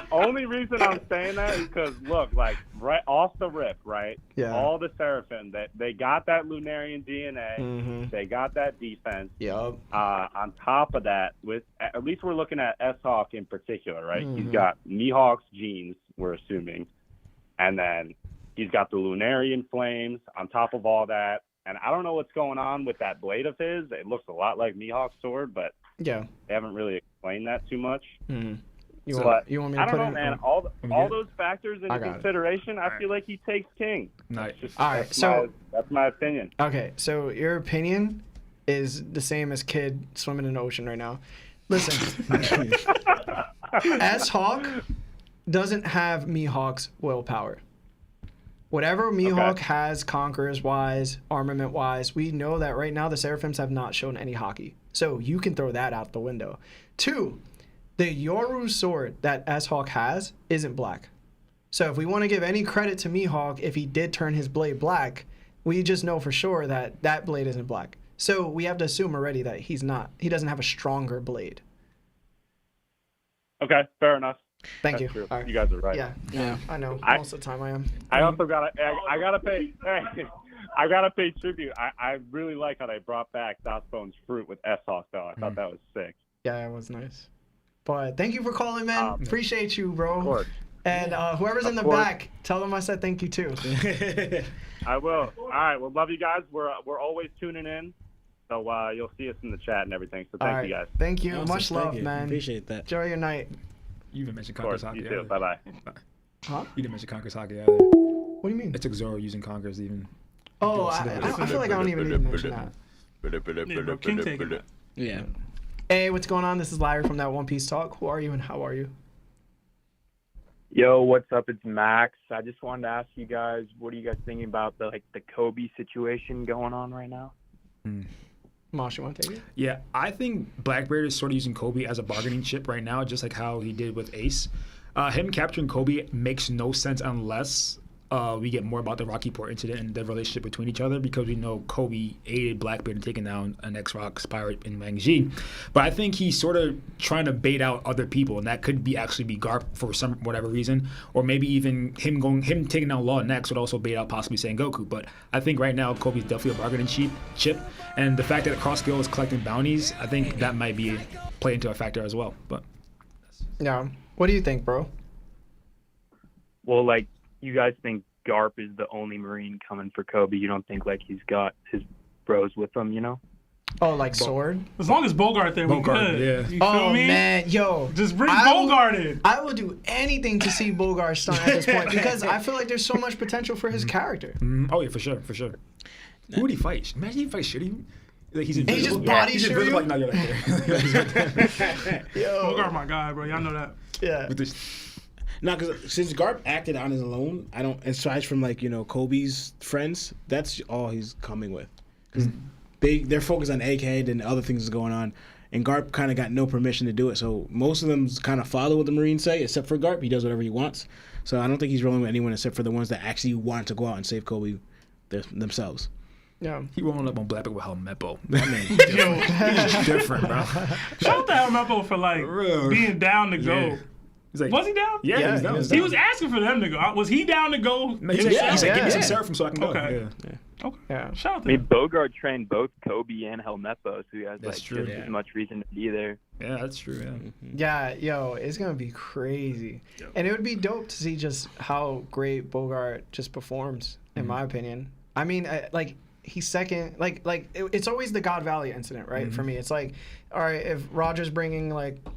Only reason I'm saying that is because, look, like, right off the rip, right? Yeah. All the Seraphim, they got that Lunarian DNA. Mhm. They got that defense. yup. On top of that, with at least we're looking at 𝑆_HAWK in particular, right? Mhm. He's got 𝑚IHAWK's genes, we're assuming. And then he's got the Lunarian flames on top of all that. And I don't know what's going on with that blade of his. It looks a lot like 𝑚IHAWK's sword, but Yeah. they haven't really explained that too much. Mhm. You But want me to I don't put know, in? man. All those factors I into got it. consideration, I feel like he takes king. Nice. All right, so That's my opinion. okay, so your opinion is the same as kid swimming in the ocean right now. Listen, 𝑆_HAWK doesn't have 𝑚IHAWK's willpower. Whatever 𝑚IHAWK has, conquerors-wise, armament-wise, we know that right now the Seraphims have not shown any hockey. So you can throw that out the window. 2, the Yoru sword that 𝑆_HAWK has isn't black. So if we want to give any credit to 𝑚IHAWK, if he did turn his blade black, we just know for sure that that blade isn't black. So we have to assume already that he doesn't have a stronger blade. Okay, fair enough. Thank That's you. true. All right. You guys are right. Yeah, I know. I- Most of the time I am. I also gotta pay. I gotta pay tribute. I really like how they brought back Dosbone's fruit with 𝑆_HAWK though. I thought that was sick. Yeah, it was nice. But thank you for calling, man. Appreciate you, bro. Of course. And whoever's in the course. back, tell them I said thank you too. I will. All right. Well, love you guys. We're always tuning in. So you'll see us in the chat and everything. So All thank right. you guys. Thank you. Awesome, Much thank love, you. man. Appreciate that. Enjoy your night. You even mentioned Of course. Conqueror's You Hockey. too. Bye bye. Huh? You didn't mention Conqueror's Hockey either. What do you mean? It took Zoro using Conquerors even. Oh, I feel like I don't even need to mention that. Yeah, bro, King taking it. Yeah. Hey, what's going on? This is Larry from that One Piece Talk. Who are you and how are you? Yo, what's up? It's Max. I just wanted to ask you guys, what are you guys thinking about the Kobe situation going on right now? Mosh, you want to take it? Yeah, I think Blackbeard is sort of using Kobe as a bargaining chip right now, just like how he did with Ace. Him capturing Kobe makes no sense unless we get more about the Rocky Port incident and the relationship between each other, because we know Kobe aided Blackbeard in taking down an ex-Rocks pirate in Wang Ji. But I think he's sort of trying to bait out other people, and that could be actually be Garp for some whatever reason, or maybe even him taking down Law next would also bait out possibly Sengoku. But I think right now Kobe's definitely a bargaining chip, and the fact that Crossgill is collecting bounties, I think that might be play into a factor as well. But Yeah. What do you think, bro? Well, you guys think Garp is the only Marine coming for Kobe? You don't think he's got his bros with him, you know? Oh, like sword? As long as Bogart there, we Bogart, good. yeah. You feel Oh, me? man. Yo. Just bring I will- Bogart in. I will do anything to see Bogart stunt at this point because I feel like there's so much potential for his character. oh yeah, for sure. Who would he fight? Imagine he fights shitty. Like he's And he invisible. just body He's shoot invisible. you? Like, no, you're right there. Yo. Bogart, my guy, bro. Y'all know that. Yeah. With this, No, because since Garp acted on his own, I don't. Aside from Kobe's friends, that's all he's coming with. Because they're focused on Egghead and other things going on, and Garp kind of got no permission to do it. So most of them kind of follow what the Marines say, except for Garp. He does whatever he wants. So I don't think he's rolling with anyone except for the ones that actually want to go out and save Kobe themselves. Yeah. he rolling up on Blackbeard with Helmeppo. Yo, He's just different, bro. shout out to Helmeppo for real. being down to go. Yeah. He's like, Was he down? Yeah, Yeah, he's down. he was He was asking for them to go. Was he down to go? No, he said, himself? he said, give me some Yeah. Seraphim so I can go. Okay. Yeah. Okay. Yeah. Shout out I to mean, him. Bogart trained both Kobe and Helmeppo, so he has That's true. just as much reason to be there. Yeah, that's true. Yeah. Yeah, yo, it's gonna be crazy, and it would be dope to see just how great Bogart just performs, in my opinion. I mean, he's second. It's always the God Valley incident, right? For me, it's like, all right, if Roger's bringing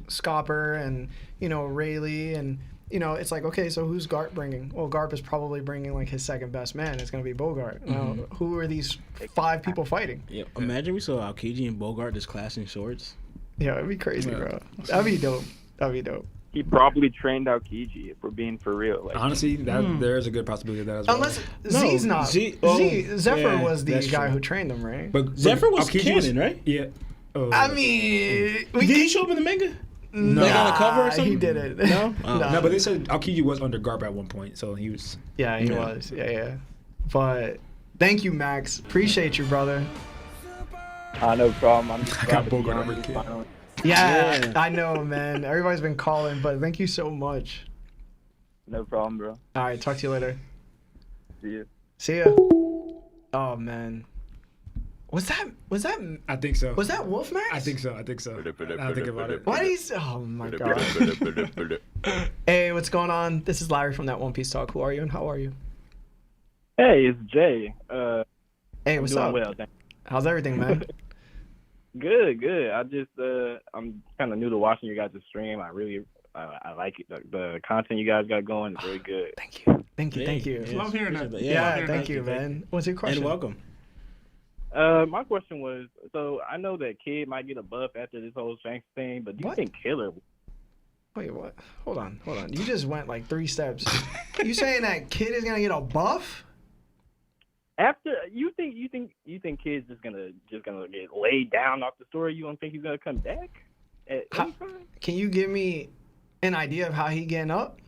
Scopper and Rayleigh and it's like, okay, so who's Garp bringing? Well, Garp is probably bringing his second best man. It's gonna be Bogart. Now, who are these 5 people fighting? Yeah. Imagine we saw Aokiji and Bogart just clashing swords. Yeah, it'd be crazy, bro. That'd be dope. That'd be dope. He probably trained Aokiji, if we're being for real. Like, Honestly, there is a good possibility of that as well. Unless Z's not. Zephyr was the guy who trained him, right? But Zephyr was Aokiji canon, right? Yeah. I mean, Did he show up in the manga? no, Like on the cover or something? he didn't. No? No, but they said Aokiji was under Garp at one point, so he was. Yeah, he was. Yeah. But thank you, Max. Appreciate you, brother. no problem. I'm just I got Bogart over the kid. finally. Yeah, I know, man. Everybody's been calling, but thank you so much. No problem, bro. All right, talk to you later. See you. See ya. Oh man, was that I think so. was that Wolf Max? I think so. I think about it. Why is? Oh my god. Hey, what's going on? This is Larry from that One Piece Talk. Who are you and how are you? Hey, it's Jay. Hey, what's doing up? well, thanks. How's everything, man? Good. I just I'm kind of new to watching you guys' stream. I like it. The content you guys got going is really good. Thank you. Thank you. Yes, Love hearing that. appreciate Yeah, thank you, man. What's your question? And welcome. My question was, so I know that Kid might get a buff after this whole Shanks thing, but do you What? think Killer? Wait, what? Hold on. You just went like 3 steps. You saying that Kid is gonna get a buff? After you think Kid's just gonna get laid down off the story? You don't think he's gonna come back at any time? Can you give me an idea of how he getting up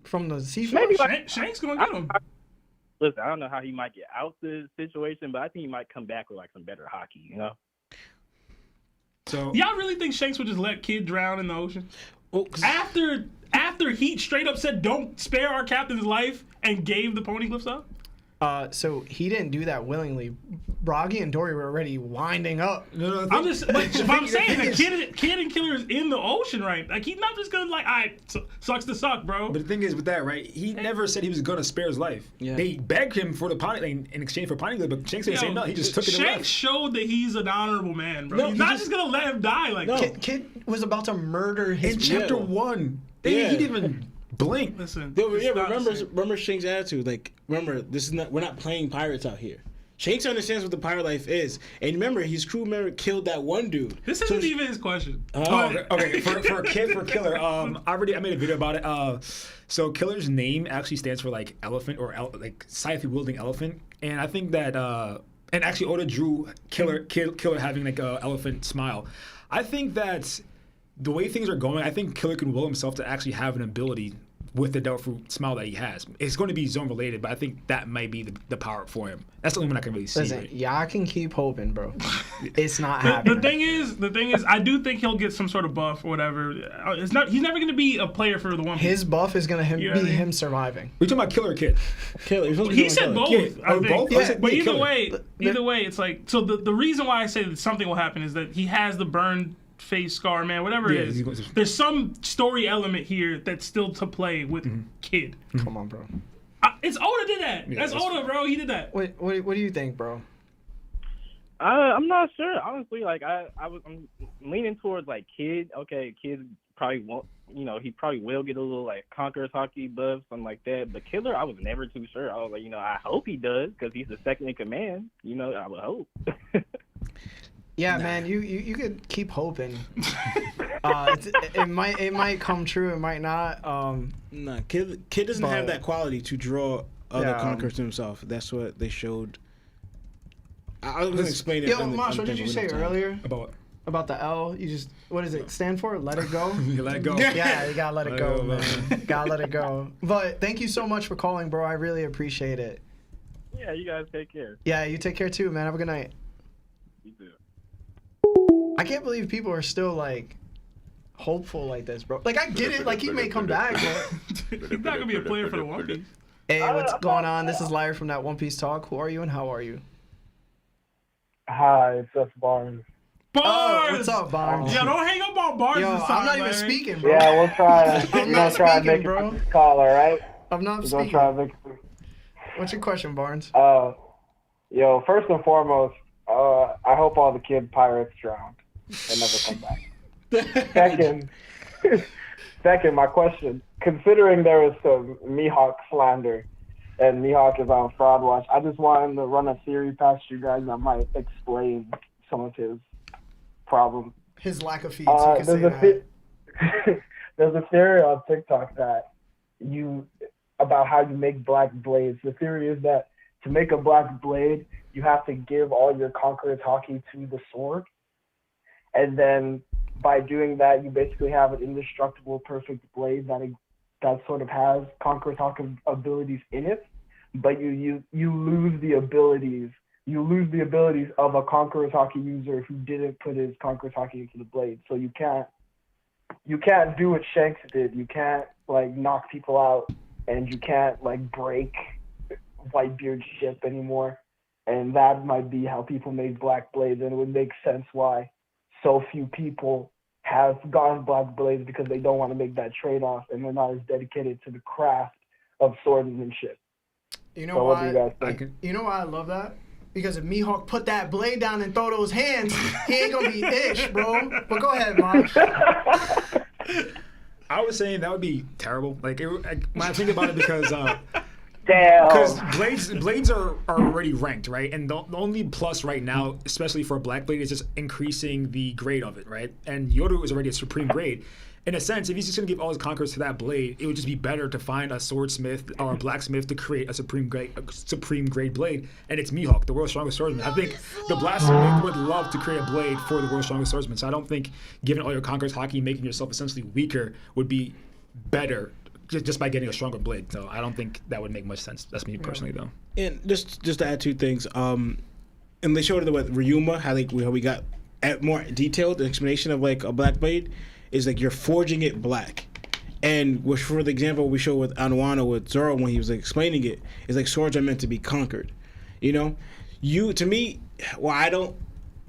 from the seafloor? Maybe like Shank's gonna get him. listen. I don't know how he might get out the situation, but I think he might come back with like some better hockey. You know? So Y'all really think Shanks would just let Kid drown in the ocean? Oh, 'cause- After he straight up said, "Don't spare our captain's life," and gave the Poneglyphs up? So he didn't do that willingly. Broggy and Dory were already winding up. no, I'm just, but I'm saying thing the is- kid and Killer is in the ocean, right? Like he's not just gonna like, sucks to suck, bro. But the thing is with that, right? He never said he was gonna spare his life. Yeah. They begged him for the Poneglyph in exchange for Poneglyph, but Shanks didn't say no. He just took it and Shanks left. showed that he's an honorable man, bro. No, he's he not just- just gonna let him die like that. Kid was about to murder his In chapter people. 1, he Yeah. didn't even blink. Listen, Yeah, it's not the same. remember Shank's attitude. Like, remember, we're not playing pirates out here. Shanks understands what the pirate life is, and remember, his crew member killed that one dude. This isn't even his question. Okay, for Killer, I made a video about it. So Killer's name actually stands for like elephant or like scythe wielding elephant, and I think that and actually Oda drew Killer having like a elephant smile. I think that the way things are going, I think Killer can will himself to actually have an ability with the devil fruit smile that he has. It's going to be zone related, but I think that might be the power for him. That's the only one I can really see. Listen, right? y'all can keep hoping, bro. It's not The happening. thing is, I do think he'll get some sort of buff or whatever. He's never going to be a player for the One Piece. His buff is gonna You know what I be mean? him surviving. We talking about Killer or Kid? Killer. You're supposed to be He doing said Killer. both. Yeah, I or think. both? Yeah, I said But Killer. either way, it's like, so the reason why I say that something will happen is that he has the burn face scar, man, whatever Yeah, it is. he's going to- There's some story element here that's still to play with Kid. Come on, bro. It's Oda did that. Yeah, that's that's Oda, bro. He did that. What do you think, bro? I'm not sure, honestly. Like I'm leaning towards like Kid. Okay, Kid probably won't. You know, he probably will get a little like Conqueror's hockey buff, something like that. But Killer, I was never too sure. I was like, I hope he does because he's the second in command. I would hope. Yeah, man, you could keep hoping. It might come true. It might not. Nah, Kid doesn't have that quality to draw other conquerors to himself. That's what they showed. I was gonna explain it. Yo, Mosh, what did you say earlier About what? about the L? What does it stand for? Let it go. You let it go. Yeah, you gotta let it go, man. man. Gotta let it go. But thank you so much for calling, bro. I really appreciate it. Yeah, you guys take care. Yeah, you take care too, man. Have a good night. You too. I can't believe people are still like hopeful like this, bro. Like I get it, like he may come back, but He's not gonna be a player for the One Piece. hey, what's going on? This is Larry from that One Piece Talk. Who are you and how are you? Hi, it's just Barnes. Bars. Oh, what's up, Barnes? Yo, don't hang up on Bars. Yo, this time, I'm not even Larry. speaking, bro. Yeah, we'll try. I'm We're not gonna try and speaking, make bro. it this call, all right? I'm not We're gonna speaking. try and make it. What's your question, Barnes? Yo, first and foremost, I hope all the kid pirates drowned and never come back. Second, my question: considering there was some Mihawk slander, and Mihawk is on Fraud Watch, I just wanted to run a theory past you guys that might explain some of his problems. His lack of feeds. You can say that. there's a theory on TikTok that about how you make black blades. The theory is that to make a black blade, you have to give all your Conqueror's Haki to the sword. And then by doing that, you basically have an indestructible, perfect blade that sort of has Conqueror's Haki abilities in it. But you lose the abilities. You lose the abilities of a Conqueror's Haki user who didn't put his Conqueror's Haki into the blade. So you can't do what Shanks did. You can't like knock people out, and you can't like break Whitebeard's ship anymore. And that might be how people made black blades, and it would make sense why so few people have gotten black blades, because they don't want to make that trade-off, and they're not as dedicated to the craft of swordsmanship. You know So why? what do you guys think? You know why I love that? Because if Mihawk put that blade down and throw those hands, he ain't gonna be ish, bro. But go ahead, Mosh. I was saying that would be terrible. Like, when I think about it, because Damn. Because blades are already ranked, right? And the only plus right now, especially for a black blade, is just increasing the grade of it, right? And Yoru is already a supreme grade. In a sense, if he's just going to give all his conquerors to that blade, it would just be better to find a swordsmith or a blacksmith to create a supreme grade blade. And it's Mihawk, the world's strongest swordsman. I think the blacksmith would love to create a blade for the world's strongest swordsman. So I don't think giving all your conquerors Haki, making yourself essentially weaker, would be better just by getting a stronger blade. So I don't think that would make much sense. That's me personally, though. And just to add two things, and they showed it with Ryuma, how we got a more detailed explanation of like a black blade is like you're forging it black. And which, for the example we showed with Anwano with Zoro when he was like explaining it, is like swords are meant to be conquered. You know, to me, why I don't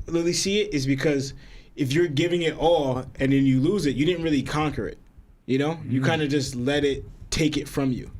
really see it is because if you're giving it all and then you lose it, you didn't really conquer it. You know, you kind of just let it take it from you.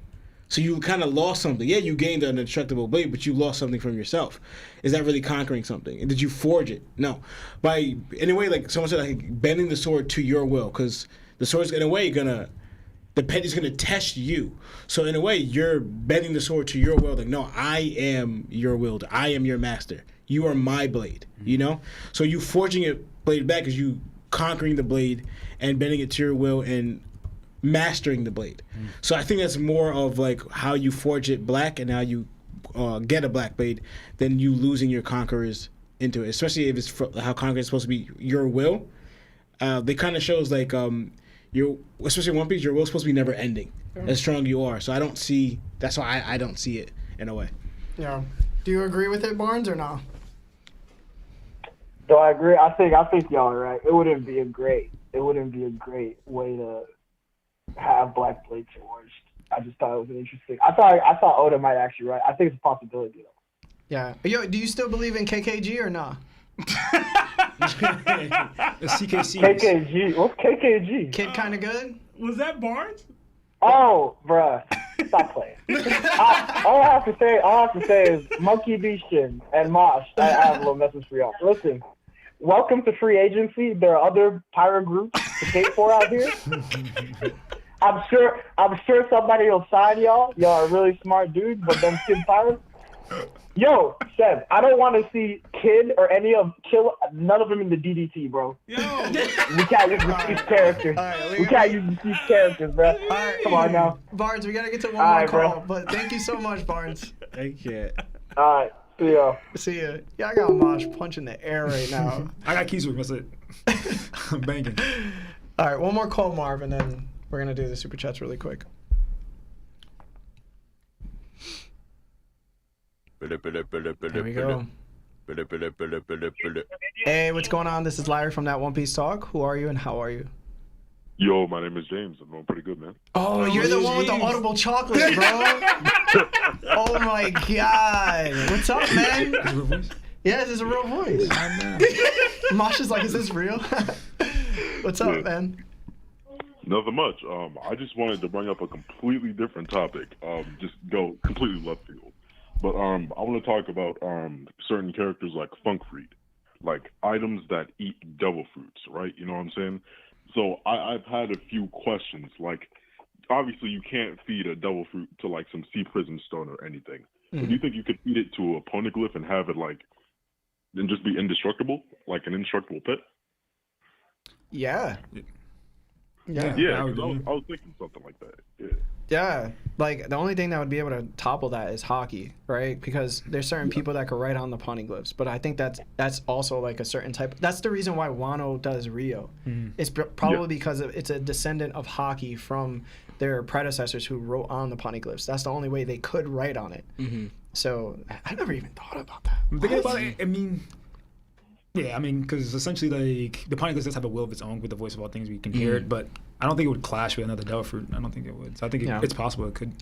So you kind of lost something. Yeah, you gained an indestructible blade, but you lost something from yourself. Is that really conquering something? And did you forge it? No. By anyway, like someone said, like bending the sword to your will, because the sword's in a way the pen is gonna test you. So in a way, you're bending the sword to your will. Like, no, I am your wielder. I am your master. You are my blade. You know. So you forging it blade back is you conquering the blade and bending it to your will and mastering the blade. So I think that's more of like how you forge it black and how you get a black blade than you losing your conquerors into it, especially if it's how conquer is supposed to be your will. They kind of shows like especially One Piece, your will's supposed to be never ending, as strong you are. So I don't see, that's why I don't see it in a way. Yeah. Do you agree with it, Barnes, or no? Do I agree? I think y'all are right. It wouldn't be a great way to have black blades forged. I just thought it was an interesting. I thought Oda might actually right. I think it's a possibility though. Yeah. Yo, do you still believe in KKG or not? CKC. KKG. What's KKG? Kid kind of good. Was that Barnes? Oh, bruh. Stop playing. All I have to say is Monkey D. Shin and Mosh. I have a little message for y'all. Listen, welcome to free agency. There are other pirate groups to pay for out here. I'm sure somebody will sign y'all. Y'all are really smart dudes, but them Kid pirates. Yo, Seb, I don't want to see Kid or none of them in the DDT, bro. Yo. We can't use these characters. Right, we can't use these characters, bro. Right. Come on now. Barnes, we got to get to one more call, but thank you so much, Barnes. Thank you. All right. See ya. See ya. Yeah, I got Mosh punching the air right now. I got keys with me, that's it. I'm banging. All right, one more call, Marv, and then we're going to do the super chats really quick. There we go. Hey, what's going on? This is Larry from That One Piece Talk. Who are you and how are you? Yo, my name is James. I'm doing pretty good, man. Oh, you're the one with the audible chocolate, bro. Oh my god. What's up, man? Yeah, this is a real voice. Mosh is like, is this real? What's up, man? Nothing much. I just wanted to bring up a completely different topic. Just go completely left field. But I want to talk about certain characters like Funkfried, like items that eat devil fruits, right? You know what I'm saying? So I've had a few questions. Like, obviously you can't feed a devil fruit to like some sea prism stone or anything. But do you think you could feed it to a poneglyph and have it like, then just be indestructible, like an indestructible pet? Yeah. Yeah, Yeah, I would 'cause I agree. was thinking something like that. Yeah. Yeah, like the only thing that would be able to topple that is hockey, right? Because there's certain people that could write on the poneglyphs, but I think that's also like a certain type. That's the reason why Wano does Rio. It's probably because it's a descendant of hockey from their predecessors who wrote on the poneglyphs. That's the only way they could write on it. So I never even thought about that. I'm thinking about it. I mean, yeah, I mean, because essentially, like, the poneglyphs does have a will of its own with the voice of all things. We can hear it, but I don't think it would clash with another devil fruit. I don't think it would. So I think it's possible it could.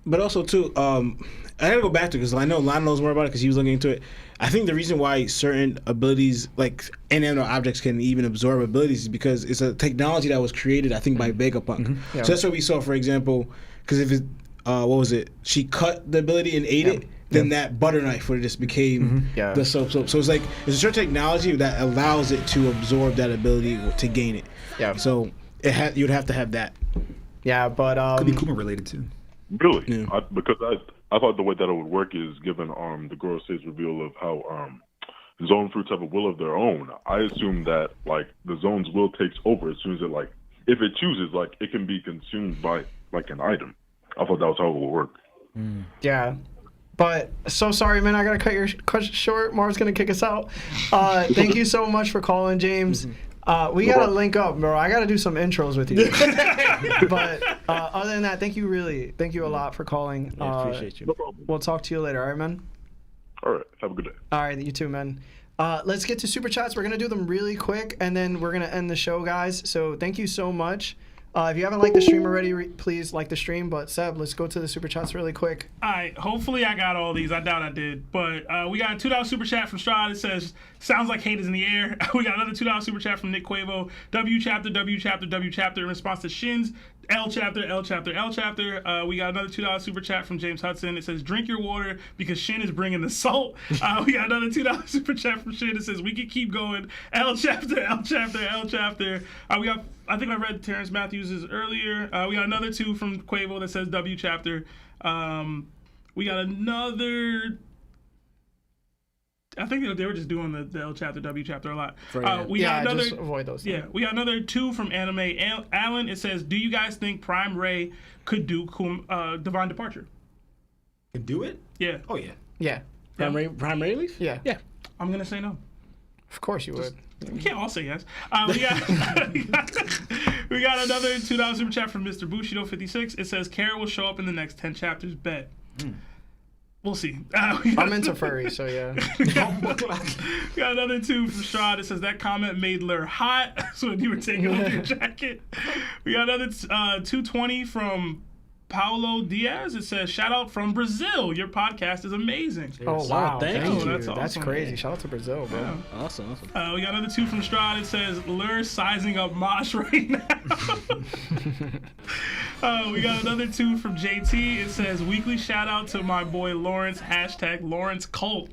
But also too, I gotta go back to because I know Lon knows more about it because he was looking into it. I think the reason why certain abilities, like inanimate objects, can even absorb abilities is because it's a technology that was created, I think, by Vegapunk. So that's what we saw, for example, because if it, what was it? She cut the ability and ate it. Then that butter knife would have just became the soap. So it's like it's a certain technology that allows it to absorb that ability to gain it. Yeah. So you'd have to have that. Yeah, but could be Kuma related too. Really? Yeah. Because I thought the way that it would work is given the Goro State's reveal of how zone fruits have a will of their own. I assume that like the zone's will takes over as soon as it like if it chooses like it can be consumed by like an item. I thought that was how it would work. Yeah. But so sorry, man. I gotta cut your question short. Marv's gonna kick us out. Thank you so much for calling, James. We gotta link up, bro. I gotta do some intros with you. But other than that, thank you a lot for calling. Appreciate you. No problem. We'll talk to you later. All right, man. All right. Have a good day. All right, you too, man. Let's get to super chats. We're gonna do them really quick, and then we're gonna end the show, guys. So thank you so much. If you haven't liked the stream already, please like the stream. But Seb, let's go to the super chats really quick. All right, hopefully I got all these. I doubt I did. But we got a $2 super chat from Strahd. It says, sounds like hate is in the air. We got another $2 super chat from Nick Quavo. W chapter, W chapter, W chapter in response to Shin's L chapter, L chapter, L chapter. We got another $2 super chat from James Hudson. It says, drink your water because Shin is bringing the salt. We got another $2 super chat from Shin. It says, we can keep going. L chapter, L chapter, L chapter. We got, I think I read Terrence Matthews' earlier. We got another 2 from Quavo that says W chapter. We got another. I think they were just doing the L chapter, W chapter a lot. We got another. Just avoid those. Yeah, we got another 2 from Anime Alan. It says, "Do you guys think Prime Ray could do Divine Departure?" Could do it? Yeah. Oh yeah. Yeah. Prime Ray Leaf? Yeah. Yeah. I'm gonna say no. Of course you would. We can't all say yes. We got another $2 super chat from Mr. Bushido56. It says, Kara will show up in the next 10 chapters. Bet. We'll see. I'm into furry, so yeah. We got another 2 from Strahd. It says that comment made Lur hot. So when you were taking off your jacket. We got another 220 from Paulo Diaz. It says, shout out from Brazil. Your podcast is amazing. Oh, wow. Thank you. you. That's awesome. crazy. Shout out to Brazil, bro. Yeah. Awesome. We got another 2 from Strahd. It says, Lur sizing up Mosh right now. We got another 2 from JT. It says, weekly shout out to my boy Lawrence, hashtag Lawrence Cult.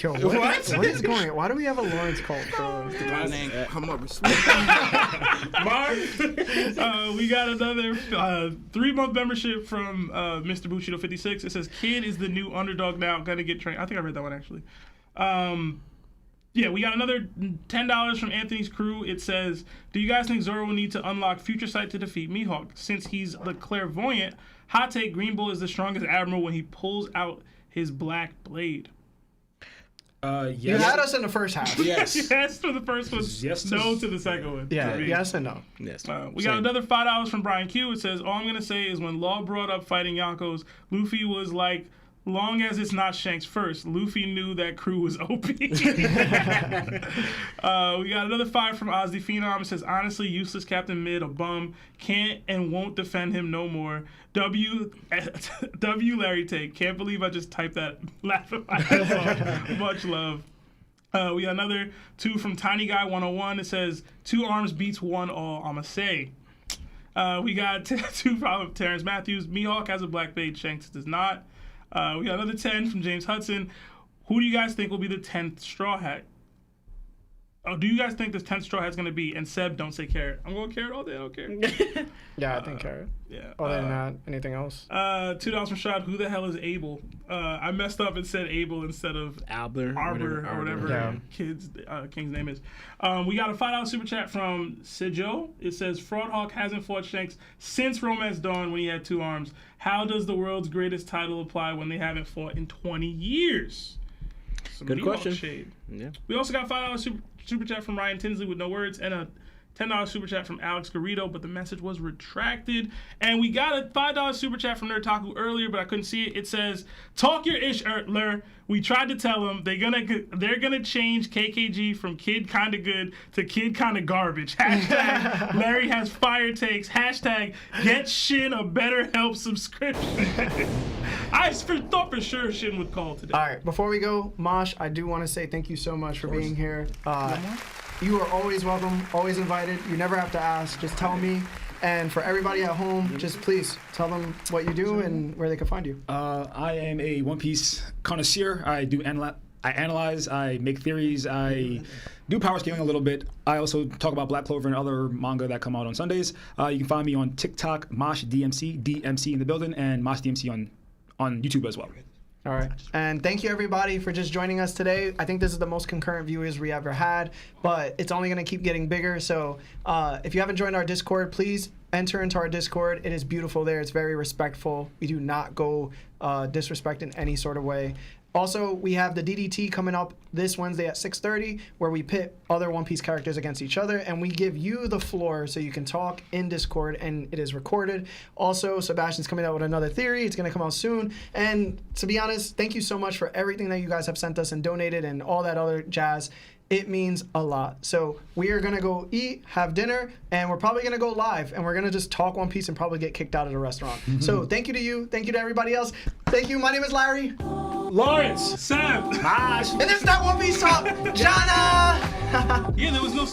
Yo, what is going on? Why do we have a Lawrence cult, bro? My name come up. We got another 3-month membership from Mr. Bushido56. It says, kid is the new underdog now. Gonna get trained. I think I read that one, actually. Yeah, we got another $10 from Anthony's crew. It says, do you guys think Zoro will need to unlock Future Sight to defeat Mihawk? Since he's the clairvoyant, hot take, Green Bull is the strongest admiral when he pulls out his black blade. Yes. You had us in the first half. Yes. Yes for the first one. Yes to- No to the second one. Yeah, yes and no. Yes. We got another $5 from Brian Q. It says, all I'm going to say is when Law brought up fighting Yonkos, Luffy was like, long as it's not Shanks first. Luffy knew that crew was OP. We got another 5 from Ozzy Phenom. It says, honestly, useless Captain Mid, a bum. Can't and won't defend him no more. W Larry Take. Can't believe I just typed that. Laughing my ass off. Much love. We got another 2 from Tiny Guy 101. It says, 2 arms beats 1 all, I'ma say. We got 2 from Terrence Matthews. Mihawk has a black blade, Shanks does not. We got another 10 from James Hudson. Who do you guys think will be the 10th Straw Hat? Oh, do you guys think this 10th Straw Hat's going to be? And Seb, don't say carrot. I'm going carrot all day. I don't care. Yeah, I think carrot. Yeah. Other than that, anything else? $2 from Shad. Who the hell is Abel? I messed up and said Abel instead of Arbor or whatever King's name is. We got a $5 super chat from Sijo. It says, Fraud Hawk hasn't fought Shanks since Romance Dawn when he had 2 arms. How does the world's greatest title apply when they haven't fought in 20 years? Good question. Shade. Yeah. We also got $5 super chat from Ryan Tinsley with no words, and a $10 super chat from Alex Garrido, but the message was retracted. And we got a $5 super chat from Nerdtaku earlier, but I couldn't see it. It says, "Talk your ish, Ertler. We tried to tell them they're gonna change KKG from kid kinda good to kid kinda garbage. Hashtag Larry has fire takes. Hashtag get Shin a BetterHelp subscription." I thought for sure Shin would call today. All right, before we go, Mosh, I do want to say thank you so much for being here. You are always welcome, always invited. You never have to ask. Just tell me. And for everybody at home, just please tell them what you do and where they can find you. I am a One Piece connoisseur. I analyze, I make theories, I do power scaling a little bit. I also talk about Black Clover and other manga that come out on Sundays. You can find me on TikTok, Mosh DMC, DMC in the building, and Mosh DMC on YouTube as well. All right. And thank you, everybody, for just joining us today. I think this is the most concurrent viewers we ever had, but it's only going to keep getting bigger. So if you haven't joined our Discord, please enter into our Discord. It is beautiful there. It's very respectful. We do not go disrespect in any sort of way. Also, we have the DDT coming up this Wednesday at 6:30, where we pit other One Piece characters against each other, and we give you the floor so you can talk in Discord, and it is recorded. Also, Sebastian's coming out with another theory. It's going to come out soon. And to be honest, thank you so much for everything that you guys have sent us and donated and all that other jazz. It means a lot. So we are going to go eat, have dinner, and we're probably going to go live, and we're going to just talk One Piece and probably get kicked out of the restaurant. So thank you to you. Thank you to everybody else. Thank you. My name is Larry. Lawrence. Sam. And this is not One Piece Talk. Jana. Yeah, there was no...